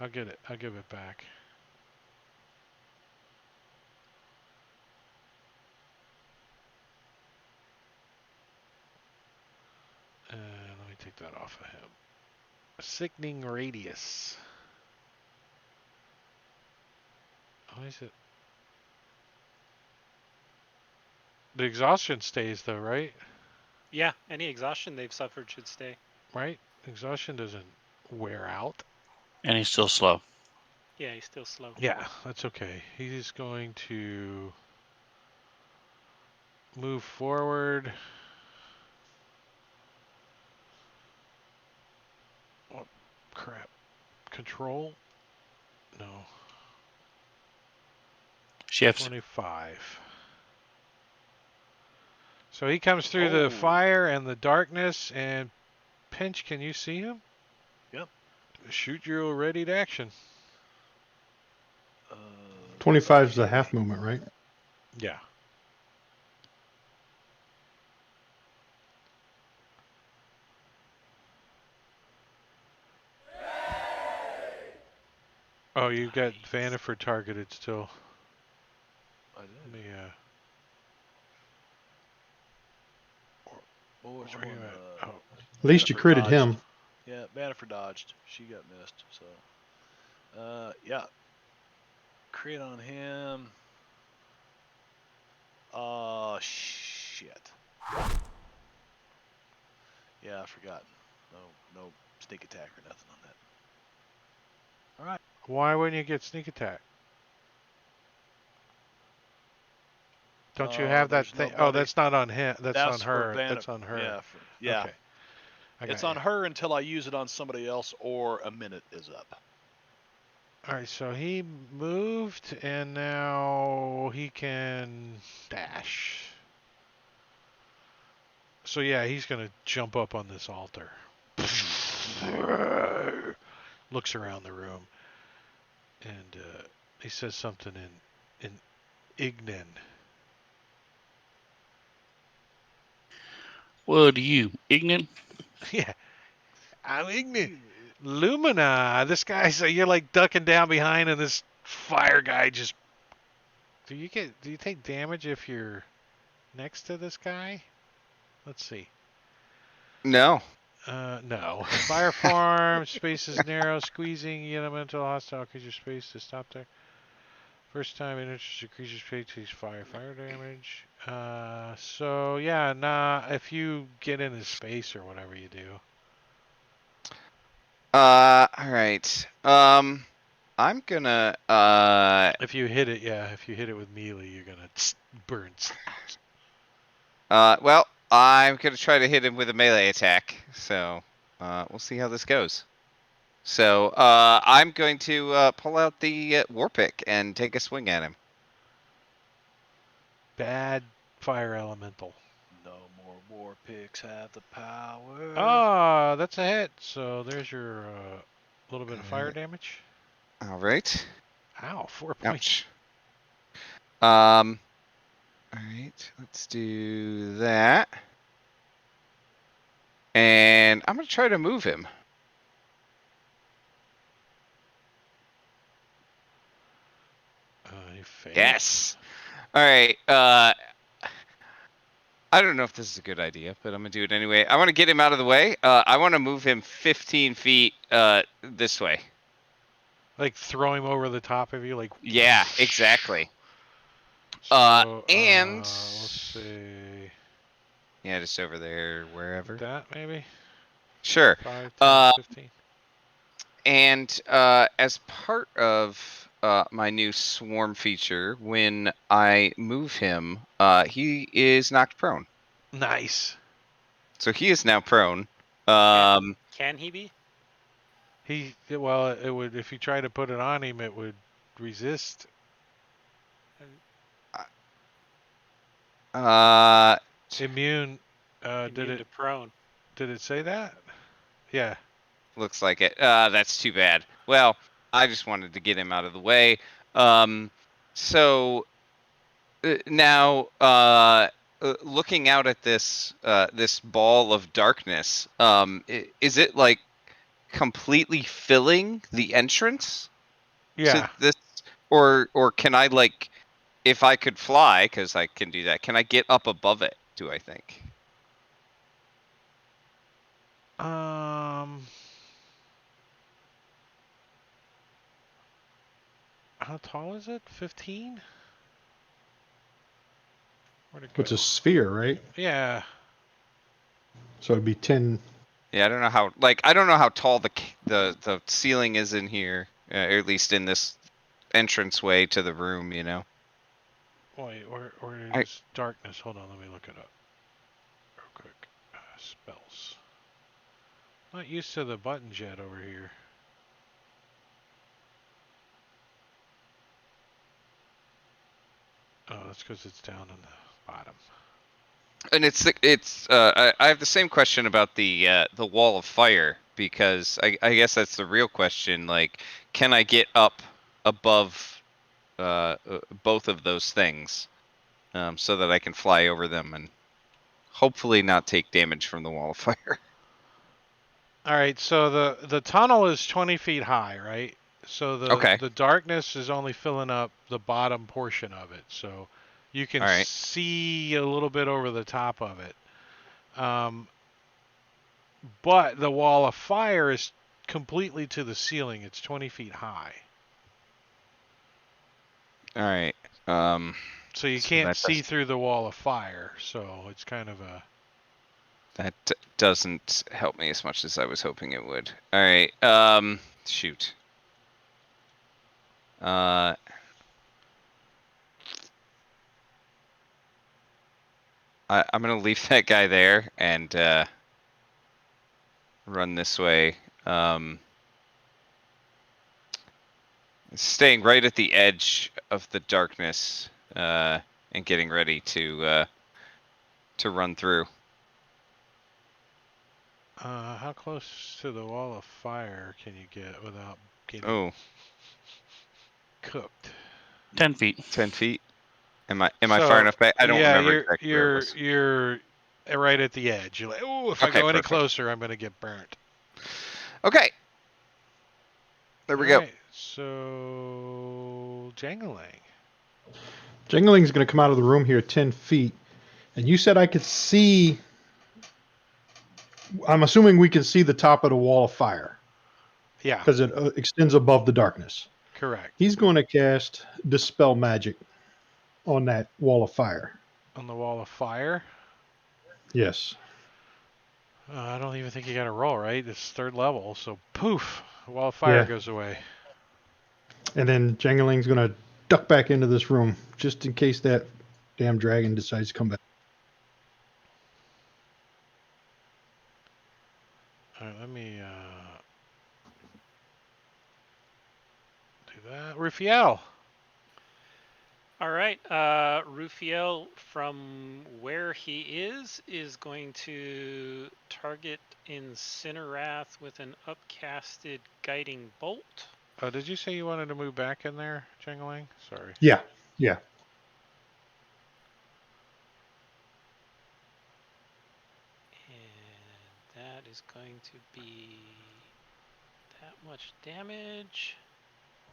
S1: I'll get it. I'll give it back. And let me take that off of him. Sickening radius. How is it? The exhaustion stays though, right?
S3: Yeah, any exhaustion they've suffered should stay.
S1: Right? Exhaustion doesn't wear out.
S6: And he's still slow.
S3: Yeah, he's still slow.
S1: Yeah, that's okay. He's going to move forward. Oh, crap. Control? No.
S6: Shifts.
S1: 25. So he comes through the fire and the darkness, and Pinch, can you see him?
S2: Yep.
S1: Shoot your readied action.
S4: 25 is a half movement, right?
S1: Yeah. Oh, you got Vaniford targeted still.
S2: I
S1: Let
S2: did.
S1: me,
S2: Well, which
S1: where
S2: one?
S1: you at? Oh,
S4: At least you
S2: Bannifer
S4: critted
S2: dodged.
S4: him.
S2: Yeah, Bannifer dodged. She got missed. So, yeah. Crit on him. Oh, shit. Yeah, I forgot. No sneak attack or nothing on that. All right.
S1: why wouldn't you get sneak attack? Don't you have that
S2: There's
S1: thing? Oh,
S2: nobody.
S1: that's not on him. That's on
S2: For
S1: her.
S2: Vanna.
S1: That's on her.
S2: Yeah, yeah.
S1: Okay. I got
S2: It's on
S1: you.
S2: her until I use it on somebody else or a minute is up.
S1: All right, so he moved, and now he can dash. So yeah, he's gonna jump up on this altar. Looks around the room, and he says something in Ignan.
S6: What are you, ignorant?
S1: Yeah, I'm Ignan. Lumina. This guy. So you're like ducking down behind, and this fire guy just. Do you take damage if you're next to this guy? Let's see.
S5: No.
S1: No. Fire form, space is narrow, squeezing elemental hostile creature space to stop there. First time it enters a creature's space takes fire damage. So yeah, nah, if you get into space or whatever you do.
S5: Alright. I'm gonna,
S1: If you hit it, yeah, if you hit it with melee, you're gonna burn.
S5: well, I'm gonna try to hit him with a melee attack. So, we'll see how this goes. So, I'm going to, pull out the war pick and take a swing at him.
S1: Bad fire elemental.
S2: No more war picks have the power.
S1: Ah, that's a hit. So there's your little bit of fire damage.
S5: Alright.
S1: Ow, 4 points.
S5: Ouch. Alright, let's do that. And I'm gonna try to move him.
S1: You failed.
S5: Yes. Alright, I don't know if this is a good idea, but I'm gonna do it anyway. I want to get him out of the way. I want to move him 15 feet this way.
S1: Like throw him over the top of you, like.
S5: Yeah, exactly.
S1: So,
S5: and
S1: let's see.
S5: yeah, just over there, wherever.
S1: That maybe.
S5: Sure.
S1: 5, 10, 15.
S5: And as part of my new swarm feature, when I move him, he is knocked prone.
S1: Nice.
S5: So he is now prone.
S3: Can he be?
S1: Well, it would if you try to put it on him, it would resist. Immune.
S3: Immune to prone.
S1: Did it say that? Yeah.
S5: Looks like it. That's too bad. Well, I just wanted to get him out of the way. So now, looking out at this this ball of darkness, is it like completely filling the entrance?
S1: Yeah.
S5: To this, or can I, like, if I could fly, because I can do that, can I get up above it? Do I think?
S1: How tall is it? 15? Where'd it go?
S4: It's a sphere, right?
S1: Yeah.
S4: So it'd be 10.
S5: Yeah, I don't know how. Like, I don't know how tall the ceiling is in here, or at least in this entranceway to the room. You know.
S1: Wait, where is darkness? Hold on, let me look it up real quick. Spells. Not used to the buttons yet over here. Oh, that's because it's down on the bottom.
S5: And I have the same question about the wall of fire, because I guess that's the real question. Like, can I get up above both of those things, so that I can fly over them and hopefully not take damage from the wall of fire?
S1: All right, so the tunnel is 20 feet high, right? So the darkness is only filling up the bottom portion of it. So you can see a little bit over the top of it. But the wall of fire is completely to the ceiling. It's 20 feet high.
S5: All right.
S1: So you can't see through the wall of fire. So it's kind of a...
S5: That doesn't help me as much as I was hoping it would. All right. Shoot. I'm gonna leave that guy there and run this way. Staying right at the edge of the darkness and getting ready to run through.
S1: How close to the wall of fire can you get without getting
S5: Oh,
S1: cooked?
S6: 10 feet.
S5: 10 feet. Am I far
S1: So
S5: enough back? I don't
S1: yeah,
S5: remember
S1: you're
S5: exactly where it
S1: you're
S5: was.
S1: you're right at the edge. You're like, oh, if I
S5: Okay,
S1: go any
S5: perfect.
S1: closer, I'm gonna get burnt.
S5: Okay. There
S1: All
S5: we go.
S1: right, so jangling.
S4: Jingling's going to come out of the room here 10 feet. And you said I could see. I'm assuming we can see the top of the wall of fire
S1: Yeah,
S4: because it extends above the darkness.
S1: correct.
S4: He's going to cast Dispel Magic on that wall of fire.
S1: On the wall of fire.
S4: Yes.
S1: I don't even think you got to roll, right? It's third level, so poof, the wall of fire
S4: Yeah.
S1: goes away.
S4: And then Jangling's going to duck back into this room just in case that damn dragon decides to come back.
S1: All right, let me do that. Rufiel.
S3: All right, Rufiel, from where he is going to target Incinerate with an upcasted guiding bolt.
S1: Oh, did you say you wanted to move back in there, Jangling? Sorry.
S4: Yeah. Yeah.
S3: And that is going to be that much damage.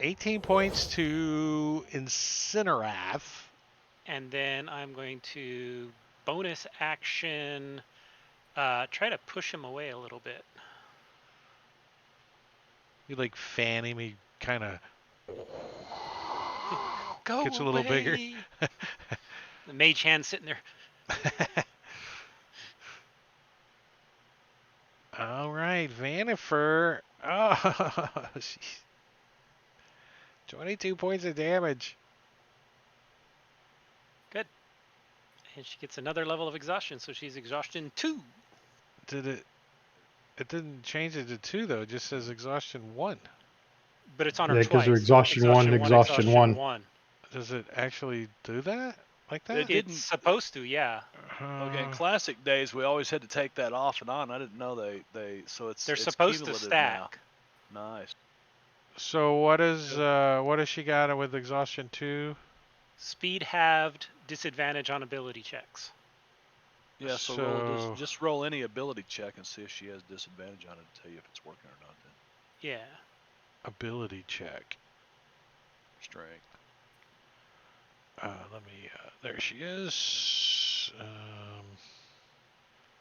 S1: 18 points to Incinerate.
S3: And then I'm going to bonus action try to push him away a little bit.
S1: You like fan him, he kind of
S3: Go
S1: gets a
S3: away.
S1: little bigger.
S3: The mage hand sitting there.
S1: All right, Vanifer. Oh, 22 points of damage.
S3: Good. And she gets another level of exhaustion, so she's exhaustion 2.
S1: Did it? It didn't change it to 2 though. It just says exhaustion 1.
S3: But it's on her
S4: Yeah,
S3: twice.
S4: because they're exhaustion one, exhaustion one.
S3: 1.
S1: Does it actually do that like that?
S2: It didn't.
S3: It's supposed to, yeah.
S2: Okay, in classic days, we always had to take that off and on. I didn't know they so it's
S3: They're
S2: it's
S3: supposed to
S2: cumulative
S3: stack.
S2: now. Nice.
S1: So what has she got with exhaustion 2?
S3: Speed halved, disadvantage on ability checks.
S2: Yeah, so roll just roll any ability check and see if she has disadvantage on it to tell you if it's working or not. Then
S3: Yeah.
S1: Ability check.
S2: strength.
S1: Let me. There she is.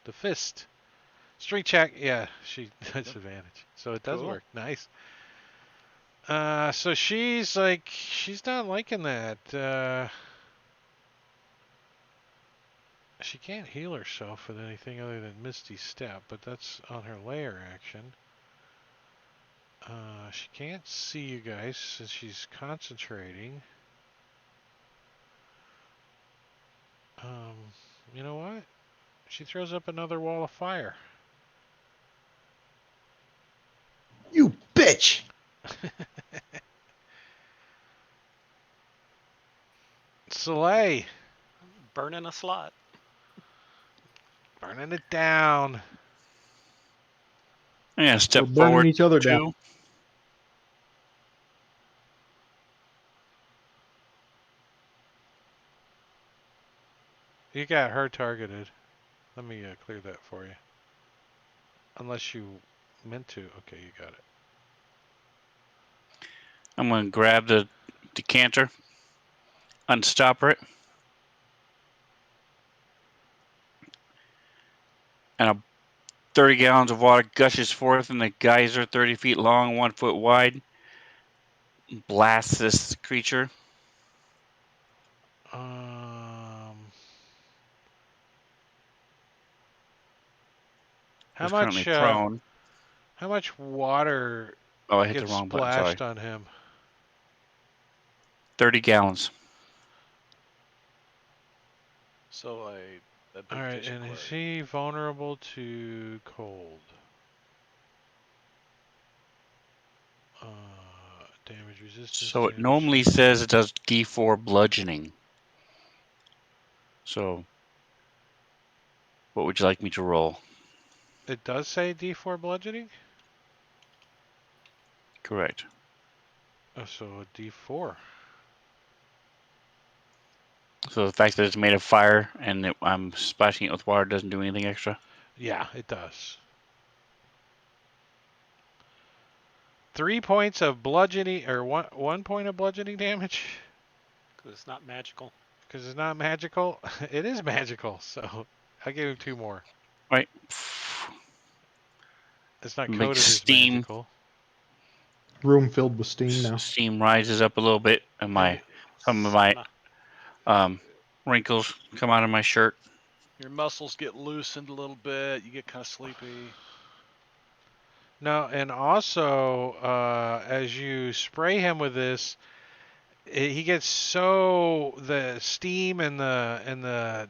S1: The fist. Strength check. Yeah, she disadvantage. So it does
S2: Cool.
S1: work. Nice. So she's not liking that. She can't heal herself with anything other than Misty Step, but that's on her layer action. She can't see you guys since she's concentrating. You know what? She throws up another wall of fire.
S4: You bitch!
S1: Soleil,
S3: Burning a slot.
S1: burning it down.
S6: I'm gonna step
S4: We're burning
S6: forward
S4: each other down.
S6: 2.
S1: You got her targeted. Let me clear that for you. Unless you meant to. Okay, you got it.
S6: I'm gonna grab the decanter, unstopper it, and 30 gallons of water gushes forth in a geyser 30 feet long, 1 foot wide. Blasts this creature.
S1: How
S6: Who's currently
S1: much?
S6: prone.
S1: How much water
S6: Oh, I hit the
S1: gets
S6: wrong button. Sorry.
S1: splashed on him?
S6: 30 gallons.
S2: So that big
S1: All right,
S2: fish
S1: and is
S2: aquarium.
S1: he vulnerable to cold? Damage resistance.
S6: So it
S1: damage
S6: normally says it does D4 bludgeoning. So, what would you like me to roll?
S1: It does say D4 bludgeoning?
S6: Correct.
S1: Oh, so a D4.
S6: So the fact that it's made of fire and I'm splashing it with water doesn't do anything extra.
S1: Yeah, it does. 3 points of bludgeoning, or 1 point of bludgeoning damage?
S3: Because it's not magical.
S1: Because it's not magical? It is magical, so I gave him 2 more.
S6: Right.
S1: It's not
S6: Big
S1: coded as
S6: steam.
S1: magical.
S4: Room filled with steam now.
S6: Steam rises up a little bit, and some of my wrinkles come out of my shirt.
S2: Your muscles get loosened a little bit. You get kind of sleepy.
S1: No, and also, as you spray him with this, he gets the steam and the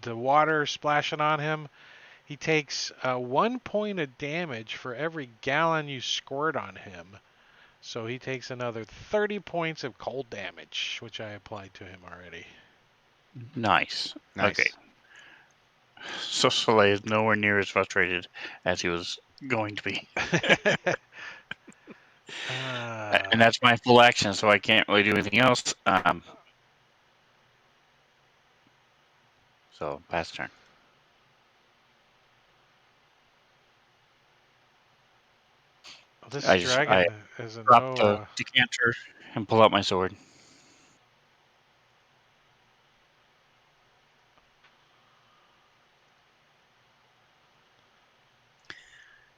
S1: water splashing on him. He takes 1 point of damage for every gallon you squirt on him. So he takes another 30 points of cold damage, which I applied to him already.
S6: Nice.
S5: Nice.
S6: Okay. So Soleil is nowhere near as frustrated as he was going to be. And that's my full action, so I can't really do anything else. So pass turn.
S1: This
S6: I
S1: dragon is a
S6: drop the
S1: no.
S6: decanter and pull out my sword.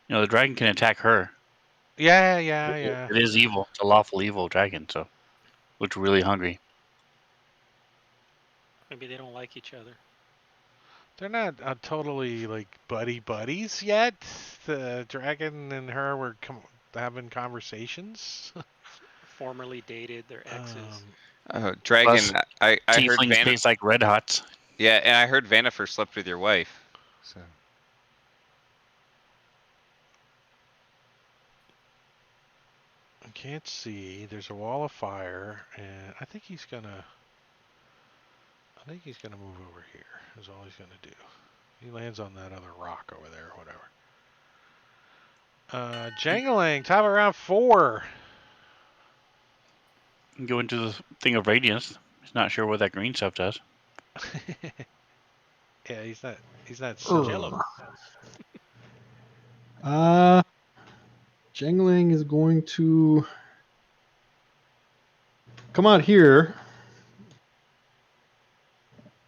S6: You know, the dragon can attack her.
S1: Yeah.
S6: It is evil. It's a lawful evil dragon, so looks really hungry.
S3: Maybe they don't like each other.
S1: They're not totally like buddies yet. The dragon and her were having conversations.
S3: Formerly dated, their exes.
S5: Dragon,
S6: Plus,
S5: I heard
S6: tieflings taste like red hots.
S5: Yeah, and I heard Vanifer slept with your wife. So
S1: I can't see. There's a wall of fire, and I think he's gonna move over here. Is all he's gonna do. He lands on that other rock over there, or whatever. Jangling, top of round 4.
S6: Go into the thing of radiance. He's not sure what that green stuff does.
S1: Yeah, he's not
S3: Jello.
S1: silly.
S4: Jangling is going to come out here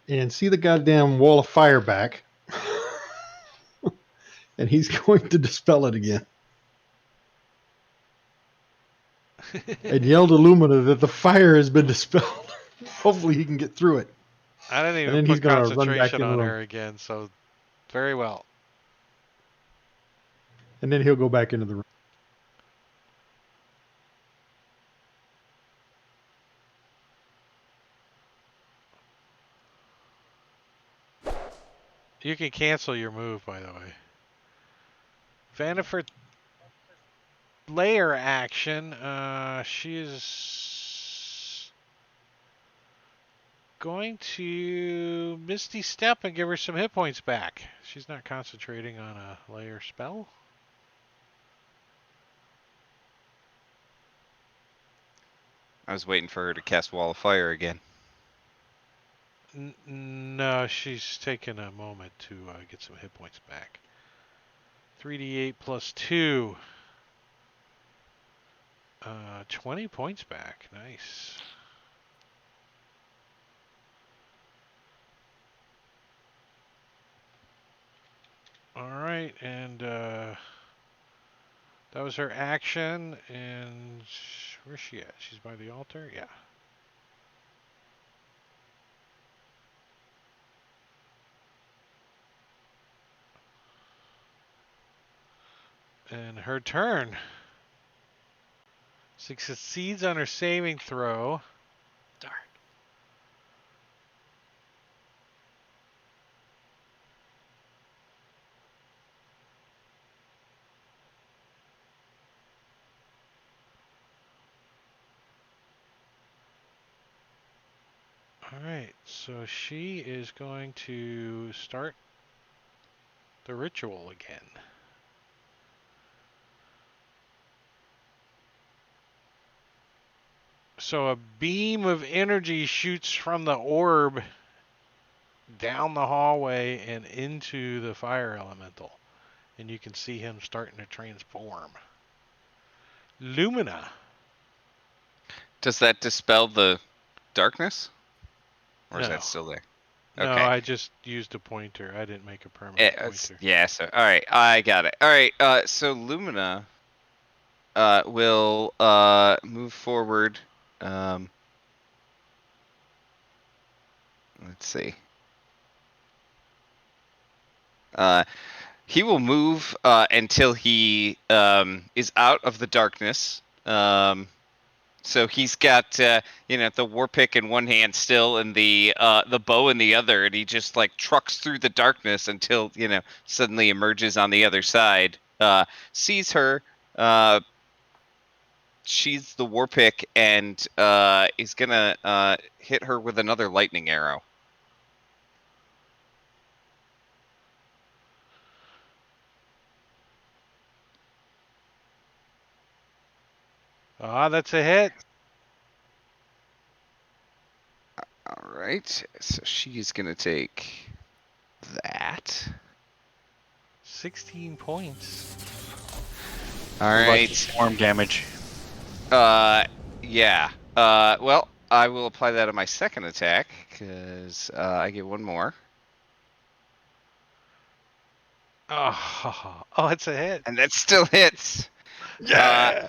S4: and see the goddamn wall of fire back. And he's going to dispel it again. And yell to Lumina that the fire has been dispelled. Hopefully he can get through it.
S1: I didn't
S4: And
S1: even
S4: then he's
S1: put
S4: going to run back
S1: concentration
S4: in the
S1: on
S4: room.
S1: her again, so very well.
S4: And then he'll go back into the room.
S1: You can cancel your move, by the way. Vanifer layer action. She is going to Misty Step and give her some hit points back. She's not concentrating on a layer spell.
S5: I was waiting for her to cast Wall of Fire again.
S1: No, she's taking a moment to get some hit points back. 3d8 plus 2. 20 points back. Nice. All right, and that was her action. And where's she at? She's by the altar? Yeah. And her turn. She succeeds on her saving throw.
S3: Darn.
S1: All right, so she is going to start the ritual again. So a beam of energy shoots from the orb down the hallway and into the fire elemental. And you can see him starting to transform. Lumina.
S5: Does that dispel the darkness? Or is
S1: No.
S5: that still there?
S1: No,
S5: Okay.
S1: I just used a pointer. I didn't make a permanent pointer.
S5: Yeah, so all right, I got it. All right, so Lumina will move forward. Let's see. He will move until he is out of the darkness. So he's got the war pick in one hand still, and the bow in the other, and he just like trucks through the darkness until suddenly emerges on the other side. Sees her. She's the war pick, and is gonna hit her with another lightning arrow.
S1: Ah, that's a hit.
S5: All right, so she's gonna take that.
S1: 16 points.
S5: All
S6: What about the
S5: right.
S6: swarm damage?
S5: Yeah. Well, I will apply that on my second attack because I get one more,
S1: Oh, it's a hit.
S5: and that still hits.
S1: Yeah.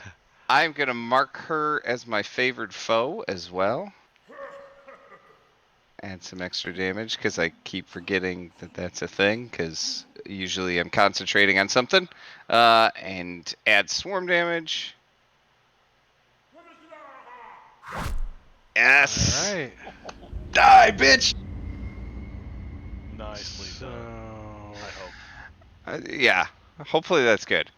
S5: I'm gonna mark her as my favored foe as well. Add some extra damage because I keep forgetting that that's a thing because usually I'm concentrating on something. And add swarm damage. Yes.
S1: All right.
S4: Die, bitch!
S2: Nicely
S1: So,
S2: done. I hope.
S5: Yeah. Hopefully that's good.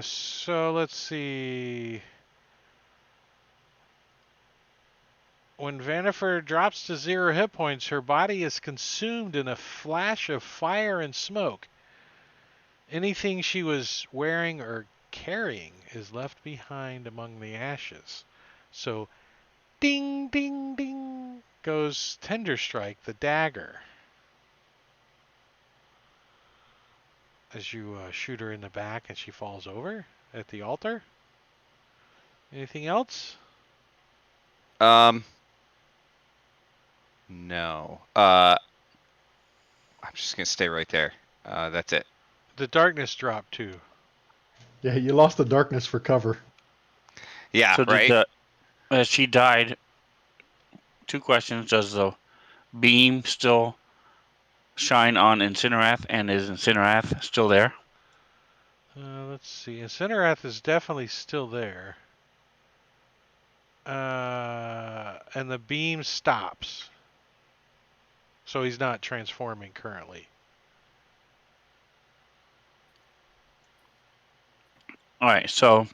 S1: so let's see. When Vanifer drops to 0 hit points, her body is consumed in a flash of fire and smoke. Anything she was wearing or carrying is left behind among the ashes. So, ding, ding, ding, goes Tender Strike, the dagger. As you shoot her in the back and she falls over at the altar. Anything else?
S5: No. I'm just gonna stay right there. That's it.
S1: The darkness dropped too.
S4: Yeah, you lost the darkness for cover.
S5: Yeah.
S6: So did
S5: Right.
S6: as she died, 2 questions. Does the beam still shine on Incinerate, and is Incinerate still there?
S1: Let's see. Incinerate is definitely still there. And the beam stops. So he's not transforming currently.
S6: All right, so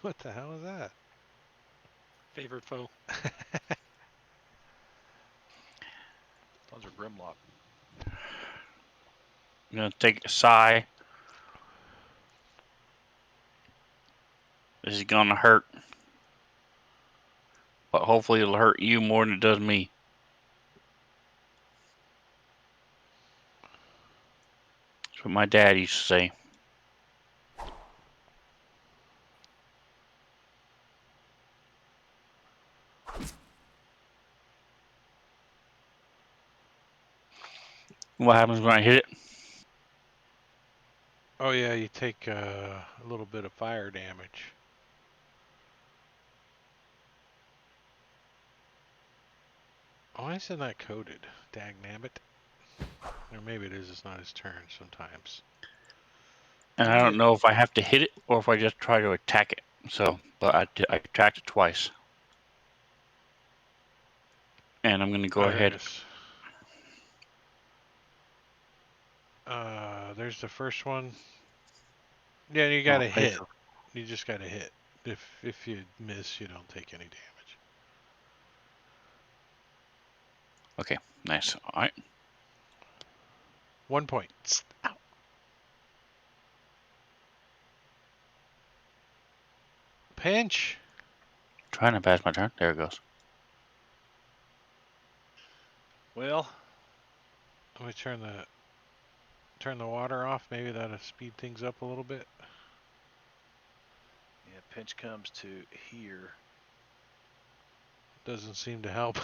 S1: What the hell is that?
S3: Favorite foe.
S2: Those are Grimlock.
S6: I'm gonna take a sigh. This is gonna hurt, but hopefully it'll hurt you more than it does me. That's what my dad used to say. What happens when I hit it?
S1: Oh yeah, you take a little bit of fire damage. Why is it not coded? Dagnabbit. Or maybe it is. It's not his turn sometimes.
S6: And I don't know if I have to hit it or if I just try to attack it. So, but I attacked it twice. And I'm gonna go
S1: Oh, there it
S6: ahead.
S1: is. There's the first one. Yeah, you got to hit. You just got to hit. If you miss, you don't take any damage.
S6: Okay, nice. All right.
S1: 1 point. Ow. Pinch.
S6: Trying to pass my turn. There it goes.
S2: Well,
S1: Let me turn the water off. Maybe that'll speed things up a little bit.
S2: yeah, pinch comes to here.
S1: Doesn't seem to help.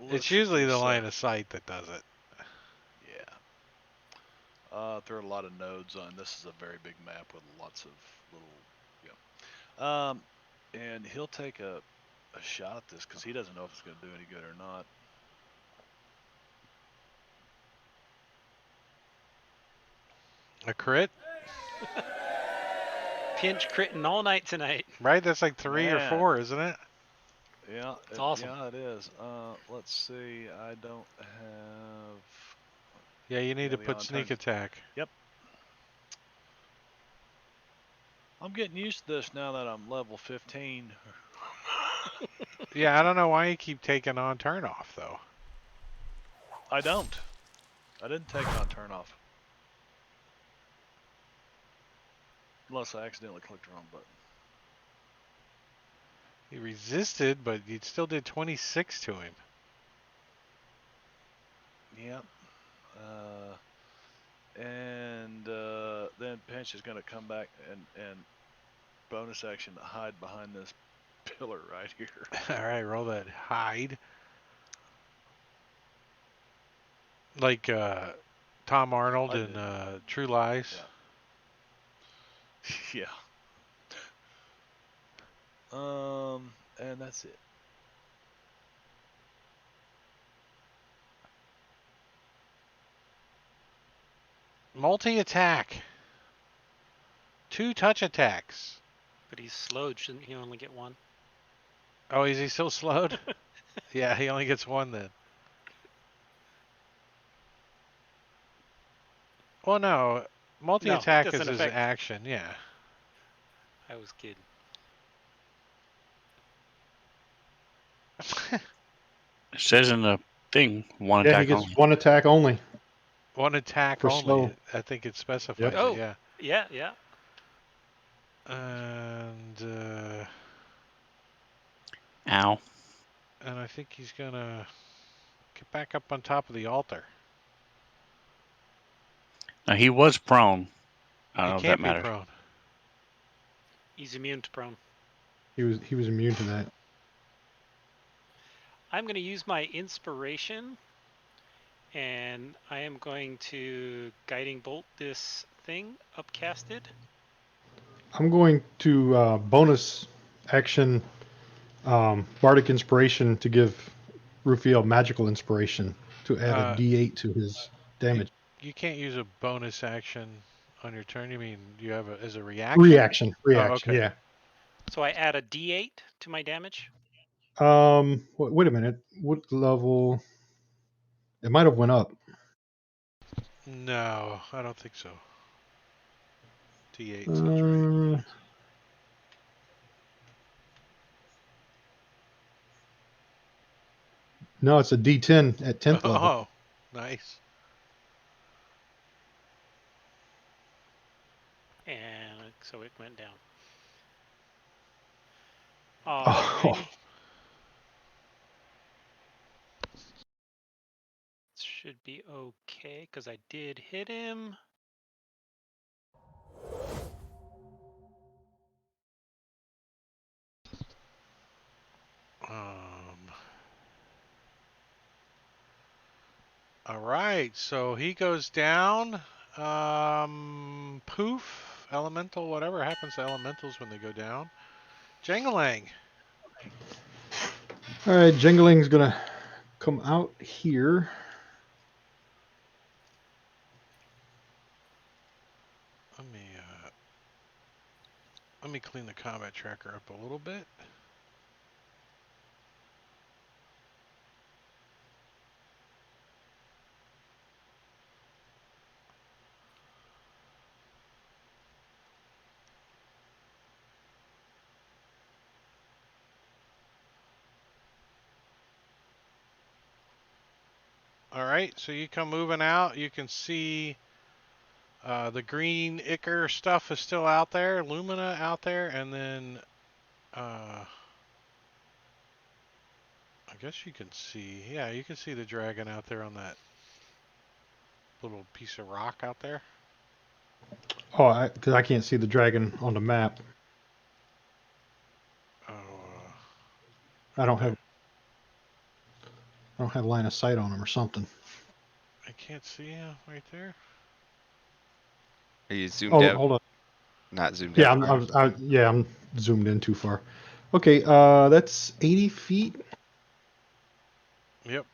S2: Looks
S1: It's
S2: at
S1: usually the
S2: this,
S1: line of sight that does it.
S2: yeah. There are a lot of nodes on. This is a very big map with lots of little, yeah. And he'll take a shot at this because he doesn't know if it's going to do any good or not.
S1: A crit?
S3: Pinch critting all night tonight.
S1: Right? That's like 3 or
S2: Man.
S1: 4, isn't it?
S2: Yeah,
S3: It's awesome.
S2: Yeah, it is. Let's see. I don't have.
S1: Yeah, you need to
S2: the
S1: put
S2: on
S1: sneak
S2: turns.
S1: attack.
S2: Yep. I'm getting used to this now that I'm level 15.
S1: Yeah, I don't know why you keep taking on turn off though.
S2: I don't. I didn't take on turn off. Unless I accidentally clicked the wrong button.
S1: He resisted, but you still did 26 to him.
S2: Yep. Then Pinch is going to come back and bonus action hide behind this pillar right here.
S1: All right, roll that hide. Like Tom Arnold
S2: I
S1: in
S2: did.
S1: True Lies.
S2: Yeah. And that's it.
S1: Multi-attack. 2 touch attacks.
S3: But he's slowed. Shouldn't he only get one?
S1: Oh, is he still slowed? Yeah, he only gets 1 then. Well, no. Multi-attack is
S3: doesn't
S1: his
S3: affect.
S1: action, yeah.
S3: I was kidding.
S6: It says in the thing, one
S4: Yeah, he
S6: attack
S4: gets
S6: only.
S4: 1 attack only
S1: 1 attack
S4: for
S1: only.
S4: slow.
S1: I think it specifies
S4: Yep.
S1: it,
S3: Oh,
S1: yeah.
S3: yeah.
S1: And
S6: Ow.
S1: I think he's gonna get back up on top of the altar.
S6: Now he was prone. I don't
S1: He
S6: know if that
S1: can't be
S6: matters.
S1: prone.
S3: He's immune to prone.
S4: He was immune to that.
S3: I'm going to use my inspiration, and I am going to guiding bolt this thing upcasted.
S4: I'm going to bonus action bardic inspiration to give Rufiel magical inspiration to add a
S1: Uh,
S4: D8 to his damage.
S1: You can't use a bonus action on your turn. You mean you have a as a
S4: Reaction.
S1: Oh, okay.
S4: Yeah.
S3: So I add a D8 to my damage.
S4: Wait a minute. What level? It might have went up.
S1: No, I don't think so. D8 sounds right.
S4: Uh, no, it's a D10 at 10th level.
S1: Oh, nice.
S3: And so it went down.
S4: Oh,
S3: Alrighty. Should be okay, because I did hit him.
S1: All right, so he goes down. Poof, elemental, whatever happens to elementals when they go down. Jangling.
S4: all right. Jingling's gonna come out here.
S1: Let me clean the combat tracker up a little bit. All right, so you come moving out. You can see the green ichor stuff is still out there, Lumina out there, and then I guess you can see, yeah, you can see the dragon out there on that little piece of rock out there.
S4: Oh, because I can't see the dragon on the map.
S1: Oh,
S4: I
S1: right
S4: don't have
S1: there.
S4: I don't have line of sight on him or something.
S1: I can't see him right there.
S5: Are you zoomed
S4: Oh,
S5: out?
S4: hold on.
S5: Not zoomed
S4: Yeah,
S5: out far enough.
S4: I'm zoomed in too far. Okay, that's 80 feet.
S1: Yep.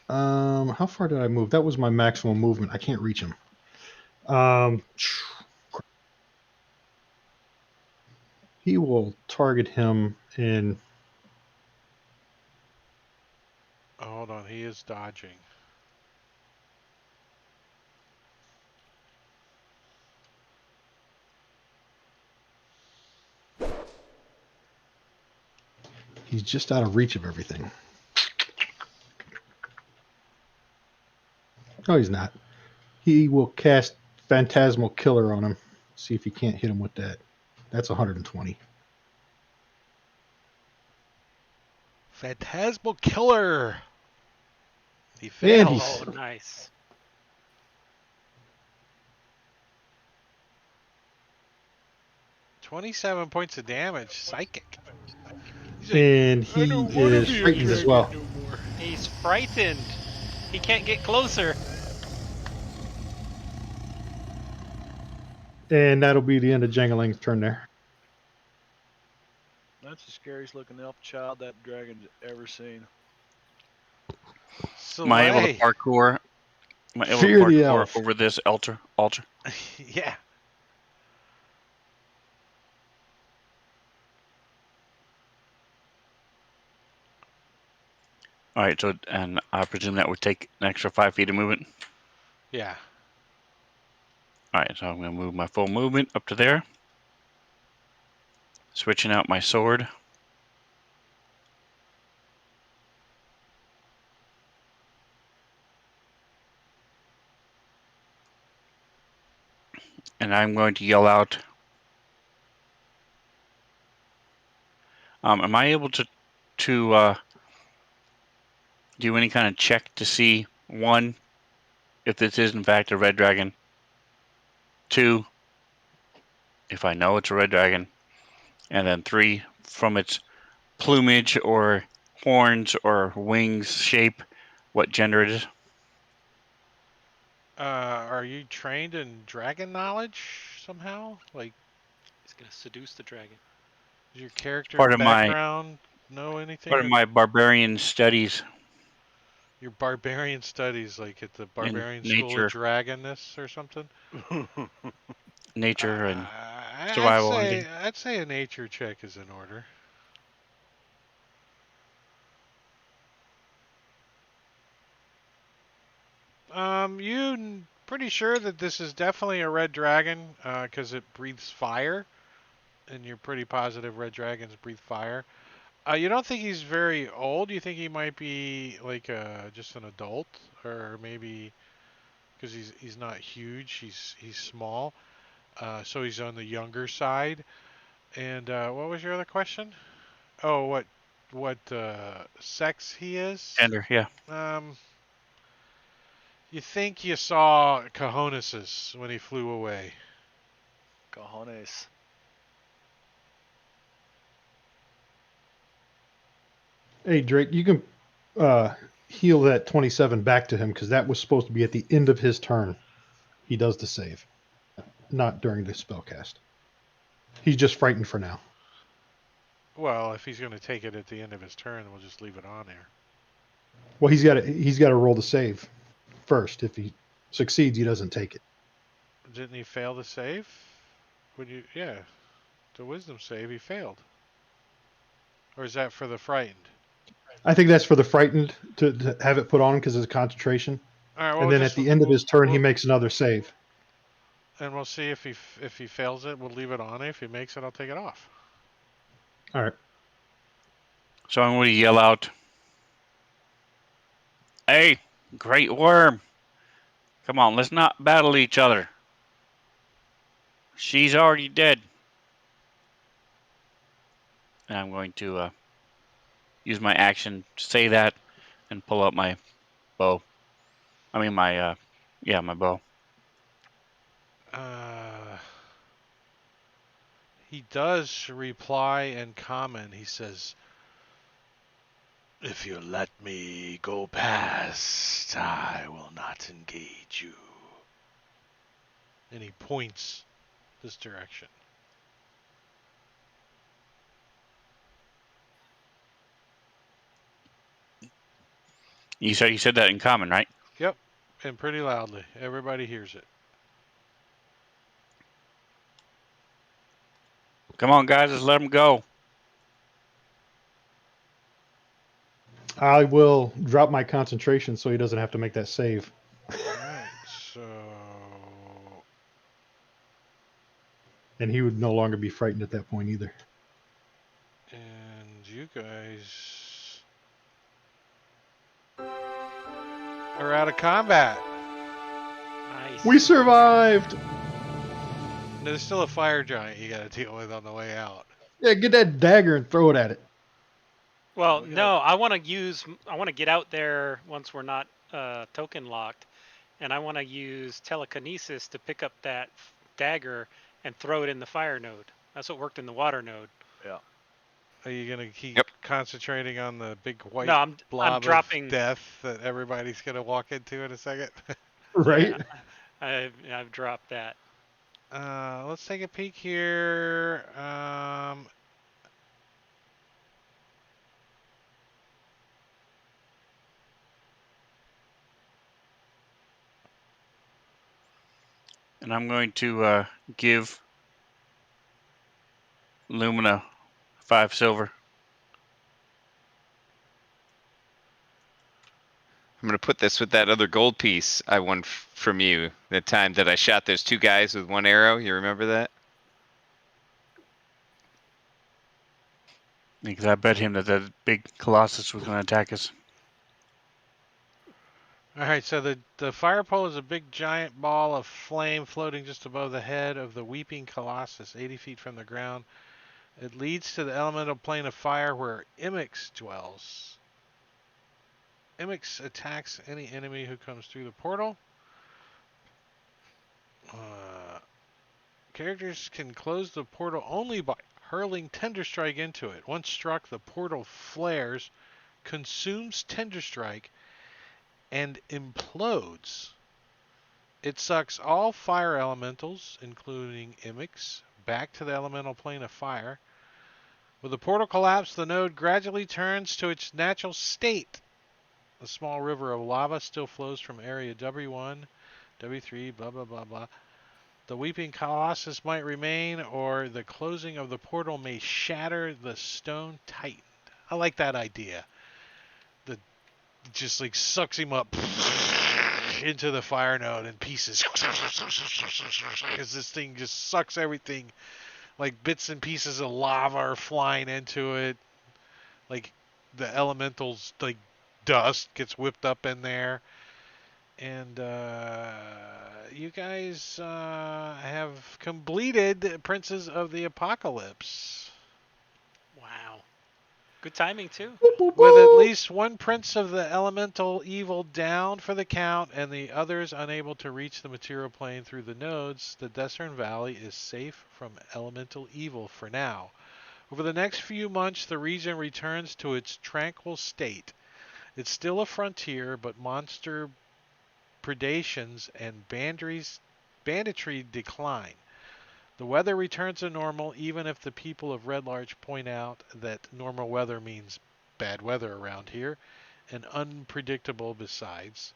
S4: How far did I move? That was my maximum movement. I can't reach him. Um, he will target him in.
S1: Oh, hold on, he is dodging.
S4: He's just out of reach of everything. No, he's not. He will cast Phantasmal Killer on him. See if he can't hit him with that. That's 120.
S1: Phantasmal Killer. He
S4: And
S1: fails.
S4: he's
S3: Oh, nice.
S1: $27 points of damage. Psychic. He's like,
S4: and
S1: I
S4: he
S1: don't want to
S4: is
S1: be a
S4: frightened as
S1: dragon
S4: well.
S1: no more.
S3: He's frightened. He can't get closer.
S4: And that'll be the end of Jangling's turn there.
S2: That's the scariest looking elf child that dragon's ever seen.
S6: Am I able to
S1: Soleil.
S6: parkour? Am I able to
S4: Fear the
S6: parkour
S4: elf.
S6: over this altar?
S1: Yeah.
S6: All right. So, and I presume that would take an extra 5 feet of movement.
S1: Yeah.
S6: All right. So I'm going to move my full movement up to there. Switching out my sword. And I'm going to yell out. Am I able to do any kind of check to see, one, if this is in fact a red dragon? Two, if I know it's a red dragon, and then three, from its plumage or horns or wings shape, what gender it is?
S1: Are you trained in dragon knowledge somehow? Like,
S3: He's gonna seduce the dragon.
S1: does your character
S6: Part of my
S1: background know anything?
S6: part of my barbarian studies
S1: Your barbarian studies, like at the
S6: in
S1: Barbarian School of
S6: nature,
S1: Dragonness or something?
S6: nature and
S1: I'd
S6: survival
S1: say
S6: hunting.
S1: I'd say a nature check is in order. Pretty sure that this is definitely a red dragon, because it breathes fire, and you're pretty positive red dragons breathe fire. You don't think he's very old? You think he might be like just an adult, or maybe because he's not huge, he's small, so he's on the younger side. And what was your other question? Oh, what sex he is?
S6: Gender, yeah.
S1: Um, you think you saw Cajones's when he flew away?
S2: Cojones.
S4: Hey, Drake, you can heal that 27 back to him because that was supposed to be at the end of his turn. He does the save, not during the spell cast. He's just frightened for now.
S1: Well, if he's going to take it at the end of his turn, then we'll just leave it on there.
S4: Well, he's got to roll the save first. If he succeeds, he doesn't take it.
S1: Didn't he fail the save? Yeah, the wisdom save he failed. Or is that for the frightened?
S4: I think that's for the frightened to have it put on him because it's concentration.
S1: All right, well,
S4: And
S1: we'll
S4: then at
S1: just
S4: the end of his turn, he makes another save.
S1: and we'll see if he fails it. We'll leave it on. If he makes it, I'll take it off.
S4: All right.
S6: So I'm going to yell out, "Hey, great worm! Come on, let's not battle each other. She's already dead." And I'm going to use my action to say that and pull out my bow. I mean my my bow.
S1: He does reply in common. He says, "If you let me go past, I will not engage you." And he points this direction.
S6: You said that in common, right?
S1: Yep, and pretty loudly. Everybody hears it.
S6: Come on, guys, let's let him go.
S4: I will drop my concentration so he doesn't have to make that save.
S1: Alright, so...
S4: And he would no longer be frightened at that point either.
S1: And you guys are out of combat.
S3: Nice.
S4: We survived!
S1: There's still a fire giant you gotta deal with on the way out.
S4: Yeah, get that dagger and throw it at it.
S3: Well,
S1: Look at
S3: no, I want to get out there once we're not token locked, and I want to use telekinesis to pick up that dagger and throw it in the fire node. That's what worked in the water node.
S2: Yeah.
S1: Are you gonna keep
S5: Yep.
S1: concentrating on the big white
S3: No, I'm
S1: blob of
S3: dropping.
S1: death that everybody's gonna walk into in a second?
S4: Right?
S3: Yeah, I've dropped that.
S1: Let's take a peek here.
S6: And I'm going to give Lumina 5 silver.
S5: I'm gonna put this with that other gold piece I won from you. The time that I shot those 2 guys with 1 arrow. You remember that?
S6: Because I bet him that that big Colossus was going to attack us.
S1: Alright, so the fire pole is a big giant ball of flame floating just above the head of the weeping colossus, 80 feet from the ground. It leads to the elemental plane of fire where Imix dwells. Imix attacks any enemy who comes through the portal. Characters can close the portal only by hurling Tender Strike into it. Once struck, the portal flares, consumes Tender Strike, and implodes. It sucks all fire elementals, including Imix, back to the elemental plane of fire. With the portal collapse, the node gradually turns to its natural state. A small river of lava still flows from area W1, W3, blah, blah, blah, blah. The weeping colossus might remain, or the closing of the portal may shatter the stone tightened. I like that idea. The just like sucks him up into the fire node in pieces because this thing just sucks everything. Like bits and pieces of lava are flying into it. Like the elementals, like dust gets whipped up in there. And you guys have completed Princes of the Apocalypse.
S3: Wow. Good timing too.
S1: With at least one Prince of the Elemental Evil down for the count and the others unable to reach the material plane through the nodes, the Desert Valley is safe from Elemental Evil for now. Over the next few months, the region returns to its tranquil state. It's still a frontier, but monster predations and banditry decline. The weather returns to normal, even if the people of Red Larch point out that normal weather means bad weather around here, and unpredictable besides.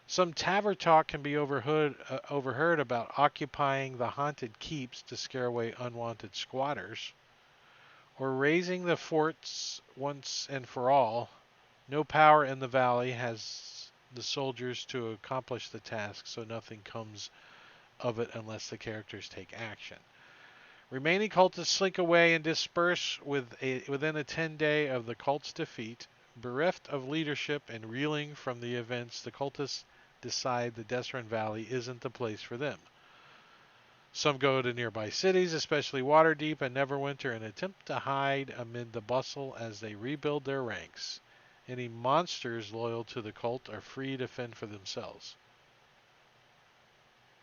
S1: Some tavern talk can be overheard about occupying the haunted keeps to scare away unwanted squatters, or raising the forts once and for all. No power in the valley has the soldiers to accomplish the task, so nothing comes of it unless the characters take action. Remaining cultists slink away and disperse within a 10-day of the cult's defeat. Bereft of leadership and reeling from the events, the cultists decide the Desran Valley isn't the place for them. Some go to nearby cities, especially Waterdeep and Neverwinter, and attempt to hide amid the bustle as they rebuild their ranks. Any monsters loyal to the cult are free to fend for themselves.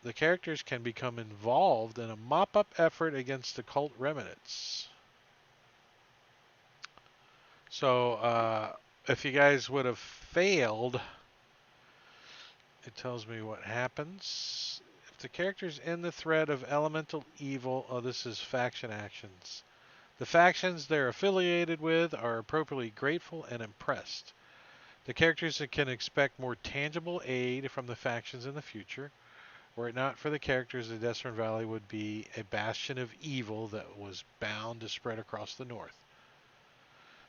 S1: The characters can become involved in a mop-up effort against the cult remnants. So, if you guys would have failed, it tells me what happens. If the character's in the threat of elemental evil, this is faction actions. The factions they're affiliated with are appropriately grateful and impressed. The characters can expect more tangible aid from the factions in the future. Were it not for the characters, the Desran Valley would be a bastion of evil that was bound to spread across the north.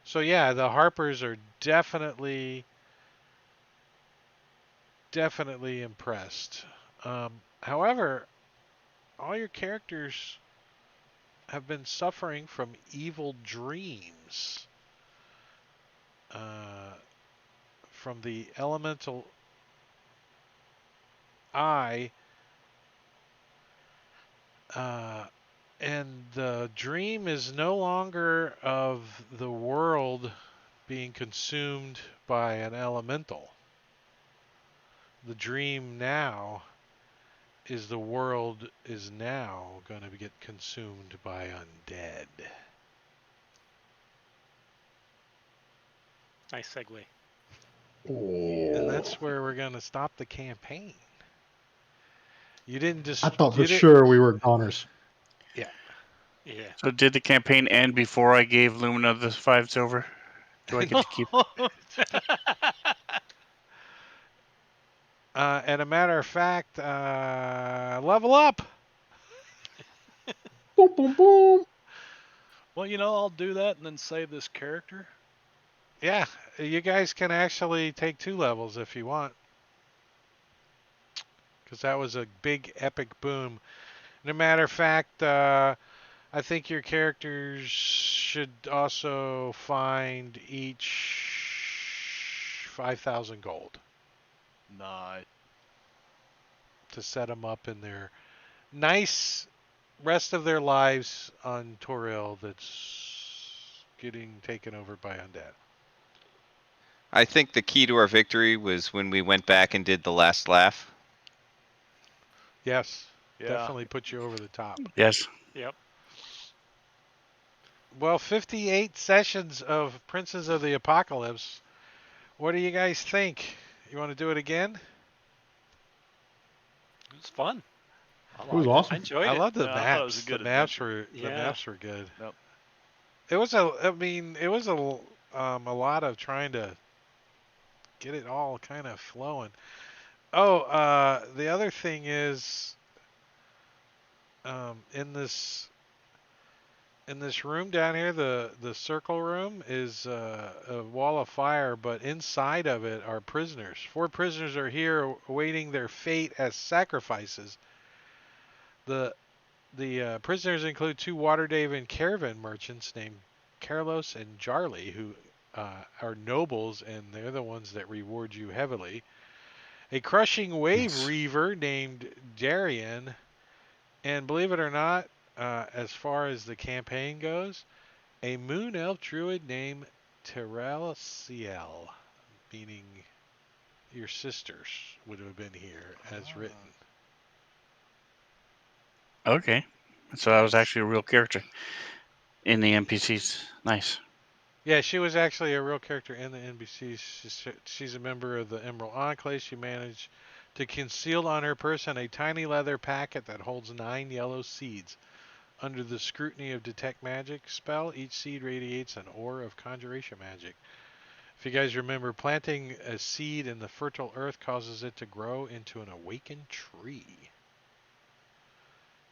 S1: So yeah, the Harpers are definitely impressed. However, all your characters have been suffering from evil dreams from the elemental eye, and the dream is no longer of the world being consumed by an elemental. The dream now is the world is now going to get consumed by undead.
S3: Nice segue.
S1: And that's where we're going to stop the campaign. You didn't just.
S4: I thought for sure we were goners.
S1: Yeah.
S3: Yeah.
S6: So did the campaign end before I gave Lumina the 5 silver? Do I get to keep?
S1: And a matter of fact, level up.
S4: Boom, boom, boom.
S2: Well, I'll do that and then save this character.
S1: Yeah, you guys can actually take 2 levels if you want. Because that was a big epic boom. And a matter of fact, I think your characters should also find each 5,000 gold
S2: Nice.
S1: to set them up in their nice rest of their lives on Toril that's getting taken over by undead.
S5: I think the key to our victory was when we went back and did the last laugh.
S1: Yes,
S2: Yeah.
S1: definitely put you over the top.
S6: Yes.
S3: Yep.
S1: Well, 58 sessions of Princes of the Apocalypse. What do you guys think? You want to do it again?
S3: It was fun.
S4: It was awesome.
S3: I enjoyed
S1: I
S3: it.
S1: love the
S2: Yeah,
S1: maps.
S2: I thought it was a good
S1: the maps
S2: adventure.
S1: were
S3: Yeah.
S1: the maps were good.
S2: Yep.
S1: It was a lot of trying to get it all kind of flowing. Oh, the other thing is, in this room down here, the circle room is a wall of fire, but inside of it are prisoners. 4 prisoners are here awaiting their fate as sacrifices. The prisoners include 2 Waterdeep caravan merchants named Carlos and Jarly, who are nobles, and they're the ones that reward you heavily. A crushing wave
S6: Yes.
S1: reaver named Darian, and believe it or not, as far as the campaign goes, a moon elf druid named Terrelciel, meaning your sisters would have been here as written.
S6: Okay. So that was actually a real character in the NPCs. Nice.
S1: Yeah, she was actually a real character in the NBC. She's a member of the Emerald Enclave. She managed to conceal on her person a tiny leather packet that holds 9 yellow seeds. Under the scrutiny of Detect Magic spell, each seed radiates an aura of conjuration magic. If you guys remember, planting a seed in the fertile earth causes it to grow into an awakened tree.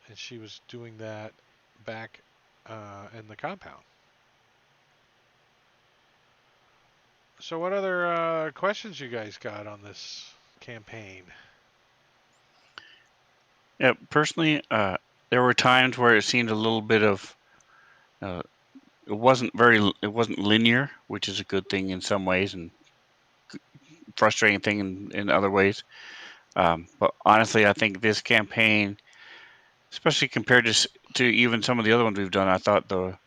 S1: And she was doing that back in the compound. So what other questions you guys got on this campaign?
S6: Yeah. Personally, there were times where it seemed a little bit of it wasn't linear, which is a good thing in some ways and frustrating thing in other ways. But honestly, I think this campaign, especially compared to even some of the other ones we've done, I thought the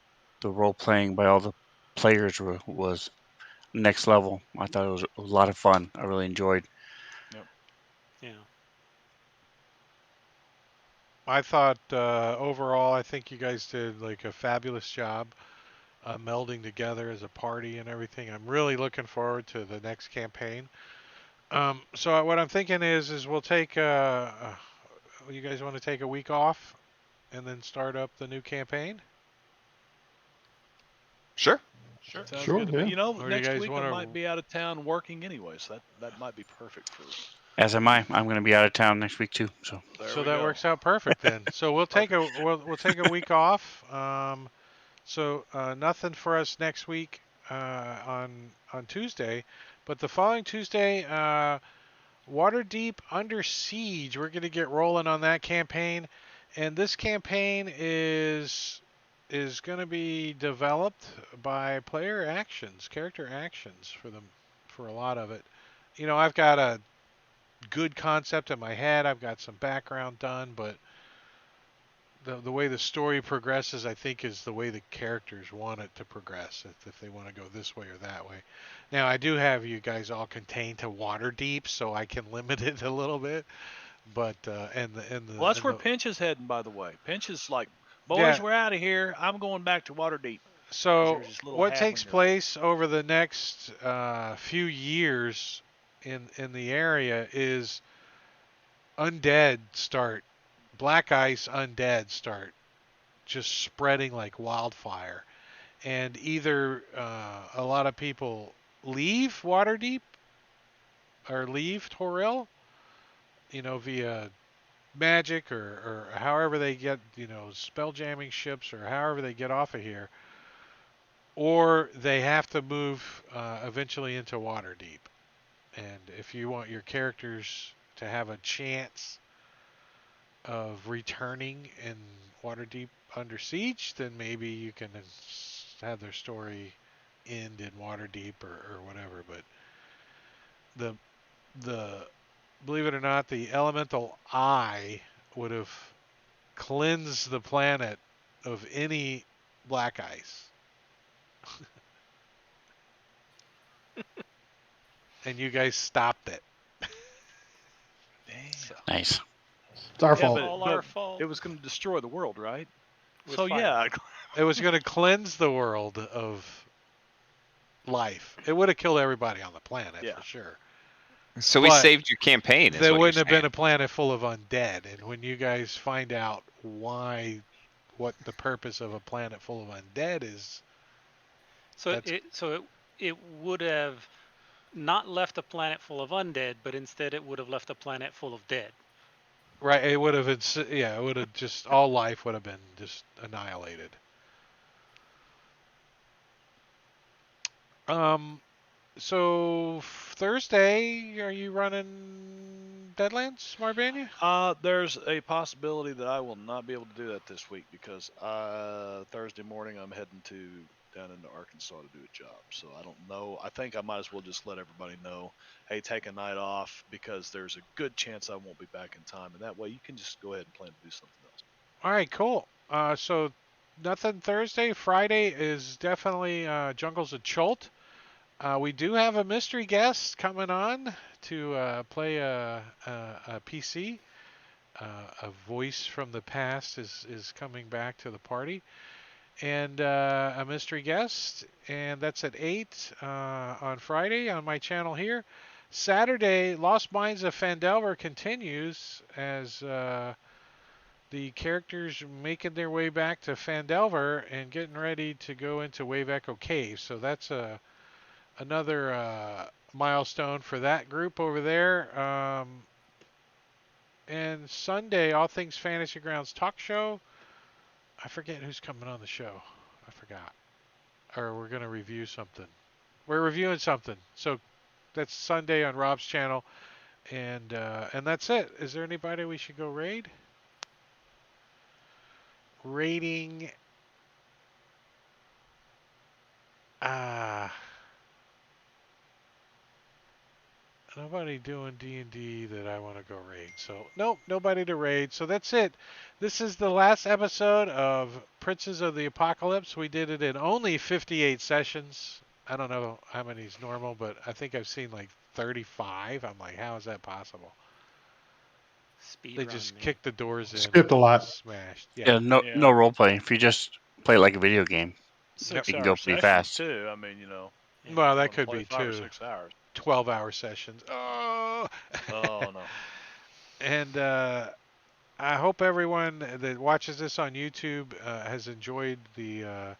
S6: role playing by all the players was next level. I thought it was a lot of fun. I really enjoyed.
S3: Yeah.
S1: I thought overall, I think you guys did like a fabulous job melding together as a party and everything. I'm really looking forward to the next campaign. So what I'm thinking is we'll take. You guys want to take a week off and then start up the new campaign,
S5: Sure.
S2: Sure. Sounds
S4: Sure,
S2: good to
S4: yeah.
S2: me. You know,
S1: or do you
S2: next
S1: guys
S2: week I
S1: want
S2: might
S1: to?
S2: be out of town working anyway, so that might be perfect for.
S6: As am I. I'm going to be out of town next week too. So
S2: There
S1: So
S2: we
S1: that
S2: go.
S1: works out perfect then. So we'll take
S2: Perfect.
S1: we'll take a week off. So nothing for us next week on Tuesday, but the following Tuesday, Waterdeep Under Siege. We're going to get rolling on that campaign, and this campaign is going to be developed by player actions, character actions for a lot of it. You know, I've got a good concept in my head. I've got some background done, but the way the story progresses, I think, is the way the characters want it to progress. If they want to go this way or that way. Now, I do have you guys all contained to Waterdeep, so I can limit it a little bit. But
S2: Well, that's
S1: and
S2: where
S1: the
S2: Pinch is heading, by the way. Pinch is like,
S1: yeah.
S2: boys, we're out of here. I'm going back to Waterdeep because
S1: So
S2: there's this little
S1: what takes
S2: halfling girl.
S1: place over the next few years in the area is undead start, black ice undead start just spreading like wildfire, and either a lot of people leave Waterdeep or leave Toril, you know, via magic or however they get, you know, spell jamming ships or however they get off of here, or they have to move eventually into Waterdeep. And if you want your characters to have a chance of returning in Waterdeep Under Siege, then maybe you can have their story end in Waterdeep or whatever. But the the believe it or not, the elemental eye would have cleansed the planet of any black ice, and you guys stopped it.
S2: Damn.
S1: So,
S6: nice.
S4: It's our
S2: Yeah,
S3: It's
S4: fault.
S3: all
S2: but
S3: our fault
S2: it was going to destroy the world, right?
S3: with
S2: So
S3: fire.
S2: yeah,
S1: it was going to cleanse the world of life. It would have killed everybody on the planet
S2: yeah.
S1: for sure.
S5: So we
S1: But
S5: saved your campaign, is
S1: there
S5: what you're
S1: wouldn't have
S5: saying.
S1: been a planet full of undead. And when you guys find out what the purpose of a planet full of undead is,
S3: So
S1: that's
S3: it would have not left a planet full of undead, but instead it would have left a planet full of dead.
S1: right. It would have yeah. It would have just all life would have been just annihilated. Um. So Thursday, are you running Deadlands, Marbania?
S2: There's a possibility that I will not be able to do that this week because Thursday morning I'm heading down into Arkansas to do a job. So I don't know. I think I might as well just let everybody know, hey, take a night off because there's a good chance I won't be back in time, and that way you can just go ahead and plan to do something else.
S1: All right, cool. So nothing Thursday. Friday is definitely Jungles of Cholt. We do have a mystery guest coming on to play a PC. A voice from the past is coming back to the party, and a mystery guest, and that's at 8 on Friday on my channel here. Saturday, Lost Mines of Phandelver continues as the characters making their way back to Phandelver and getting ready to go into Wave Echo Cave. So that's another milestone for that group over there. And Sunday, All Things Fantasy Grounds talk show. I forget who's coming on the show. I forgot. Or we're going to review something. We're reviewing something. So that's Sunday on Rob's channel. And that's it. Is there anybody we should go raid? rating. Nobody doing D&D that I want to go raid. So, nope, nobody to raid. So that's it. This is the last episode of Princes of the Apocalypse. We did it in only 58 sessions. I don't know how many is normal, but I think I've seen like 35. I'm like, how is that possible?
S3: Speed
S1: They
S3: run,
S1: just
S3: man.
S1: kicked the doors in
S4: Skipped a
S1: and
S4: lot.
S1: smashed.
S6: Yeah,
S1: Yeah.
S6: no
S2: Yeah.
S6: no role play. If you just play it like a video game,
S1: Yep.
S6: you can
S2: 6 hour
S6: go pretty
S2: sessions
S6: fast.
S2: too. I mean, you know,
S3: Yeah.
S1: Well,
S2: you
S1: that
S2: want to
S1: could
S2: play
S1: be
S2: 5 or
S1: too.
S2: 6 hours.
S1: 12-hour sessions. Oh.
S2: Oh no.
S1: And I hope everyone that watches this on YouTube has enjoyed the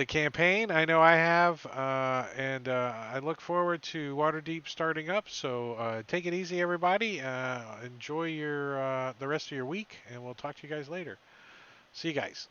S1: campaign. I know I have, and I look forward to Waterdeep starting up. So take it easy, everybody. Enjoy your the rest of your week, and we'll talk to you guys later. See you guys.